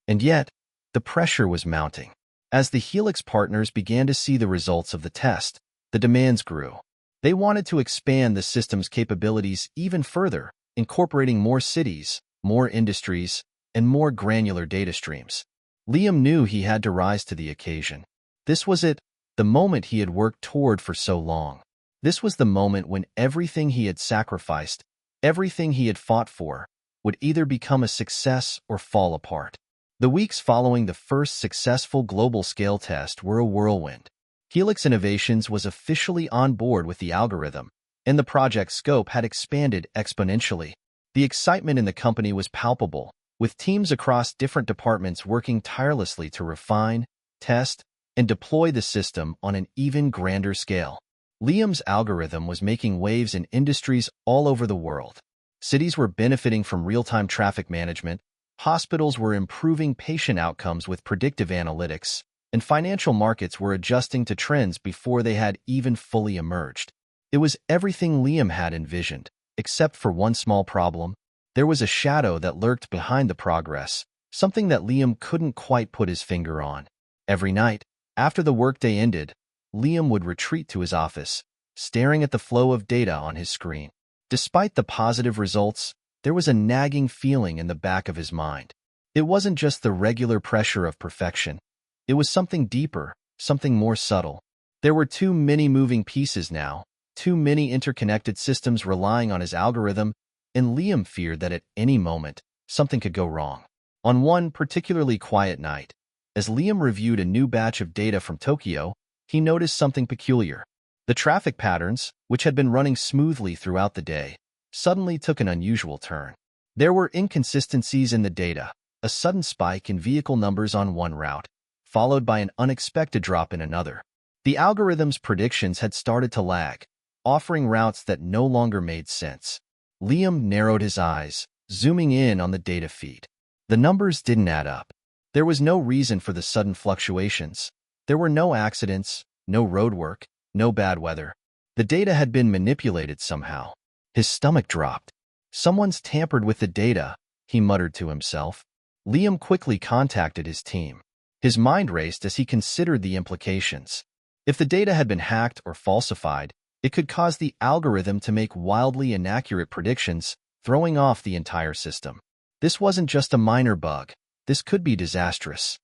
Speaker 1: And yet, the pressure was mounting. As the Helix partners began to see the results of the test, the demands grew. They wanted to expand the system's capabilities even further, incorporating more cities, more industries, and more granular data streams. Liam knew he had to rise to the occasion. This was it, the moment he had worked toward for so long. This was the moment when everything he had sacrificed, everything he had fought for, would either become a success or fall apart. The weeks following the first successful global scale test were a whirlwind. Helix Innovations was officially on board with the algorithm, and the project's scope had expanded exponentially. The excitement in the company was palpable, with teams across different departments working tirelessly to refine, test, and deploy the system on an even grander scale. Liam's algorithm was making waves in industries all over the world. Cities were benefiting from real-time traffic management, hospitals were improving patient outcomes with predictive analytics, and financial markets were adjusting to trends before they had even fully emerged. It was everything Liam had envisioned, except for one small problem. There was a shadow that lurked behind the progress, something that Liam couldn't quite put his finger on. Every night, after the workday ended, Liam would retreat to his office, staring at the flow of data on his screen. Despite the positive results, there was a nagging feeling in the back of his mind. It wasn't just the regular pressure of perfection. It was something deeper, something more subtle. There were too many moving pieces now, too many interconnected systems relying on his algorithm, and Liam feared that at any moment, something could go wrong. On one particularly quiet night, as Liam reviewed a new batch of data from Tokyo, he noticed something peculiar. The traffic patterns, which had been running smoothly throughout the day, suddenly took an unusual turn. There were inconsistencies in the data, a sudden spike in vehicle numbers on one route, followed by an unexpected drop in another. The algorithm's predictions had started to lag, offering routes that no longer made sense. Liam narrowed his eyes, zooming in on the data feed. The numbers didn't add up. There was no reason for the sudden fluctuations. There were no accidents, no roadwork, no bad weather. The data had been manipulated somehow. His stomach dropped. Someone's tampered with the data, he muttered to himself. Liam quickly contacted his team. His mind raced as he considered the implications. If the data had been hacked or falsified, it could cause the algorithm to make wildly inaccurate predictions, throwing off the entire system. This wasn't just a minor bug. This could be disastrous.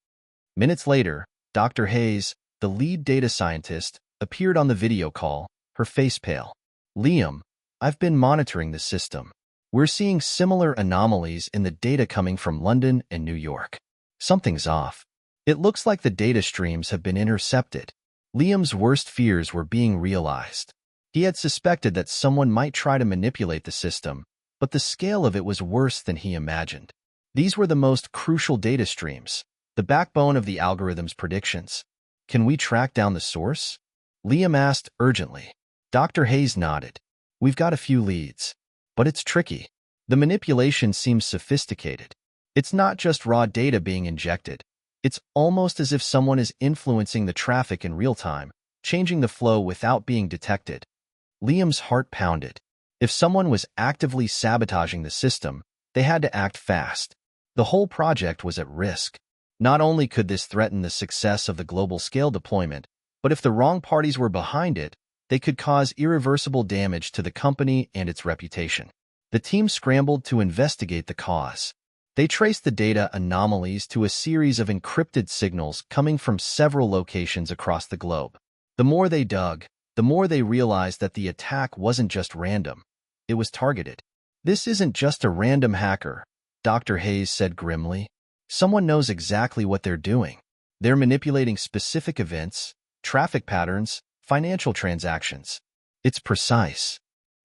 Speaker 1: Minutes later, Dr. Hayes, the lead data scientist, appeared on the video call, her face pale. Liam, I've been monitoring the system. We're seeing similar anomalies in the data coming from London and New York. Something's off. It looks like the data streams have been intercepted. Liam's worst fears were being realized. He had suspected that someone might try to manipulate the system, but the scale of it was worse than he imagined. These were the most crucial data streams, the backbone of the algorithm's predictions. Can we track down the source? Liam asked urgently. Dr. Hayes nodded. We've got a few leads, but it's tricky. The manipulation seems sophisticated. It's not just raw data being injected. It's almost as if someone is influencing the traffic in real time, changing the flow without being detected. Liam's heart pounded. If someone was actively sabotaging the system, they had to act fast. The whole project was at risk. Not only could this threaten the success of the global-scale deployment, but if the wrong parties were behind it, they could cause irreversible damage to the company and its reputation. The team scrambled to investigate the cause. They traced the data anomalies to a series of encrypted signals coming from several locations across the globe. The more they dug, the more they realized that the attack wasn't just random. It was targeted. This isn't just a random hacker, Dr. Hayes said grimly. Someone knows exactly what they're doing. They're manipulating specific events, traffic patterns, financial transactions. It's precise.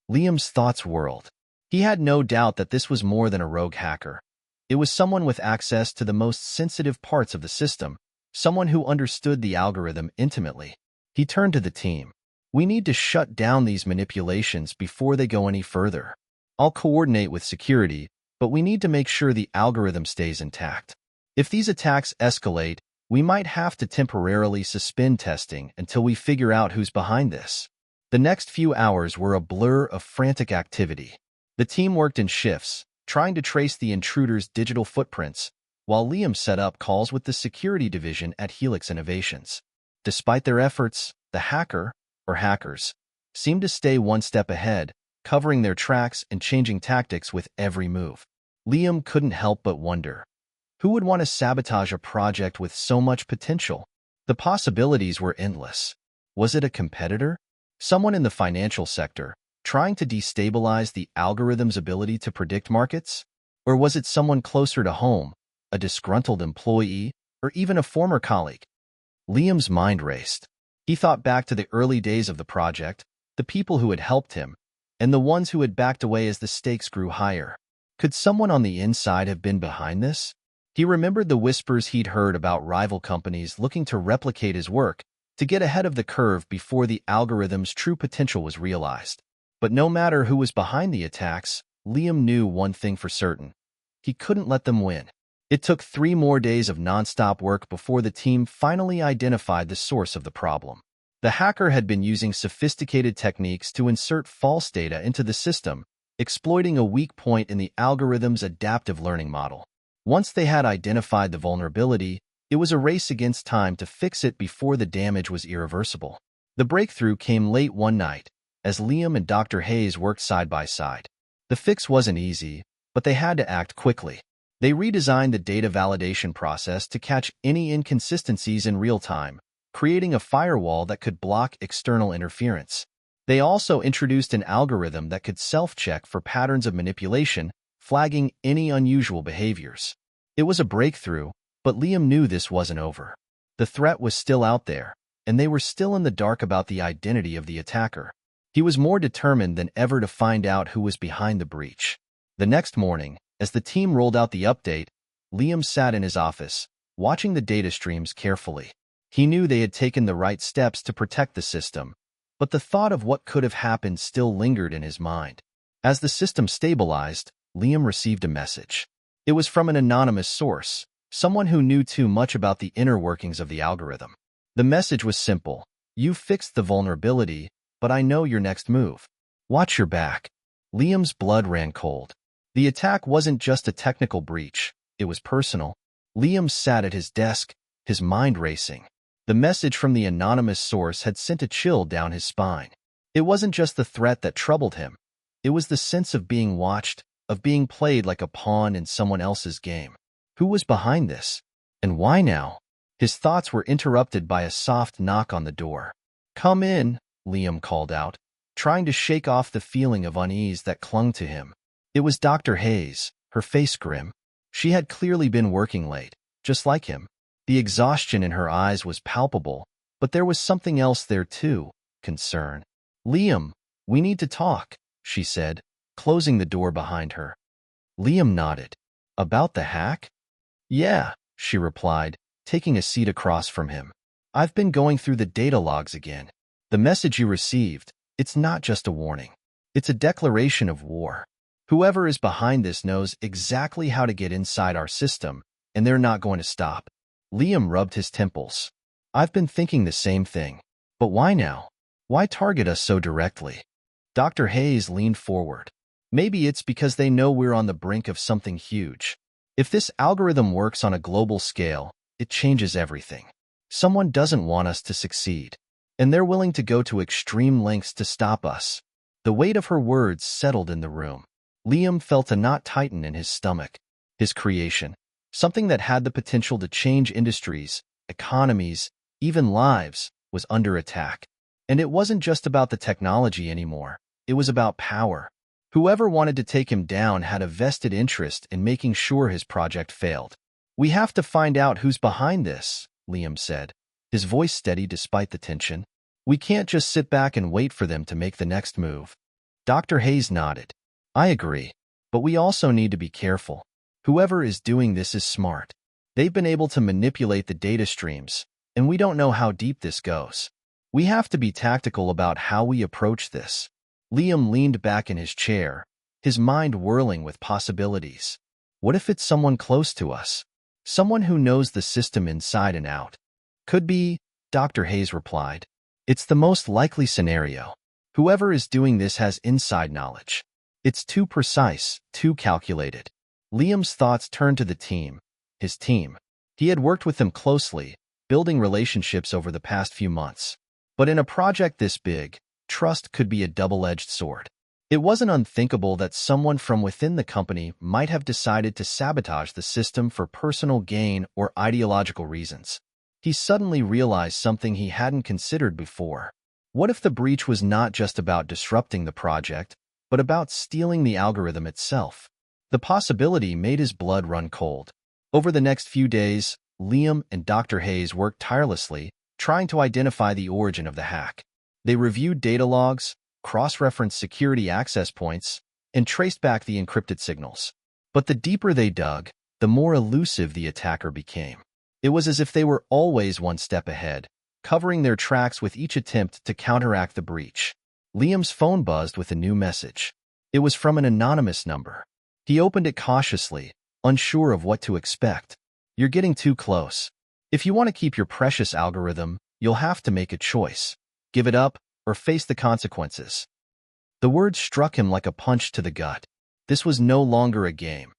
Speaker 1: Liam's thoughts whirled. He had no doubt that this was more than a rogue hacker. It was someone with access to the most sensitive parts of the system, someone who understood the algorithm intimately. He turned to the team. We need to shut down these manipulations before they go any further. I'll coordinate with security, but we need to make sure the algorithm stays intact. If these attacks escalate, we might have to temporarily suspend testing until we figure out who's behind this. The next few hours were a blur of frantic activity. The team worked in shifts, trying to trace the intruder's digital footprints, while Liam set up calls with the security division at Helix Innovations. Despite their efforts, the hacker, or hackers, seemed to stay one step ahead, covering their tracks and changing tactics with every move. Liam couldn't help but wonder, who would want to sabotage a project with so much potential? The possibilities were endless. Was it a competitor? Someone in the financial sector, trying to destabilize the algorithm's ability to predict markets? Or was it someone closer to home, a disgruntled employee, or even a former colleague? Liam's mind raced. He thought back to the early days of the project, the people who had helped him, and the ones who had backed away as the stakes grew higher. Could someone on the inside have been behind this? He remembered the whispers he'd heard about rival companies looking to replicate his work, to get ahead of the curve before the algorithm's true potential was realized. But no matter who was behind the attacks, Liam knew one thing for certain. He couldn't let them win. It took 3 more days of nonstop work before the team finally identified the source of the problem. The hacker had been using sophisticated techniques to insert false data into the system, exploiting a weak point in the algorithm's adaptive learning model. Once they had identified the vulnerability, it was a race against time to fix it before the damage was irreversible. The breakthrough came late one night, as Liam and Dr. Hayes worked side by side. The fix wasn't easy, but they had to act quickly. They redesigned the data validation process to catch any inconsistencies in real time, creating a firewall that could block external interference. They also introduced an algorithm that could self-check for patterns of manipulation, flagging any unusual behaviors. It was a breakthrough, but Liam knew this wasn't over. The threat was still out there, and they were still in the dark about the identity of the attacker. He was more determined than ever to find out who was behind the breach. The next morning, as the team rolled out the update, Liam sat in his office, watching the data streams carefully. He knew they had taken the right steps to protect the system, but the thought of what could have happened still lingered in his mind. As the system stabilized, Liam received a message. It was from an anonymous source, someone who knew too much about the inner workings of the algorithm. The message was simple: "You fixed the vulnerability, but I know your next move. Watch your back." Liam's blood ran cold. The attack wasn't just a technical breach, it was personal. Liam sat at his desk, his mind racing. The message from the anonymous source had sent a chill down his spine. It wasn't just the threat that troubled him. It was the sense of being watched, of being played like a pawn in someone else's game. Who was behind this? And why now? His thoughts were interrupted by a soft knock on the door. "Come in," Liam called out, trying to shake off the feeling of unease that clung to him. It was Dr. Hayes, her face grim. She had clearly been working late, just like him. The exhaustion in her eyes was palpable, but there was something else there too: concern. "Liam, we need to talk," she said, closing the door behind her. Liam nodded. "About the hack?" "Yeah," she replied, taking a seat across from him. "I've been going through the data logs again. The message you received, it's not just a warning. It's a declaration of war. Whoever is behind this knows exactly how to get inside our system, and they're not going to stop." Liam rubbed his temples. "I've been thinking the same thing. But why now? Why target us so directly?" Dr. Hayes leaned forward. "Maybe it's because they know we're on the brink of something huge. If this algorithm works on a global scale, it changes everything. Someone doesn't want us to succeed, and they're willing to go to extreme lengths to stop us." The weight of her words settled in the room. Liam felt a knot tighten in his stomach. His creation, something that had the potential to change industries, economies, even lives, was under attack. And it wasn't just about the technology anymore. It was about power. Whoever wanted to take him down had a vested interest in making sure his project failed. "We have to find out who's behind this," Liam said, his voice steady despite the tension. "We can't just sit back and wait for them to make the next move." Dr. Hayes nodded. "I agree, but we also need to be careful. Whoever is doing this is smart. They've been able to manipulate the data streams, and we don't know how deep this goes. We have to be tactical about how we approach this." Liam leaned back in his chair, his mind whirling with possibilities. What if it's someone close to us? Someone who knows the system inside and out? "Could be," Dr. Hayes replied. "It's the most likely scenario. Whoever is doing this has inside knowledge. It's too precise, too calculated." Liam's thoughts turned to the team, his team. He had worked with them closely, building relationships over the past few months. But in a project this big, trust could be a double-edged sword. It wasn't unthinkable that someone from within the company might have decided to sabotage the system for personal gain or ideological reasons. He suddenly realized something he hadn't considered before. What if the breach was not just about disrupting the project, but about stealing the algorithm itself? The possibility made his blood run cold. Over the next few days, Liam and Dr. Hayes worked tirelessly, trying to identify the origin of the hack. They reviewed data logs, cross-referenced security access points, and traced back the encrypted signals. But the deeper they dug, the more elusive the attacker became. It was as if they were always one step ahead, covering their tracks with each attempt to counteract the breach. Liam's phone buzzed with a new message. It was from an anonymous number. He opened it cautiously, unsure of what to expect. "You're getting too close. If you want to keep your precious algorithm, you'll have to make a choice. Give it up or face the consequences." The words struck him like a punch to the gut. This was no longer a game.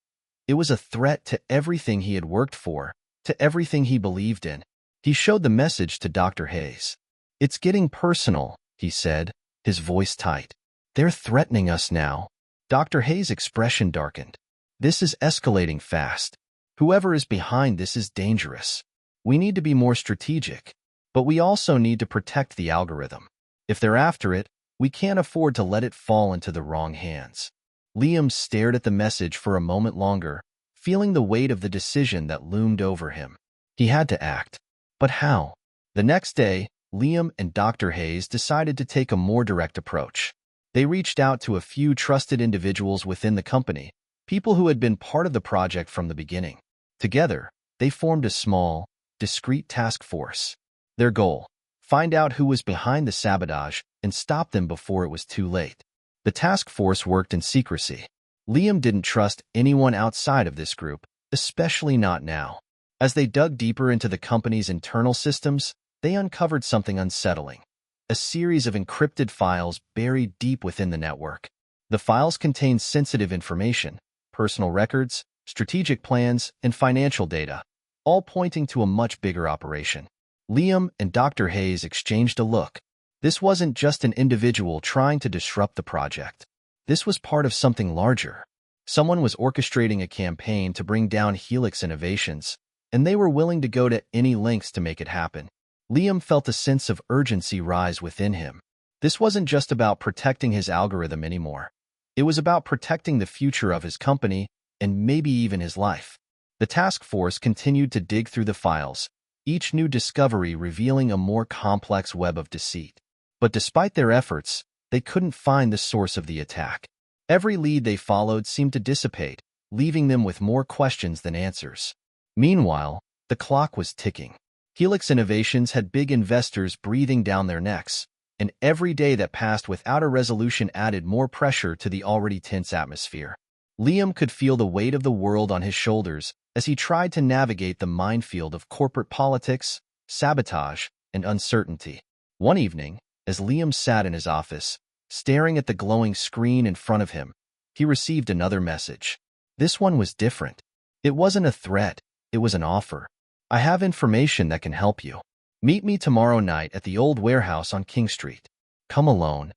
Speaker 1: It was a threat to everything he had worked for, to everything he believed in. He showed the message to Dr. Hayes. "It's getting personal," he said, his voice tight. "They're threatening us now." Dr. Hayes' expression darkened. "This is escalating fast. Whoever is behind this is dangerous. We need to be more strategic, but we also need to protect the algorithm. If they're after it, we can't afford to let it fall into the wrong hands." Liam stared at the message for a moment longer, feeling the weight of the decision that loomed over him. He had to act. But how? The next day, Liam and Dr. Hayes decided to take a more direct approach. They reached out to a few trusted individuals within the company, people who had been part of the project from the beginning. Together, they formed a small, discreet task force. Their goal: find out who was behind the sabotage and stop them before it was too late. The task force worked in secrecy. Liam didn't trust anyone outside of this group, especially not now. As they dug deeper into the company's internal systems, they uncovered something unsettling: a series of encrypted files buried deep within the network. The files contained sensitive information, personal records, strategic plans, and financial data, all pointing to a much bigger operation. Liam and Dr. Hayes exchanged a look. This wasn't just an individual trying to disrupt the project. This was part of something larger. Someone was orchestrating a campaign to bring down Helix Innovations, and they were willing to go to any lengths to make it happen. Liam felt a sense of urgency rise within him. This wasn't just about protecting his algorithm anymore. It was about protecting the future of his company and maybe even his life. The task force continued to dig through the files, each new discovery revealing a more complex web of deceit. But despite their efforts, they couldn't find the source of the attack. Every lead they followed seemed to dissipate, leaving them with more questions than answers. Meanwhile, the clock was ticking. Helix Innovations had big investors breathing down their necks, and every day that passed without a resolution added more pressure to the already tense atmosphere. Liam could feel the weight of the world on his shoulders as he tried to navigate the minefield of corporate politics, sabotage, and uncertainty. One evening, as Liam sat in his office, staring at the glowing screen in front of him, he received another message. This one was different. It wasn't a threat, it was an offer. "I have information that can help you. Meet me tomorrow night at the old warehouse on King Street. Come alone."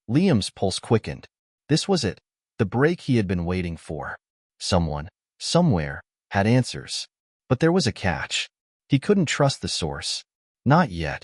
Speaker 1: Liam's pulse quickened. This was it, the break he had been waiting for. Someone, somewhere, had answers. But there was a catch. He couldn't trust the source. Not yet.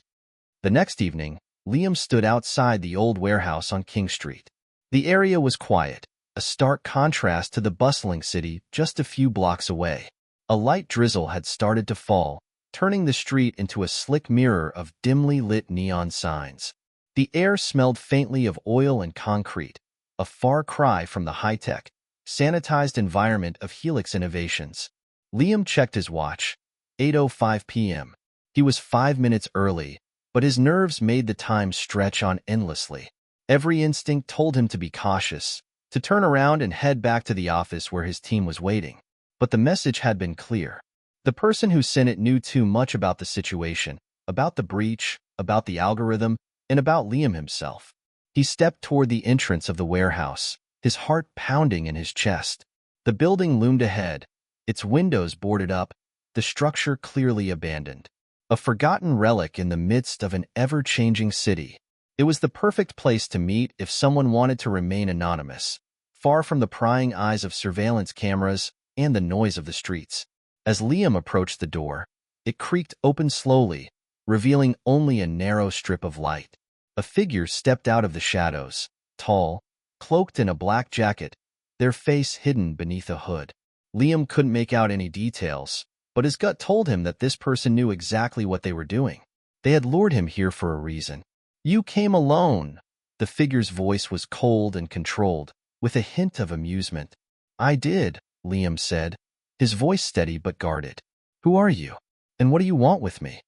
Speaker 1: The next evening, Liam stood outside the old warehouse on King Street. The area was quiet, a stark contrast to the bustling city just a few blocks away. A light drizzle had started to fall, turning the street into a slick mirror of dimly lit neon signs. The air smelled faintly of oil and concrete, a far cry from the high-tech, sanitized environment of Helix Innovations. Liam checked his watch. 8:05 p.m. He was 5 minutes early, but his nerves made the time stretch on endlessly. Every instinct told him to be cautious, to turn around and head back to the office where his team was waiting. But the message had been clear. The person who sent it knew too much about the situation, about the breach, about the algorithm, and about Liam himself. He stepped toward the entrance of the warehouse, his heart pounding in his chest. The building loomed ahead, its windows boarded up, the structure clearly abandoned. A forgotten relic in the midst of an ever-changing city. It was the perfect place to meet if someone wanted to remain anonymous, far from the prying eyes of surveillance cameras and the noise of the streets. As Liam approached the door, it creaked open slowly, revealing only a narrow strip of light. A figure stepped out of the shadows, tall, cloaked in a black jacket, their face hidden beneath a hood. Liam couldn't make out any details, but his gut told him that this person knew exactly what they were doing. They had lured him here for a reason. "You came alone." The figure's voice was cold and controlled, with a hint of amusement. "I did," Liam said, his voice steady but guarded. "Who are you? And what do you want with me?"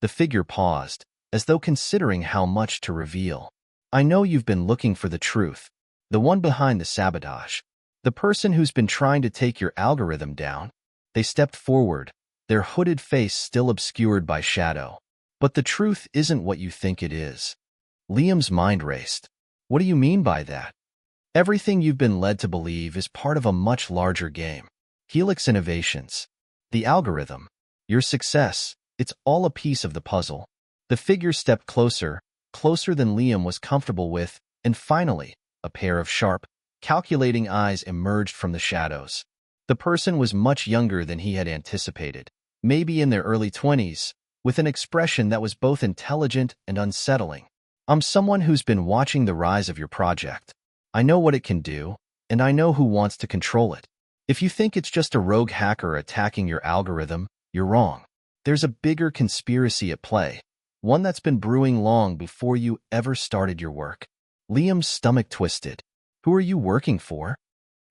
Speaker 1: The figure paused, as though considering how much to reveal. I know you've been looking for the truth, the one behind the sabotage, the person who's been trying to take your algorithm down. They stepped forward, their hooded face still obscured by shadow. But the truth isn't what you think it is. Liam's mind raced. What do you mean by that? Everything you've been led to believe is part of a much larger game. Helix Innovations. The algorithm. Your success. It's all a piece of the puzzle. The figure stepped closer, closer than Liam was comfortable with, and finally, a pair of sharp, calculating eyes emerged from the shadows. The person was much younger than he had anticipated, maybe in their early 20s, with an expression that was both intelligent and unsettling. I'm someone who's been watching the rise of your project. I know what it can do, and I know who wants to control it. If you think it's just a rogue hacker attacking your algorithm, you're wrong. There's a bigger conspiracy at play, one that's been brewing long before you ever started your work. Liam's stomach twisted. Who are you working for?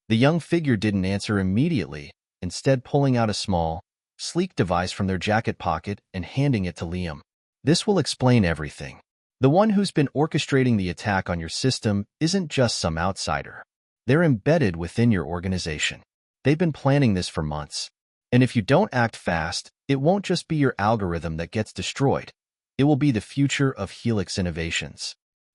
Speaker 1: The young figure didn't answer immediately, instead pulling out a small, sleek device from their jacket pocket and handing it to Liam. This will explain everything. The one who's been orchestrating the attack on your system isn't just some outsider. They're embedded within your organization. They've been planning this for months. And if you don't act fast, it won't just be your algorithm that gets destroyed. It will be the future of Helix Innovations.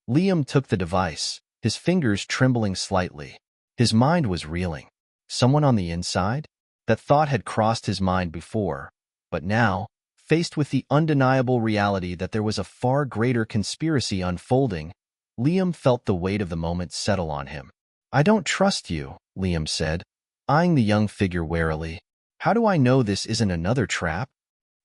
Speaker 1: Liam took the device, his fingers trembling slightly. His mind was reeling. Someone on the inside? That thought had crossed his mind before, but now, faced with the undeniable reality that there was a far greater conspiracy unfolding, Liam felt the weight of the moment settle on him. I don't trust you, Liam said, eyeing the young figure warily. How do I know this isn't another trap?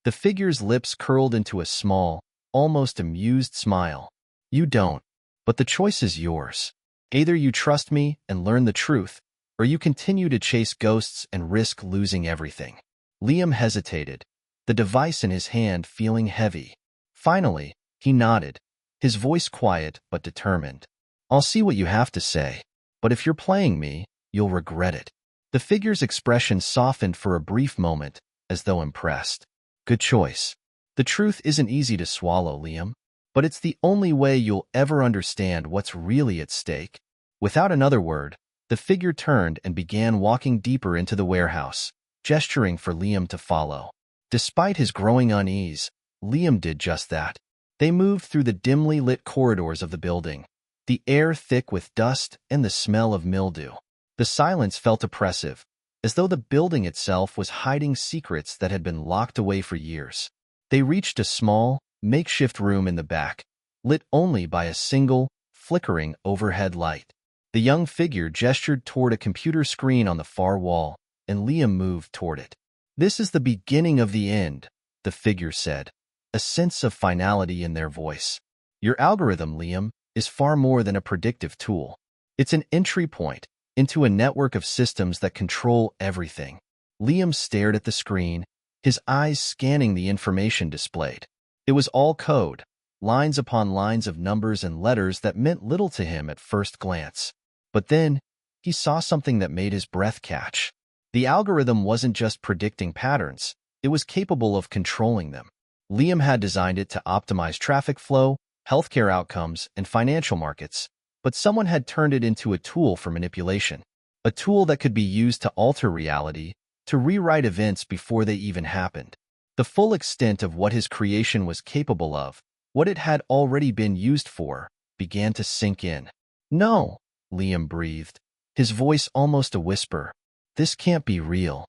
Speaker 1: The figure's lips curled into a small, almost amused smile. You don't, but the choice is yours. Either you trust me and learn the truth, or you continue to chase ghosts and risk losing everything. Liam hesitated, the device in his hand feeling heavy. Finally, he nodded, his voice quiet but determined. I'll see what you have to say, but if you're playing me, you'll regret it. The figure's expression softened for a brief moment, as though impressed. Good choice. The truth isn't easy to swallow, Liam, but it's the only way you'll ever understand what's really at stake. Without another word, the figure turned and began walking deeper into the warehouse, gesturing for Liam to follow. Despite his growing unease, Liam did just that. They moved through the dimly lit corridors of the building, the air thick with dust and the smell of mildew. The silence felt oppressive, as though the building itself was hiding secrets that had been locked away for years. They reached a small, makeshift room in the back, lit only by a single, flickering overhead light. The young figure gestured toward a computer screen on the far wall, and Liam moved toward it. This is the beginning of the end, the figure said, a sense of finality in their voice. Your algorithm, Liam, is far more than a predictive tool. It's an entry point into a network of systems that control everything. Liam stared at the screen, his eyes scanning the information displayed. It was all code, lines upon lines of numbers and letters that meant little to him at first glance. But then, he saw something that made his breath catch. The algorithm wasn't just predicting patterns, it was capable of controlling them. Liam had designed it to optimize traffic flow, healthcare outcomes, and financial markets, but someone had turned it into a tool for manipulation, a tool that could be used to alter reality, to rewrite events before they even happened. The full extent of what his creation was capable of, what it had already been used for, began to sink in. No, Liam breathed, his voice almost a whisper. This can't be real.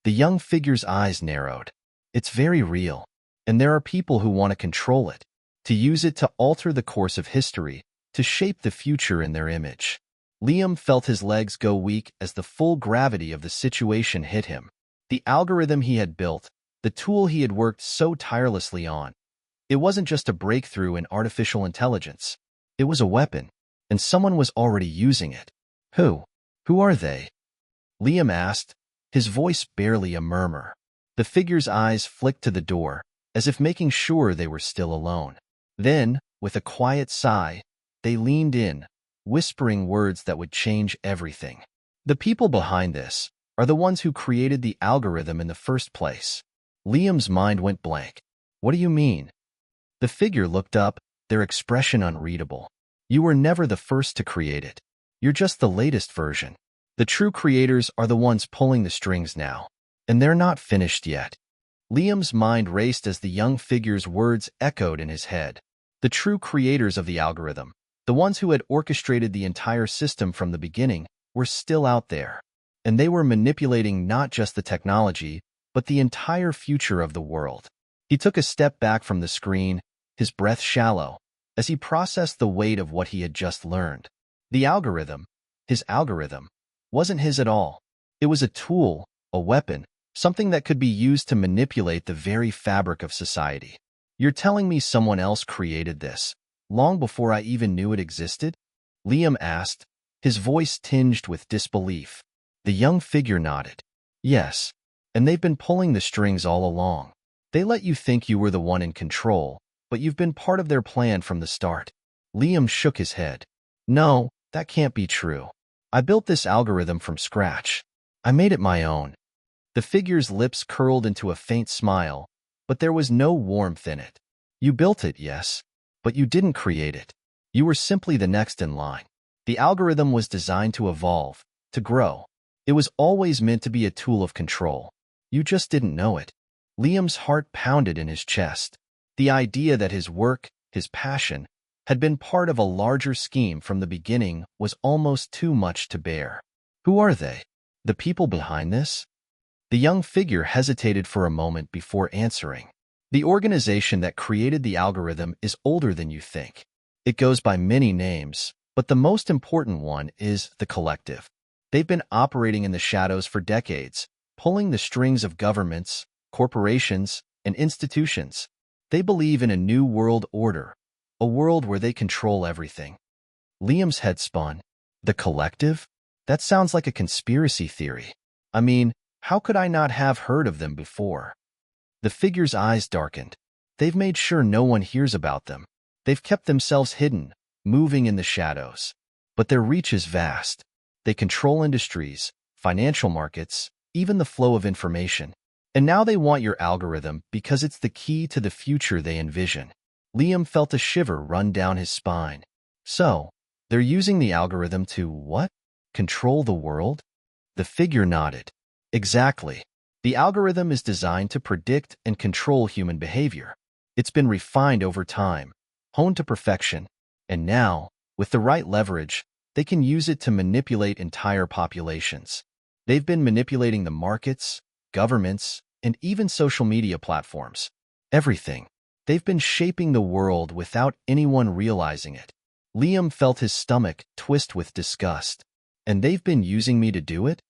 Speaker 1: The young figure's eyes narrowed. It's very real, and there are people who want to control it, to use it to alter the course of history, to shape the future in their image. Liam felt his legs go weak as the full gravity of the situation hit him. The algorithm he had built, the tool he had worked so tirelessly on, it wasn't just a breakthrough in artificial intelligence. It was a weapon, and someone was already using it. Who? Who are they? Liam asked, his voice barely a murmur. The figure's eyes flicked to the door, as if making sure they were still alone. Then, with a quiet sigh, they leaned in, whispering words that would change everything. The people behind this are the ones who created the algorithm in the first place. Liam's mind went blank. What do you mean? The figure looked up, their expression unreadable. You were never the first to create it. You're just the latest version. The true creators are the ones pulling the strings now. And they're not finished yet. Liam's mind raced as the young figure's words echoed in his head. The true creators of the algorithm, the ones who had orchestrated the entire system from the beginning, were still out there. And they were manipulating not just the technology, but the entire future of the world. He took a step back from the screen, his breath shallow, as he processed the weight of what he had just learned. The algorithm, his algorithm, wasn't his at all. It was a tool, a weapon, something that could be used to manipulate the very fabric of society. You're telling me someone else created this, long before I even knew it existed? Liam asked, his voice tinged with disbelief. The young figure nodded. Yes, and they've been pulling the strings all along. They let you think you were the one in control, but you've been part of their plan from the start. Liam shook his head. No, that can't be true. I built this algorithm from scratch. I made it my own. The figure's lips curled into a faint smile, but there was no warmth in it. You built it, yes, but you didn't create it. You were simply the next in line. The algorithm was designed to evolve, to grow. It was always meant to be a tool of control. You just didn't know it. Liam's heart pounded in his chest. The idea that his work, his passion, had been part of a larger scheme from the beginning was almost too much to bear. Who are they? The people behind this? The young figure hesitated for a moment before answering. The organization that created the algorithm is older than you think. It goes by many names, but the most important one is the Collective. They've been operating in the shadows for decades, pulling the strings of governments, corporations, and institutions. They believe in a new world order, a world where they control everything. Liam's head spun. The Collective? That sounds like a conspiracy theory. I mean, how could I not have heard of them before? The figure's eyes darkened. They've made sure no one hears about them. They've kept themselves hidden, moving in the shadows. But their reach is vast. They control industries, financial markets, even the flow of information. And now they want your algorithm because it's the key to the future they envision. Liam felt a shiver run down his spine. So, they're using the algorithm to what? Control the world? The figure nodded. Exactly. The algorithm is designed to predict and control human behavior. It's been refined over time, honed to perfection, and now, with the right leverage, they can use it to manipulate entire populations. They've been manipulating the markets, governments, and even social media platforms. Everything. They've been shaping the world without anyone realizing it. Liam felt his stomach twist with disgust. And they've been using me to do it?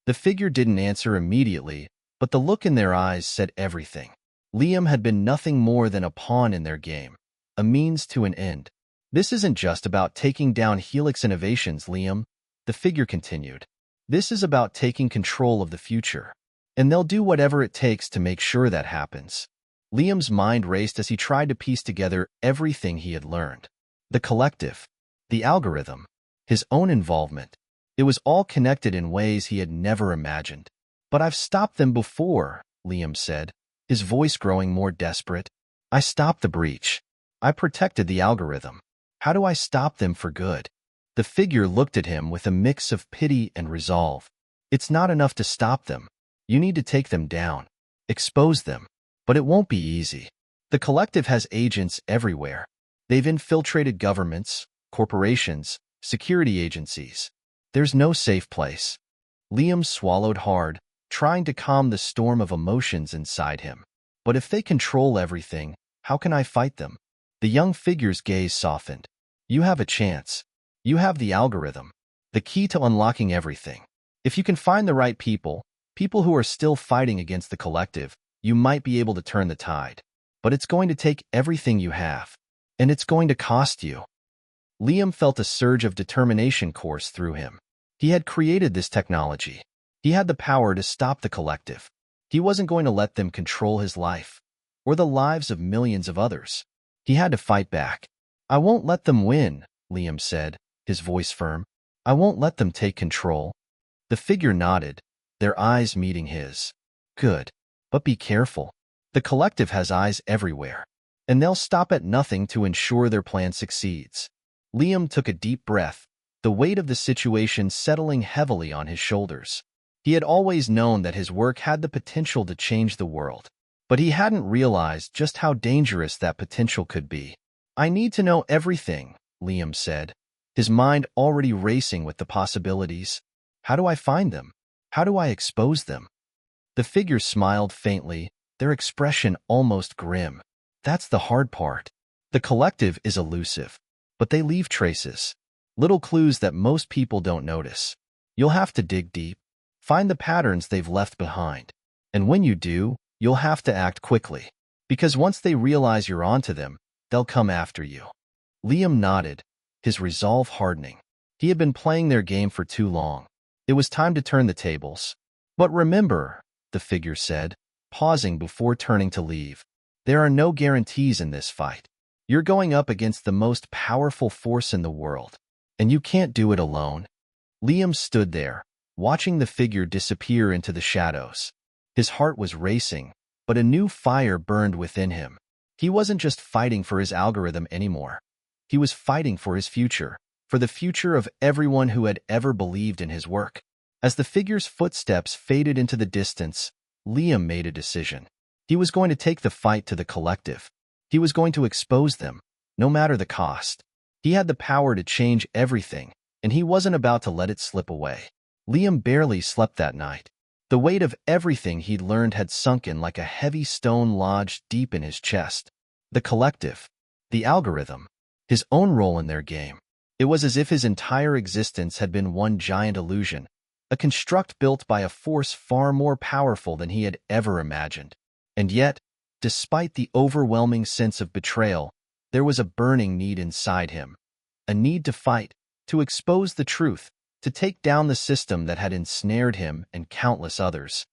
Speaker 1: The figure didn't answer immediately, but the look in their eyes said everything. Liam had been nothing more than a pawn in their game, a means to an end. This isn't just about taking down Helix Innovations, Liam, the figure continued. This is about taking control of the future. And they'll do whatever it takes to make sure that happens. Liam's mind raced as he tried to piece together everything he had learned. The Collective, the algorithm, his own involvement. It was all connected in ways he had never imagined. But I've stopped them before, Liam said, his voice growing more desperate. I stopped the breach. I protected the algorithm. How do I stop them for good? The figure looked at him with a mix of pity and resolve. It's not enough to stop them. You need to take them down. Expose them. But it won't be easy. The Collective has agents everywhere. They've infiltrated governments, corporations, security agencies. There's no safe place. Liam swallowed hard, trying to calm the storm of emotions inside him. But if they control everything, how can I fight them? The young figure's gaze softened. You have a chance. You have the algorithm, the key to unlocking everything. If you can find the right people who are still fighting against the Collective, you might be able to turn the tide. But it's going to take everything you have. And it's going to cost you. Liam felt a surge of determination course through him. He had created this technology. He had the power to stop the Collective. He wasn't going to let them control his life, or the lives of millions of others. He had to fight back. I won't let them win, Liam said, his voice firm. I won't let them take control. The figure nodded, their eyes meeting his. Good. But be careful. The collective has eyes everywhere, and they'll stop at nothing to ensure their plan succeeds. Liam took a deep breath, the weight of the situation settling heavily on his shoulders. He had always known that his work had the potential to change the world, but he hadn't realized just how dangerous that potential could be. "I need to know everything," Liam said, his mind already racing with the possibilities. "How do I find them? How do I expose them?" The figure smiled faintly, their expression almost grim. "That's the hard part. The collective is elusive, but they leave traces, little clues that most people don't notice. You'll have to dig deep, find the patterns they've left behind. And when you do, you'll have to act quickly, because once they realize you're onto them, they'll come after you." Liam nodded, his resolve hardening. He had been playing their game for too long. It was time to turn the tables. "But remember," the figure said, pausing before turning to leave, "there are no guarantees in this fight. You're going up against the most powerful force in the world, and you can't do it alone." Liam stood there, watching the figure disappear into the shadows. His heart was racing, but a new fire burned within him. He wasn't just fighting for his algorithm anymore. He was fighting for his future, for the future of everyone who had ever believed in his work. As the figure's footsteps faded into the distance, Liam made a decision. He was going to take the fight to the collective. He was going to expose them, no matter the cost. He had the power to change everything, and he wasn't about to let it slip away. Liam barely slept that night. The weight of everything he'd learned had sunk in like a heavy stone lodged deep in his chest. The collective, the algorithm, his own role in their game. It was as if his entire existence had been one giant illusion, a construct built by a force far more powerful than he had ever imagined. And yet, despite the overwhelming sense of betrayal, there was a burning need inside him, a need to fight, to expose the truth, to take down the system that had ensnared him and countless others.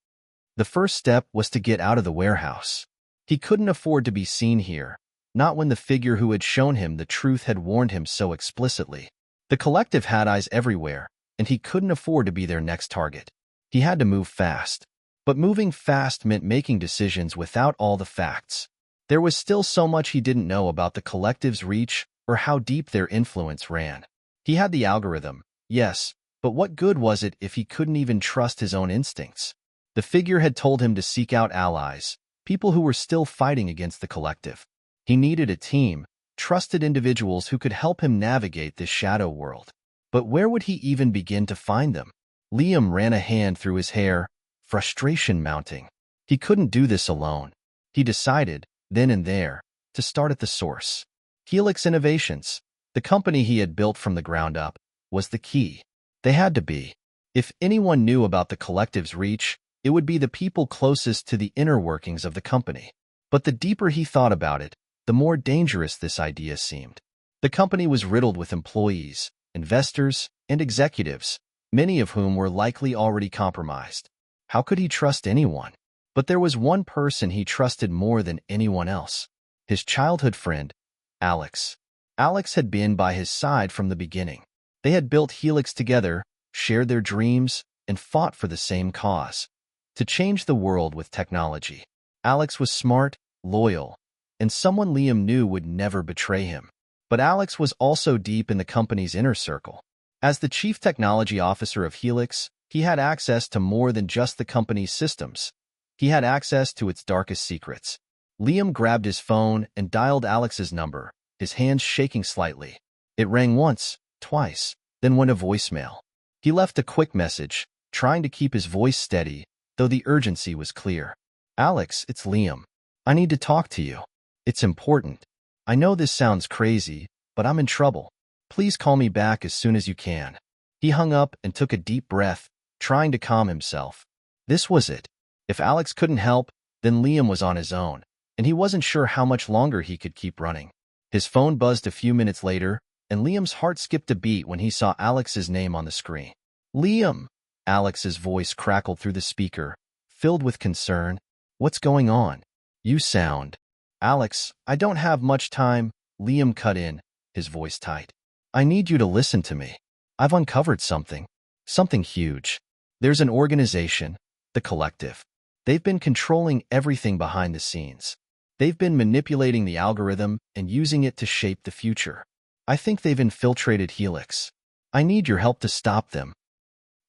Speaker 1: The first step was to get out of the warehouse. He couldn't afford to be seen here, not when the figure who had shown him the truth had warned him so explicitly. The collective had eyes everywhere, and he couldn't afford to be their next target. He had to move fast. But moving fast meant making decisions without all the facts. There was still so much he didn't know about the collective's reach or how deep their influence ran. He had the algorithm, yes, but what good was it if he couldn't even trust his own instincts? The figure had told him to seek out allies, people who were still fighting against the collective. He needed a team, trusted individuals who could help him navigate this shadow world. But where would he even begin to find them? Liam ran a hand through his hair, frustration mounting. He couldn't do this alone. He decided, then and there, to start at the source. Helix Innovations, the company he had built from the ground up, was the key. They had to be. If anyone knew about the collective's reach, it would be the people closest to the inner workings of the company. But the deeper he thought about it, the more dangerous this idea seemed. The company was riddled with employees, investors, and executives, many of whom were likely already compromised. How could he trust anyone? But there was one person he trusted more than anyone else. His childhood friend, Alex. Alex had been by his side from the beginning. They had built Helix together, shared their dreams, and fought for the same cause: to change the world with technology. Alex was smart, loyal, and someone Liam knew would never betray him. But Alex was also deep in the company's inner circle. As the chief technology officer of Helix, he had access to more than just the company's systems. He had access to its darkest secrets. Liam grabbed his phone and dialed Alex's number, his hands shaking slightly. It rang once, twice, then went to voicemail. He left a quick message, trying to keep his voice steady, though the urgency was clear. "Alex, it's Liam. I need to talk to you. It's important. I know this sounds crazy, but I'm in trouble. Please call me back as soon as you can." He hung up and took a deep breath, trying to calm himself. This was it. If Alex couldn't help, then Liam was on his own, and he wasn't sure how much longer he could keep running. His phone buzzed a few minutes later, and Liam's heart skipped a beat when he saw Alex's name on the screen. "Liam!" Alex's voice crackled through the speaker, filled with concern. "What's going on? You sound—" "Alex, I don't have much time," Liam cut in, his voice tight. "I need you to listen to me. I've uncovered something. Something huge. There's an organization, the collective. They've been controlling everything behind the scenes. They've been manipulating the algorithm and using it to shape the future. I think they've infiltrated Helix. I need your help to stop them."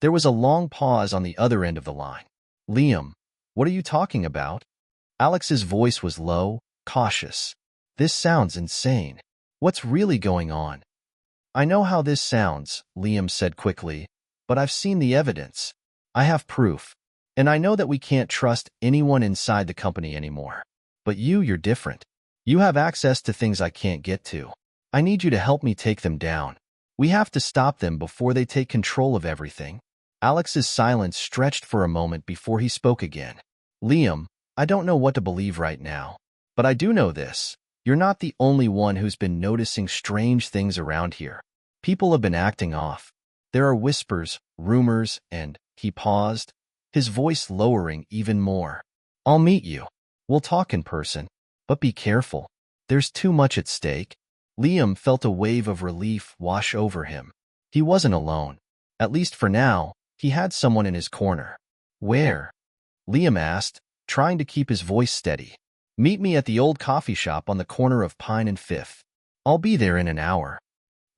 Speaker 1: There was a long pause on the other end of the line. "Liam, what are you talking about?" Alex's voice was low, cautious. "This sounds insane. What's really going on?" "I know how this sounds," Liam said quickly, "but I've seen the evidence. I have proof. And I know that we can't trust anyone inside the company anymore. But you're different. You have access to things I can't get to. I need you to help me take them down. We have to stop them before they take control of everything." Alex's silence stretched for a moment before he spoke again. "Liam, I don't know what to believe right now. But I do know this. You're not the only one who's been noticing strange things around here. People have been acting off. There are whispers, rumors, and—" He paused, his voice lowering even more. "I'll meet you. We'll talk in person. But be careful. There's too much at stake." Liam felt a wave of relief wash over him. He wasn't alone. At least for now, he had someone in his corner. "Where?" Liam asked, trying to keep his voice steady. "Meet me at the old coffee shop on the corner of Pine and Fifth. I'll be there in an hour."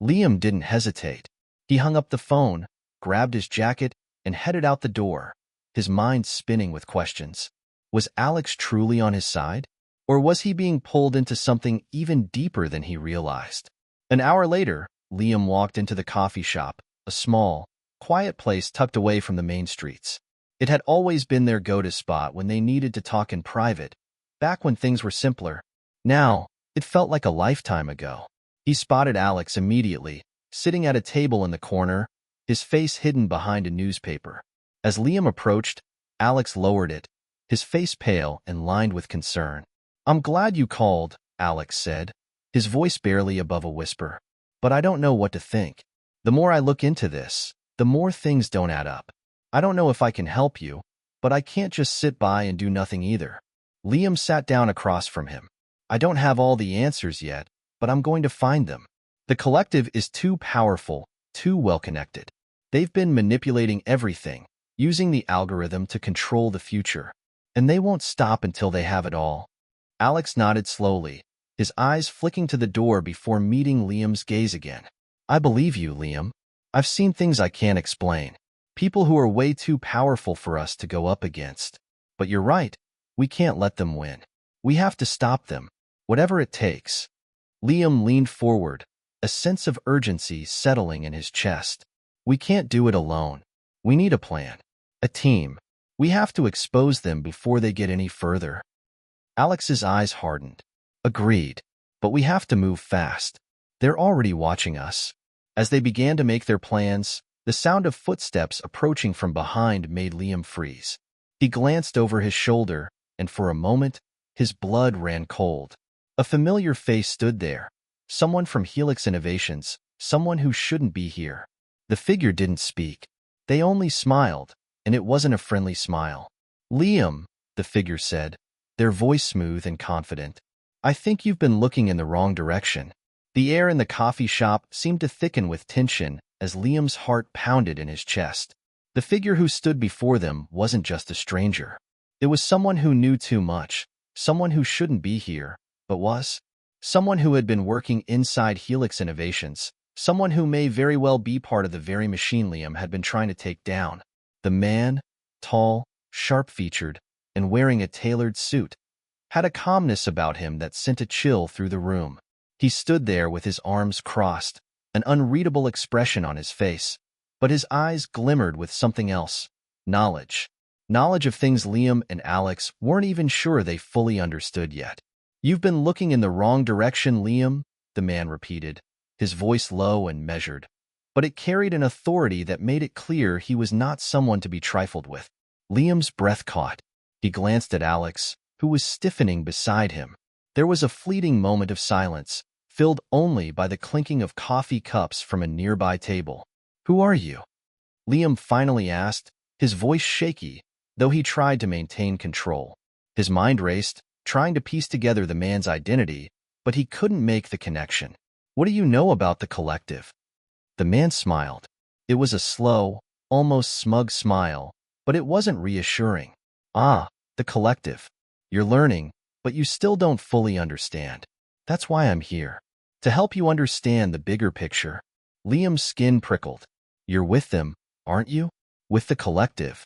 Speaker 1: Liam didn't hesitate. He hung up the phone, grabbed his jacket, and headed out the door, his mind spinning with questions. Was Alex truly on his side? Or was he being pulled into something even deeper than he realized? An hour later, Liam walked into the coffee shop, a small, quiet place tucked away from the main streets. It had always been their go-to spot when they needed to talk in private, back when things were simpler. Now, it felt like a lifetime ago. He spotted Alex immediately, sitting at a table in the corner, his face hidden behind a newspaper. As Liam approached, Alex lowered it, his face pale and lined with concern. "I'm glad you called," Alex said, his voice barely above a whisper. "But I don't know what to think. The more I look into this, the more things don't add up. I don't know if I can help you, but I can't just sit by and do nothing either." Liam sat down across from him. "I don't have all the answers yet, but I'm going to find them. The collective is too powerful, too well-connected. They've been manipulating everything, using the algorithm to control the future. And they won't stop until they have it all." Alex nodded slowly, his eyes flicking to the door before meeting Liam's gaze again. "I believe you, Liam. I've seen things I can't explain. People who are way too powerful for us to go up against. But you're right. We can't let them win. We have to stop them, whatever it takes." Liam leaned forward, a sense of urgency settling in his chest. "We can't do it alone. We need a plan. A team. We have to expose them before they get any further." Alex's eyes hardened. "Agreed. But we have to move fast. They're already watching us." As they began to make their plans, the sound of footsteps approaching from behind made Liam freeze. He glanced over his shoulder, and for a moment, his blood ran cold. A familiar face stood there. Someone from Helix Innovations, someone who shouldn't be here. The figure didn't speak. They only smiled, and it wasn't a friendly smile. "Liam," the figure said, their voice smooth and confident, "I think you've been looking in the wrong direction." The air in the coffee shop seemed to thicken with tension as Liam's heart pounded in his chest. The figure who stood before them wasn't just a stranger. It was someone who knew too much, someone who shouldn't be here, but was. Someone who had been working inside Helix Innovations, someone who may very well be part of the very machine Liam had been trying to take down. The man, tall, sharp-featured, and wearing a tailored suit, had a calmness about him that sent a chill through the room. He stood there with his arms crossed, an unreadable expression on his face, but his eyes glimmered with something else, knowledge. Knowledge of things Liam and Alex weren't even sure they fully understood yet. "You've been looking in the wrong direction, Liam," the man repeated, his voice low and measured. But it carried an authority that made it clear he was not someone to be trifled with. Liam's breath caught. He glanced at Alex, who was stiffening beside him. There was a fleeting moment of silence, filled only by the clinking of coffee cups from a nearby table. "Who are you?" Liam finally asked, his voice shaky, though he tried to maintain control. His mind raced, trying to piece together the man's identity, but he couldn't make the connection. "What do you know about the collective?" The man smiled. It was a slow, almost smug smile, but it wasn't reassuring. "Ah, The collective. You're learning, but you still don't fully understand. That's why I'm here. To help you understand the bigger picture. Liam's skin prickled. You're with them, aren't you? With the collective.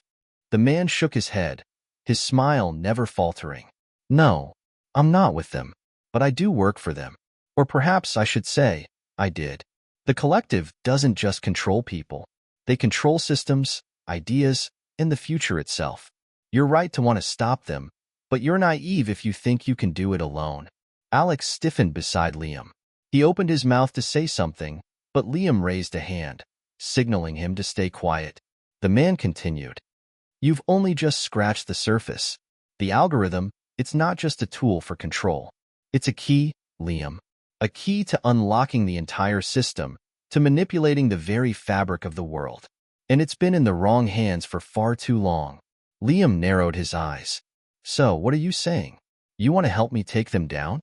Speaker 1: The man shook his head, his smile never faltering. No, I'm not with them, but I do work for them. Or perhaps I should say, I did. The collective doesn't just control people. They control systems, ideas, and the future itself. You're right to want to stop them, but you're naive if you think you can do it alone. Alex stiffened beside Liam. He opened his mouth to say something, but Liam raised a hand, signaling him to stay quiet. The man continued. You've only just scratched the surface. The algorithm, it's not just a tool for control. It's a key, Liam. A key to unlocking the entire system, to manipulating the very fabric of the world. And it's been in the wrong hands for far too long. Liam narrowed his eyes. So, what are you saying? You want to help me take them down?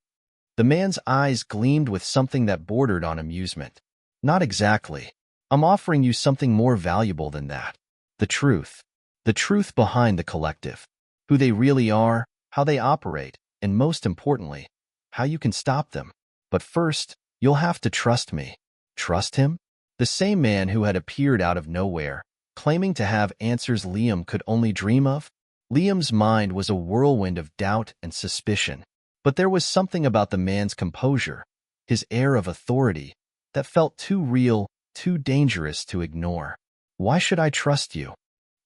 Speaker 1: The man's eyes gleamed with something that bordered on amusement. Not exactly. I'm offering you something more valuable than that. The truth. The truth behind the collective. Who they really are, how they operate, and most importantly, how you can stop them. But first, you'll have to trust me. Trust him? The same man who had appeared out of nowhere, claiming to have answers Liam could only dream of? Liam's mind was a whirlwind of doubt and suspicion. But there was something about the man's composure, his air of authority, that felt too real, too dangerous to ignore. Why should I trust you?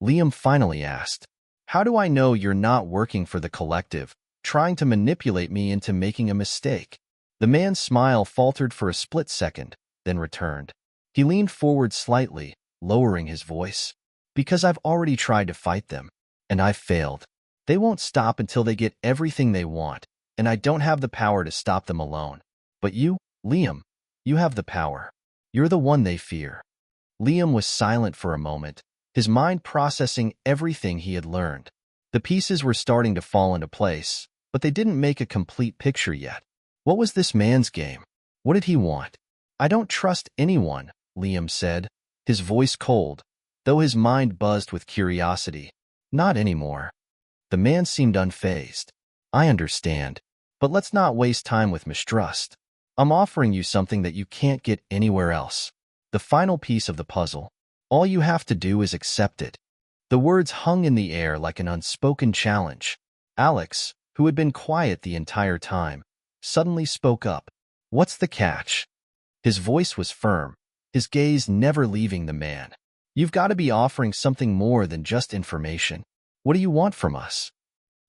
Speaker 1: Liam finally asked. How do I know you're not working for the collective, trying to manipulate me into making a mistake? The man's smile faltered for a split second, then returned. He leaned forward slightly, lowering his voice. Because I've already tried to fight them, and I've failed. They won't stop until they get everything they want, and I don't have the power to stop them alone. But you, Liam, you have the power. You're the one they fear. Liam was silent for a moment, his mind processing everything he had learned. The pieces were starting to fall into place, but they didn't make a complete picture yet. What was this man's game? What did he want? I don't trust anyone, Liam said, his voice cold, though his mind buzzed with curiosity. Not anymore. The man seemed unfazed. I understand, but let's not waste time with mistrust. I'm offering you something that you can't get anywhere else. The final piece of the puzzle. All you have to do is accept it. The words hung in the air like an unspoken challenge. Alex, who had been quiet the entire time, suddenly spoke up. What's the catch? His voice was firm, his gaze never leaving the man. You've got to be offering something more than just information. What do you want from us?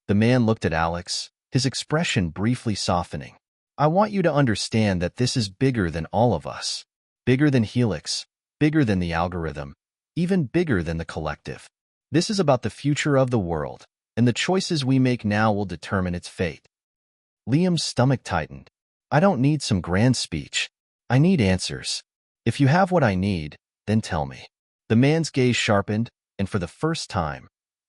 Speaker 1: The man looked at Alex, his expression briefly softening. I want you to understand that this is bigger than all of us. Bigger than Helix, bigger than the algorithm, even bigger than the collective. This is about the future of the world, and the choices we make now will determine its fate. Liam's stomach tightened. I don't need some grand speech. I need answers. If you have what I need, then tell me. The man's gaze sharpened, and for the first time,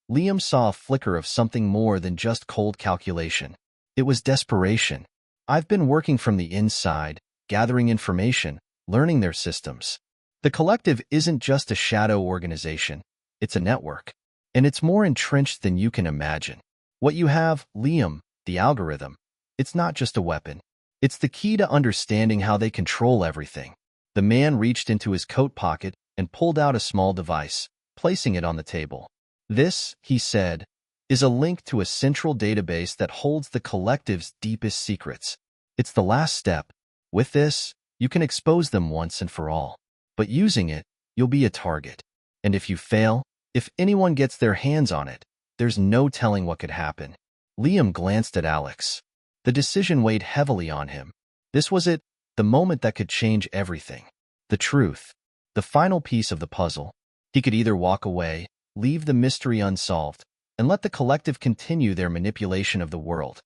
Speaker 1: Liam saw a flicker of something more than just cold calculation. It was desperation. I've been working from the inside, gathering information, learning their systems. The collective isn't just a shadow organization. It's a network. And it's more entrenched than you can imagine. What you have, Liam, the algorithm, it's not just a weapon. It's the key to understanding how they control everything. The man reached into his coat pocket and pulled out a small device, placing it on the table. This, he said, is a link to a central database that holds the collective's deepest secrets. It's the last step. With this, you can expose them once and for all. But using it, you'll be a target. And if you fail, if anyone gets their hands on it, there's no telling what could happen. Liam glanced at Alex. The decision weighed heavily on him. This was it, the moment that could change everything. The truth. The final piece of the puzzle. He could either walk away, leave the mystery unsolved, and let the collective continue their manipulation of the world,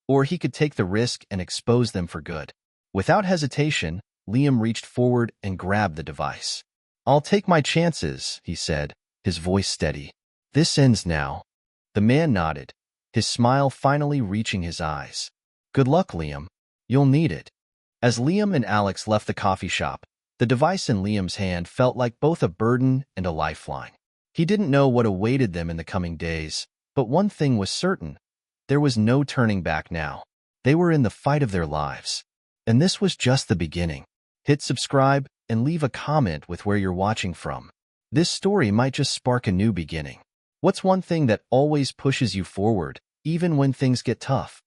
Speaker 1: or he could take the risk and expose them for good. Without hesitation, Liam reached forward and grabbed the device. I'll take my chances, he said, his voice steady. This ends now. The man nodded, his smile finally reaching his eyes. Good luck, Liam. You'll need it. As Liam and Alex left the coffee shop, the device in Liam's hand felt like both a burden and a lifeline. He didn't know what awaited them in the coming days, But one thing was certain. There was no turning back now. They were in the fight of their lives. And this was just the beginning. Hit subscribe and leave a comment with where you're watching from. This story might just spark a new beginning. What's one thing that always pushes you forward, even when things get tough?